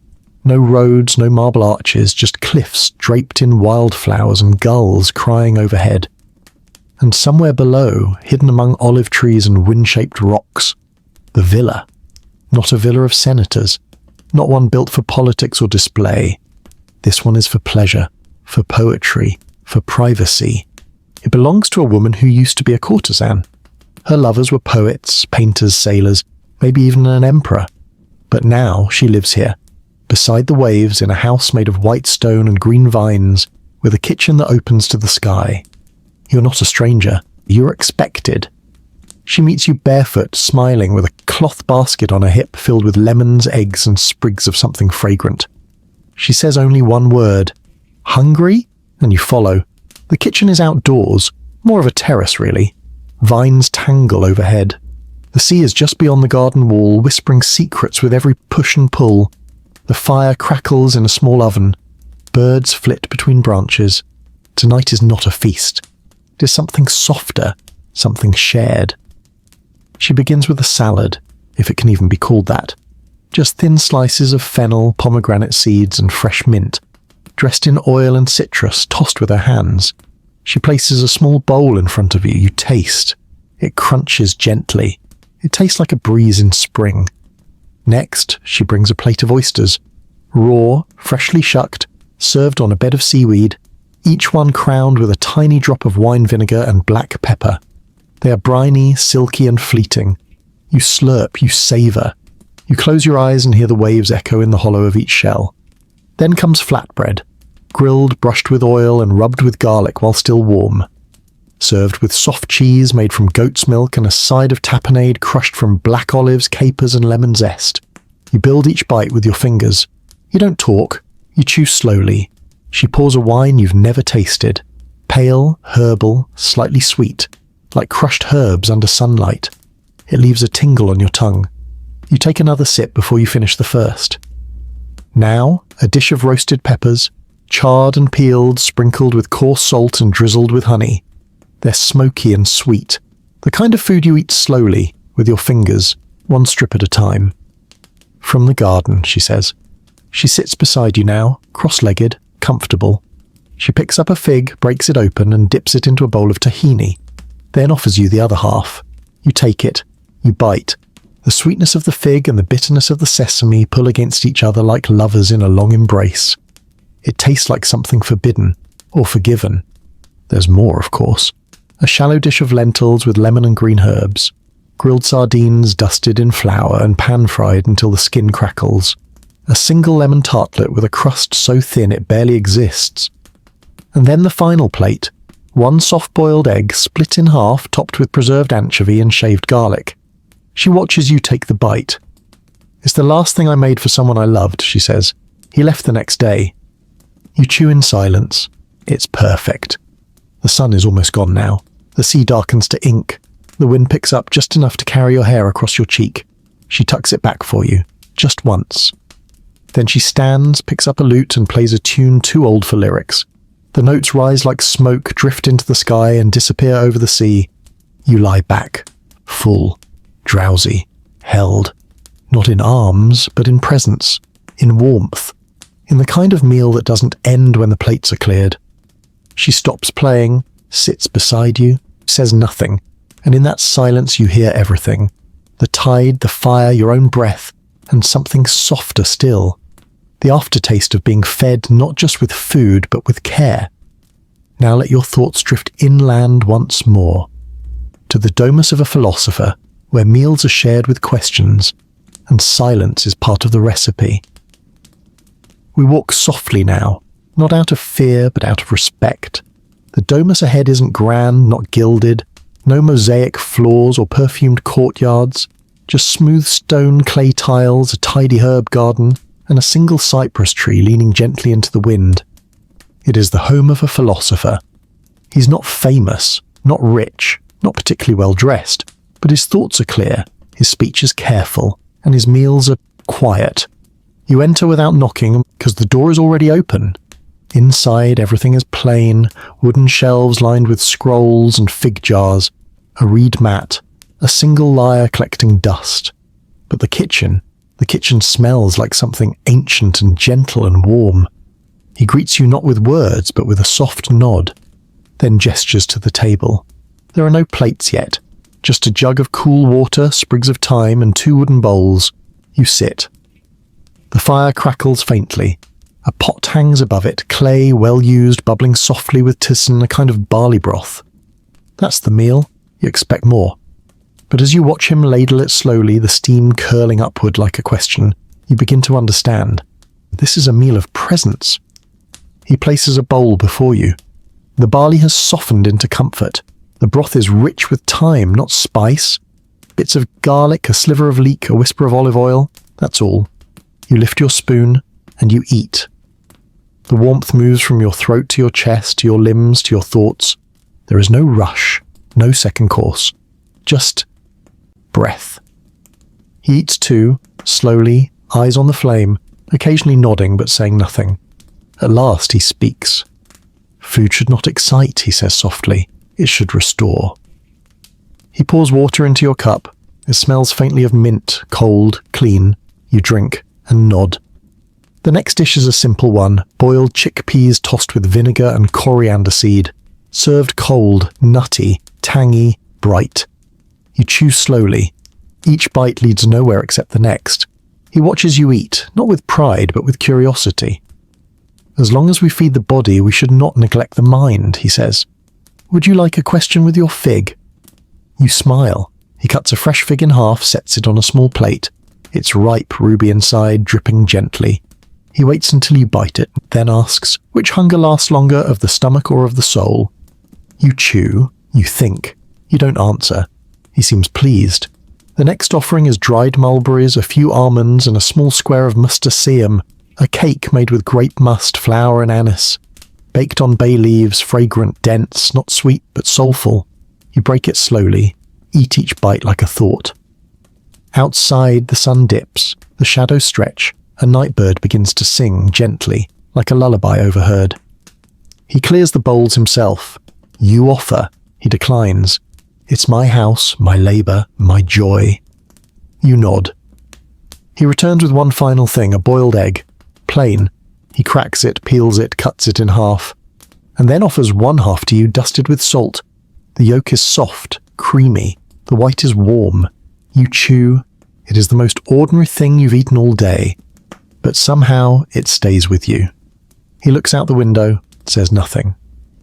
No roads, no marble arches, just cliffs draped in wildflowers and gulls crying overhead. And somewhere below, hidden among olive trees and wind-shaped rocks, the villa. Not a villa of senators, not one built for politics or display. This one is for pleasure, for poetry, for privacy. It belongs to a woman who used to be a courtesan. Her lovers were poets, painters, sailors, maybe even an emperor. But now she lives here, beside the waves in a house made of white stone and green vines, with a kitchen that opens to the sky. You're not a stranger. You're expected. She meets you barefoot, smiling, with a cloth basket on her hip filled with lemons, eggs, and sprigs of something fragrant. She says only one word, "Hungry?" and you follow. The kitchen is outdoors, more of a terrace really. Vines tangle overhead. The sea is just beyond the garden wall, whispering secrets with every push and pull. The fire crackles in a small oven. Birds flit between branches. Tonight is not a feast. It is something softer, something shared. She begins with a salad, if it can even be called that. Just thin slices of fennel, pomegranate seeds, and fresh mint, dressed in oil and citrus, tossed with her hands. She places a small bowl in front of you. You taste. It crunches gently. It tastes like a breeze in spring. Next, she brings a plate of oysters, raw, freshly shucked, served on a bed of seaweed, each one crowned with a tiny drop of wine vinegar and black pepper. They are briny, silky, and fleeting. You slurp, you savour. You close your eyes and hear the waves echo in the hollow of each shell. Then comes flatbread, grilled, brushed with oil, and rubbed with garlic while still warm. Served with soft cheese made from goat's milk and a side of tapenade crushed from black olives, capers, and lemon zest. You build each bite with your fingers. You don't talk. You chew slowly. She pours a wine you've never tasted. Pale, herbal, slightly sweet, like crushed herbs under sunlight. It leaves a tingle on your tongue. You take another sip before you finish the first. Now, a dish of roasted peppers, charred and peeled, sprinkled with coarse salt and drizzled with honey. They're smoky and sweet, the kind of food you eat slowly, with your fingers, one strip at a time. From the garden, she says. She sits beside you now, cross-legged, comfortable. She picks up a fig, breaks it open, and dips it into a bowl of tahini, then offers you the other half. You take it. You bite. The sweetness of the fig and the bitterness of the sesame pull against each other like lovers in a long embrace. It tastes like something forbidden, or forgiven. There's more, of course. A shallow dish of lentils with lemon and green herbs. Grilled sardines dusted in flour and pan-fried until the skin crackles. A single lemon tartlet with a crust so thin it barely exists. And then the final plate. One soft-boiled egg split in half, topped with preserved anchovy and shaved garlic. She watches you take the bite. "It's the last thing I made for someone I loved," she says. "He left the next day." You chew in silence. It's perfect. The sun is almost gone now. The sea darkens to ink. The wind picks up just enough to carry your hair across your cheek. She tucks it back for you, just once. Then she stands, picks up a lute and plays a tune too old for lyrics. The notes rise like smoke, drift into the sky and disappear over the sea. You lie back, full, drowsy, held. Not in arms, but in presence, in warmth, in the kind of meal that doesn't end when the plates are cleared. She stops playing, sits beside you, says nothing, and in that silence you hear everything. The tide, the fire, your own breath, and something softer still. The aftertaste of being fed not just with food, but with care. Now let your thoughts drift inland once more, to the domus of a philosopher, where meals are shared with questions, and silence is part of the recipe. We walk softly now, not out of fear, but out of respect. The domus ahead isn't grand, not gilded, no mosaic floors or perfumed courtyards, just smooth stone clay tiles, a tidy herb garden, and a single cypress tree leaning gently into the wind. It is the home of a philosopher. He's not famous, not rich, not particularly well dressed, but his thoughts are clear, his speech is careful, and his meals are quiet. You enter without knocking because the door is already open. Inside, everything is plain, wooden shelves lined with scrolls and fig jars, a reed mat, a single lyre collecting dust. But the kitchen smells like something ancient and gentle and warm. He greets you not with words, but with a soft nod, then gestures to the table. There are no plates yet, just a jug of cool water, sprigs of thyme, and 2 wooden bowls. You sit. The fire crackles faintly. A pot hangs above it, clay, well-used, bubbling softly with tisson, a kind of barley broth. That's the meal. You expect more. But as you watch him ladle it slowly, the steam curling upward like a question, you begin to understand. This is a meal of presence. He places a bowl before you. The barley has softened into comfort. The broth is rich with thyme, not spice. Bits of garlic, a sliver of leek, a whisper of olive oil. That's all. You lift your spoon, and you eat. The warmth moves from your throat to your chest, to your limbs, to your thoughts. There is no rush, no second course. Just breath. He eats too, slowly, eyes on the flame, occasionally nodding but saying nothing. At last he speaks. Food should not excite, he says softly. It should restore. He pours water into your cup. It smells faintly of mint, cold, clean. You drink and nod. The next dish is a simple one, boiled chickpeas tossed with vinegar and coriander seed, served cold, nutty, tangy, bright. You chew slowly. Each bite leads nowhere except the next. He watches you eat, not with pride, but with curiosity. As long as we feed the body, we should not neglect the mind, he says. Would you like a question with your fig? You smile. He cuts a fresh fig in half, sets it on a small plate. It's ripe, ruby inside, dripping gently. He waits until you bite it, then asks, which hunger lasts longer, of the stomach or of the soul? You chew, you think. You don't answer. He seems pleased. The next offering is dried mulberries, a few almonds, and a small square of mustaceum, a cake made with grape must, flour, and anise. Baked on bay leaves, fragrant, dense, not sweet but soulful. You break it slowly, eat each bite like a thought. Outside, the sun dips, the shadows stretch, a night bird begins to sing gently, like a lullaby overheard. He clears the bowls himself. You offer. He declines. It's my house, my labour, my joy. You nod. He returns with one final thing, a boiled egg. Plain. He cracks it, peels it, cuts it in half, and then offers one half to you dusted with salt. The yolk is soft, creamy. The white is warm. You chew. It is the most ordinary thing you've eaten all day, but somehow it stays with you. He looks out the window, says nothing.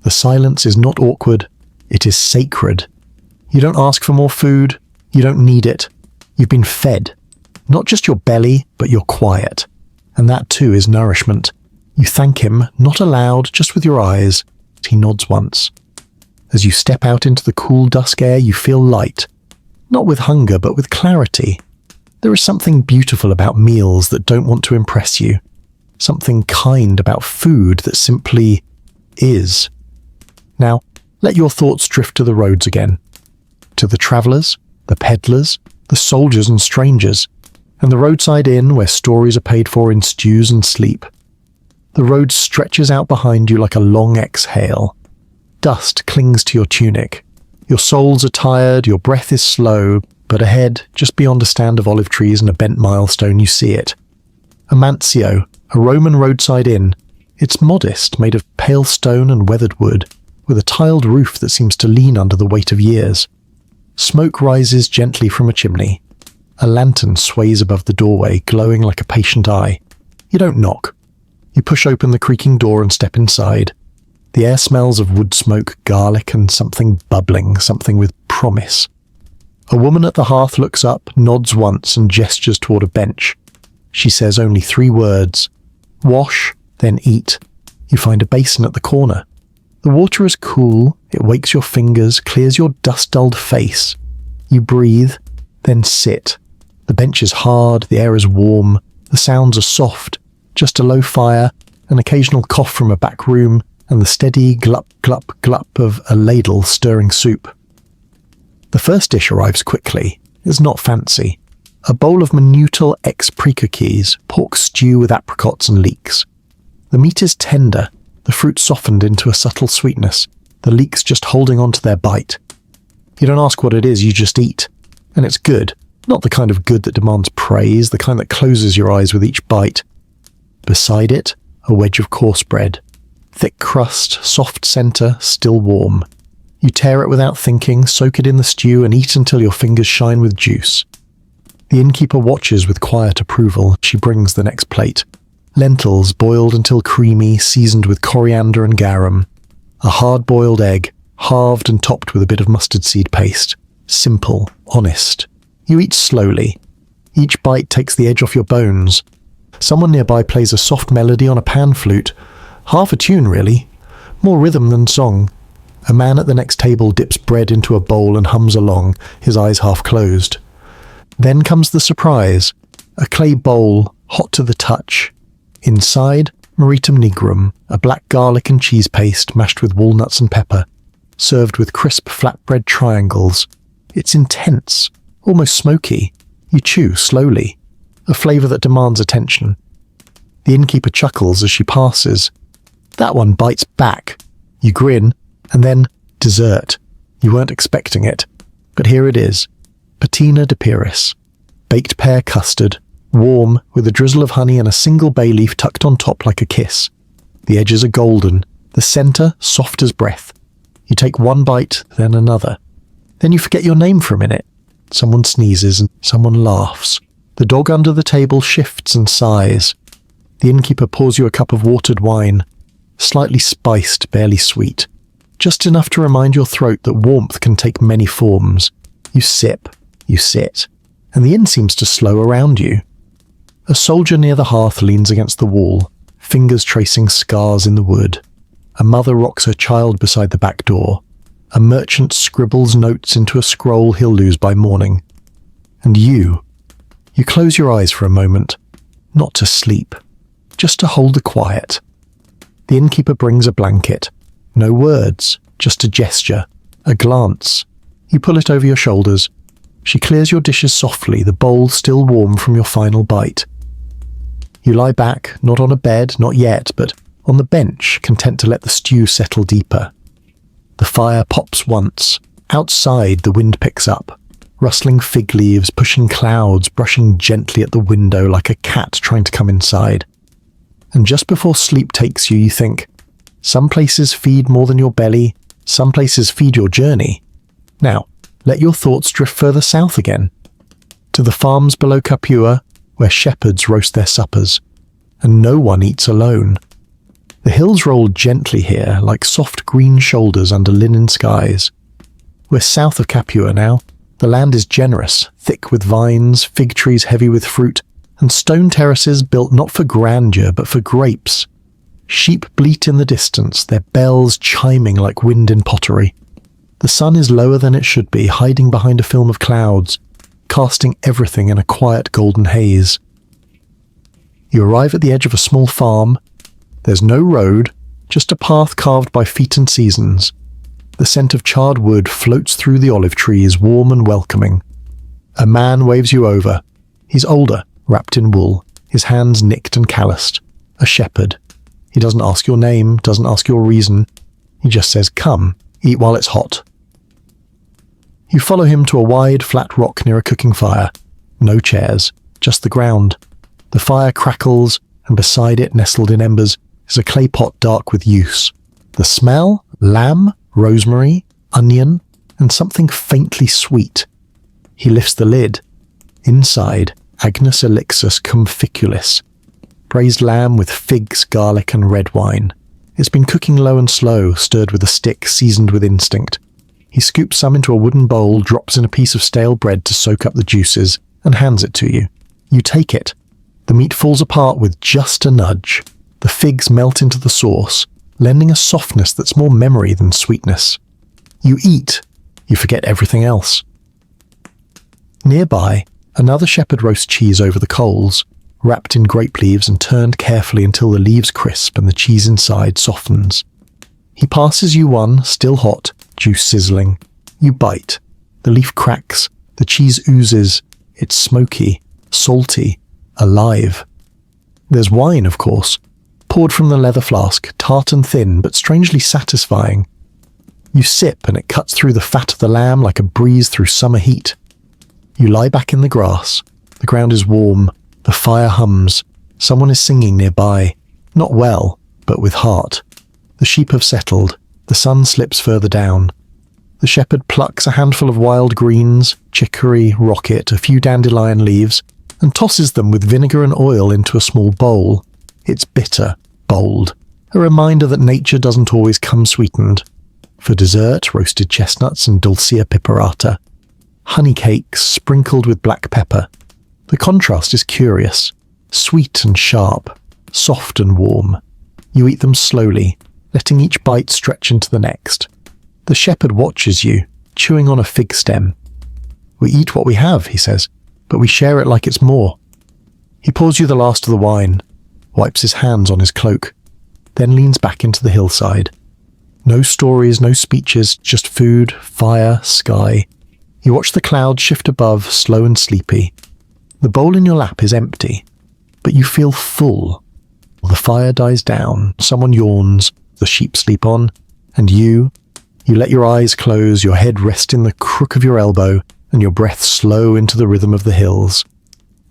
The silence is not awkward. It is sacred. You don't ask for more food. You don't need it. You've been fed. Not just your belly, but your quiet. And that too is nourishment. You thank him, not aloud, just with your eyes. He nods once. As you step out into the cool dusk air, you feel light. Not with hunger, but with clarity. There is something beautiful about meals that don't want to impress you. Something kind about food that simply is. Now, let your thoughts drift to the roads again. To the travellers, the peddlers, the soldiers and strangers, and the roadside inn where stories are paid for in stews and sleep. The road stretches out behind you like a long exhale. Dust clings to your tunic. Your soles are tired, your breath is slow, but ahead, just beyond a stand of olive trees and a bent milestone, you see it. Amancio, a Roman roadside inn. It's modest, made of pale stone and weathered wood, with a tiled roof that seems to lean under the weight of years. Smoke rises gently from a chimney. A lantern sways above the doorway, glowing like a patient eye. You don't knock. You push open the creaking door and step inside. The air smells of wood smoke, garlic, and something bubbling, something with promise. A woman at the hearth looks up, nods once, and gestures toward a bench. She says only 3 words. Wash, then eat. You find a basin at the corner. The water is cool, it wakes your fingers, clears your dust-dulled face. You breathe, then sit. The bench is hard, the air is warm, the sounds are soft, just a low fire, an occasional cough from a back room, and the steady glup, glup, glup of a ladle stirring soup. The first dish arrives quickly. It's not fancy. A bowl of minutal S3x, pork stew with apricots and leeks. The meat is tender, the fruit softened into a subtle sweetness, the leeks just holding on to their bite. You don't ask what it is, you just eat. And it's good. Not the kind of good that demands praise, the kind that closes your eyes with each bite. Beside it, a wedge of coarse bread. Thick crust, soft centre, still warm. You tear it without thinking, soak it in the stew and eat until your fingers shine with juice. The innkeeper watches with quiet approval. She brings the next plate. Lentils boiled until creamy, seasoned with coriander and garum. A hard-boiled egg, halved and topped with a bit of mustard seed paste. Simple, honest. You eat slowly. Each bite takes the edge off your bones. Someone nearby plays a soft melody on a pan flute. Half a tune, really. More rhythm than song. A man at the next table dips bread into a bowl and hums along, his eyes half closed. Then comes the surprise. A clay bowl, hot to the touch. Inside, meritum nigrum, a black garlic and cheese paste mashed with walnuts and pepper, served with crisp flatbread triangles. It's intense, almost smoky. You chew slowly, a flavour that demands attention. The innkeeper chuckles as she passes. That one bites back. You grin, and then dessert. You weren't expecting it, but here it is. Patina de Pyrrhus, baked pear custard, warm, with a drizzle of honey and a single bay leaf tucked on top like a kiss. The edges are golden, the centre soft as breath. You take one bite, then another. Then you forget your name for a minute. Someone sneezes and someone laughs. The dog under the table shifts and sighs. The innkeeper pours you a cup of watered wine, slightly spiced, barely sweet. Just enough to remind your throat that warmth can take many forms. You sip, you sit, and the inn seems to slow around you. A soldier near the hearth leans against the wall, fingers tracing scars in the wood. A mother rocks her child beside the back door. A merchant scribbles notes into a scroll he'll lose by morning. And you close your eyes for a moment, not to sleep, just to hold the quiet. The innkeeper brings a blanket. No words, just a gesture, a glance. You pull it over your shoulders. She clears your dishes softly, the bowl still warm from your final bite. You lie back, not on a bed, not yet, but on the bench, content to let the stew settle deeper. The fire pops once. Outside, the wind picks up. Rustling fig leaves, pushing clouds, brushing gently at the window like a cat trying to come inside. And just before sleep takes you, you think, some places feed more than your belly, some places feed your journey. Now, let your thoughts drift further south again, to the farms below Capua, where shepherds roast their suppers, and no one eats alone. The hills roll gently here, like soft green shoulders under linen skies. We're south of Capua now. The land is generous, thick with vines, fig trees heavy with fruit, and stone terraces built not for grandeur but for grapes. Sheep bleat in the distance, their bells chiming like wind in pottery. The sun is lower than it should be, hiding behind a film of clouds, casting everything in a quiet golden haze. You arrive at the edge of a small farm. There's no road, just a path carved by feet and seasons. The scent of charred wood floats through the olive trees, warm and welcoming. A man waves you over. He's older, wrapped in wool, his hands nicked and calloused. A shepherd. He doesn't ask your name, doesn't ask your reason. He just says, "Come, eat while it's hot." You follow him to a wide, flat rock near a cooking fire. No chairs, just the ground. The fire crackles, and beside it, nestled in embers, is a clay pot dark with use. The smell? Lamb, rosemary, onion, and something faintly sweet. He lifts the lid. Inside, Agnus elixus conficulis, braised lamb with figs, garlic and red wine. It's been cooking low and slow, stirred with a stick, seasoned with instinct. He scoops some into a wooden bowl, drops in a piece of stale bread to soak up the juices, and hands it to you. You take it. The meat falls apart with just a nudge. The figs melt into the sauce, lending a softness that's more memory than sweetness. You eat. You forget everything else. Nearby, another shepherd roasts cheese over the coals, wrapped in grape leaves and turned carefully until the leaves crisp and the cheese inside softens. He passes you one, still hot, juice sizzling. You bite. The leaf cracks. The cheese oozes. It's smoky, salty, alive. There's wine, of course, poured from the leather flask, tart and thin, but strangely satisfying. You sip and it cuts through the fat of the lamb like a breeze through summer heat. You lie back in the grass. The ground is warm. The fire hums. Someone is singing nearby. Not well, but with heart. The sheep have settled. The sun slips further down. The shepherd plucks a handful of wild greens, chicory, rocket, a few dandelion leaves, and tosses them with vinegar and oil into a small bowl. It's bitter, bold, a reminder that nature doesn't always come sweetened. For dessert, roasted chestnuts and dulcia piperata. Honey cakes sprinkled with black pepper. The contrast is curious. Sweet and sharp, soft and warm. You eat them slowly, letting each bite stretch into the next. The shepherd watches you, chewing on a fig stem. We eat what we have, he says, but we share it like it's more. He pours you the last of the wine, wipes his hands on his cloak, then leans back into the hillside. No stories, no speeches, just food, fire, sky. You watch the clouds shift above, slow and sleepy. The bowl in your lap is empty, but you feel full. The fire dies down, someone yawns, the sheep sleep on, and you let your eyes close, your head rest in the crook of your elbow, and your breath slow into the rhythm of the hills.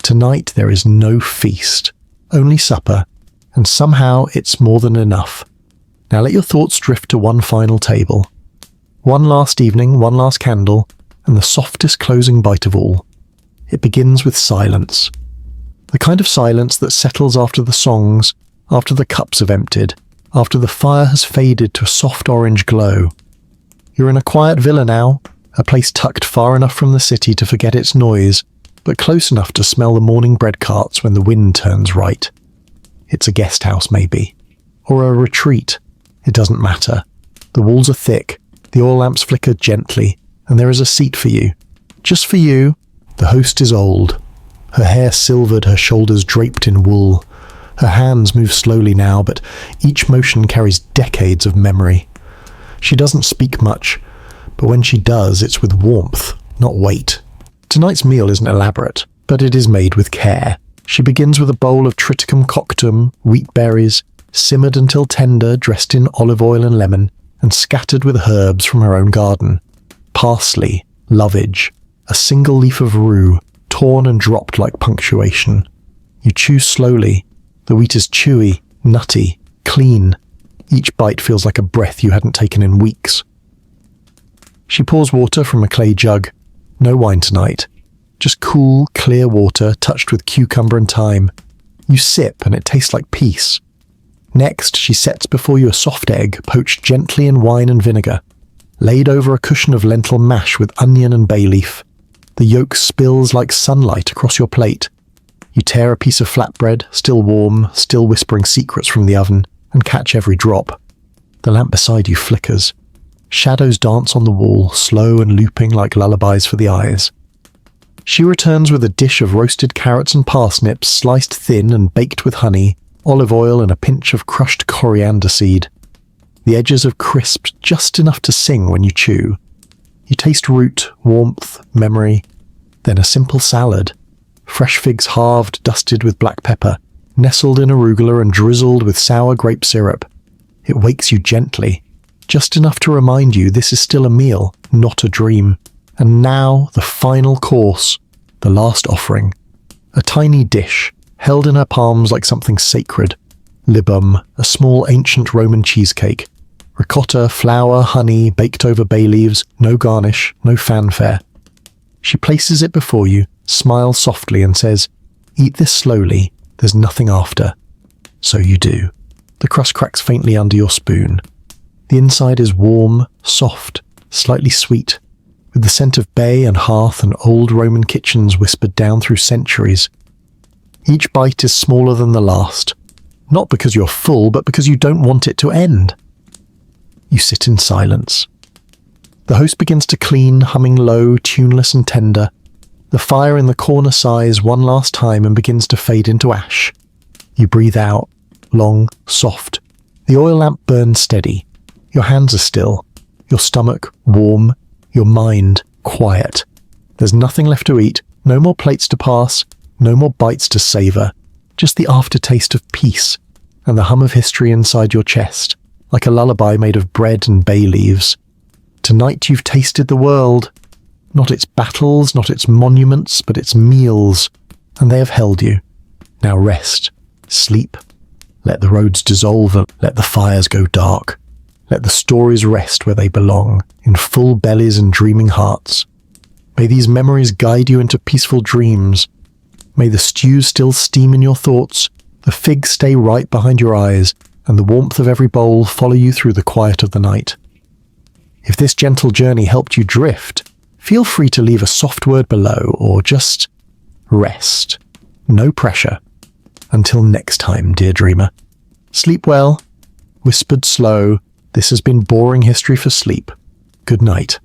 Tonight there is no feast, only supper, and somehow it's more than enough. Now let your thoughts drift to one final table. One last evening, one last candle, and the softest closing bite of all. It begins with silence. The kind of silence that settles after the songs, after the cups have emptied, after the fire has faded to a soft orange glow. You're in a quiet villa now, a place tucked far enough from the city to forget its noise, but close enough to smell the morning bread carts when the wind turns right. It's a guest house, maybe. Or a retreat. It doesn't matter. The walls are thick, the oil lamps flicker gently, and there is a seat for you. Just for you. The host is old. Her hair silvered, her shoulders draped in wool. Her hands move slowly now, but each motion carries decades of memory. She doesn't speak much, but when she does, it's with warmth, not weight. Tonight's meal isn't elaborate, but it is made with care. She begins with a bowl of triticum coctum, wheat berries, simmered until tender, dressed in olive oil and lemon, and scattered with herbs from her own garden. Parsley, lovage, a single leaf of rue, torn and dropped like punctuation. You chew slowly. The wheat is chewy, nutty, clean. Each bite feels like a breath you hadn't taken in weeks. She pours water from a clay jug. No wine tonight. Just cool, clear water touched with cucumber and thyme. You sip and it tastes like peace. Next, she sets before you a soft egg poached gently in wine and vinegar, laid over a cushion of lentil mash with onion and bay leaf. The yolk spills like sunlight across your plate. You tear a piece of flatbread, still warm, still whispering secrets from the oven, and catch every drop. The lamp beside you flickers. Shadows dance on the wall, slow and looping like lullabies for the eyes. She returns with a dish of roasted carrots and parsnips, sliced thin and baked with honey, olive oil and a pinch of crushed coriander seed. The edges have crisped just enough to sing when you chew. You taste root, warmth, memory, then a simple salad. Fresh figs halved, dusted with black pepper, nestled in arugula and drizzled with sour grape syrup. It wakes you gently, just enough to remind you this is still a meal, not a dream. And now the final course, the last offering. A tiny dish, held in her palms like something sacred. Libum, a small ancient Roman cheesecake. Ricotta, flour, honey, baked over bay leaves, no garnish, no fanfare. She places it before you, smiles softly and says, "Eat this slowly, there's nothing after." So you do. The crust cracks faintly under your spoon. The inside is warm, soft, slightly sweet, with the scent of bay and hearth and old Roman kitchens whispered down through centuries. Each bite is smaller than the last, not because you're full, but because you don't want it to end. You sit in silence. The host begins to clean, humming low, tuneless and tender. The fire in the corner sighs one last time and begins to fade into ash. You breathe out, long, soft. The oil lamp burns steady. Your hands are still. Your stomach warm. Your mind quiet. There's nothing left to eat, no more plates to pass, no more bites to savor. Just the aftertaste of peace and the hum of history inside your chest, like a lullaby made of bread and bay leaves. Tonight you've tasted the world. Not its battles, not its monuments, but its meals, and they have held you. Now rest, sleep. Let the roads dissolve and let the fires go dark. Let the stories rest where they belong, in full bellies and dreaming hearts. May these memories guide you into peaceful dreams. May the stew still steam in your thoughts, the fig stay right behind your eyes, and the warmth of every bowl follow you through the quiet of the night. If this gentle journey helped you drift, feel free to leave a soft word below or just rest. No pressure. Until next time, dear dreamer. Sleep well. Whispered slow. This has been Boring History for Sleep. Good night.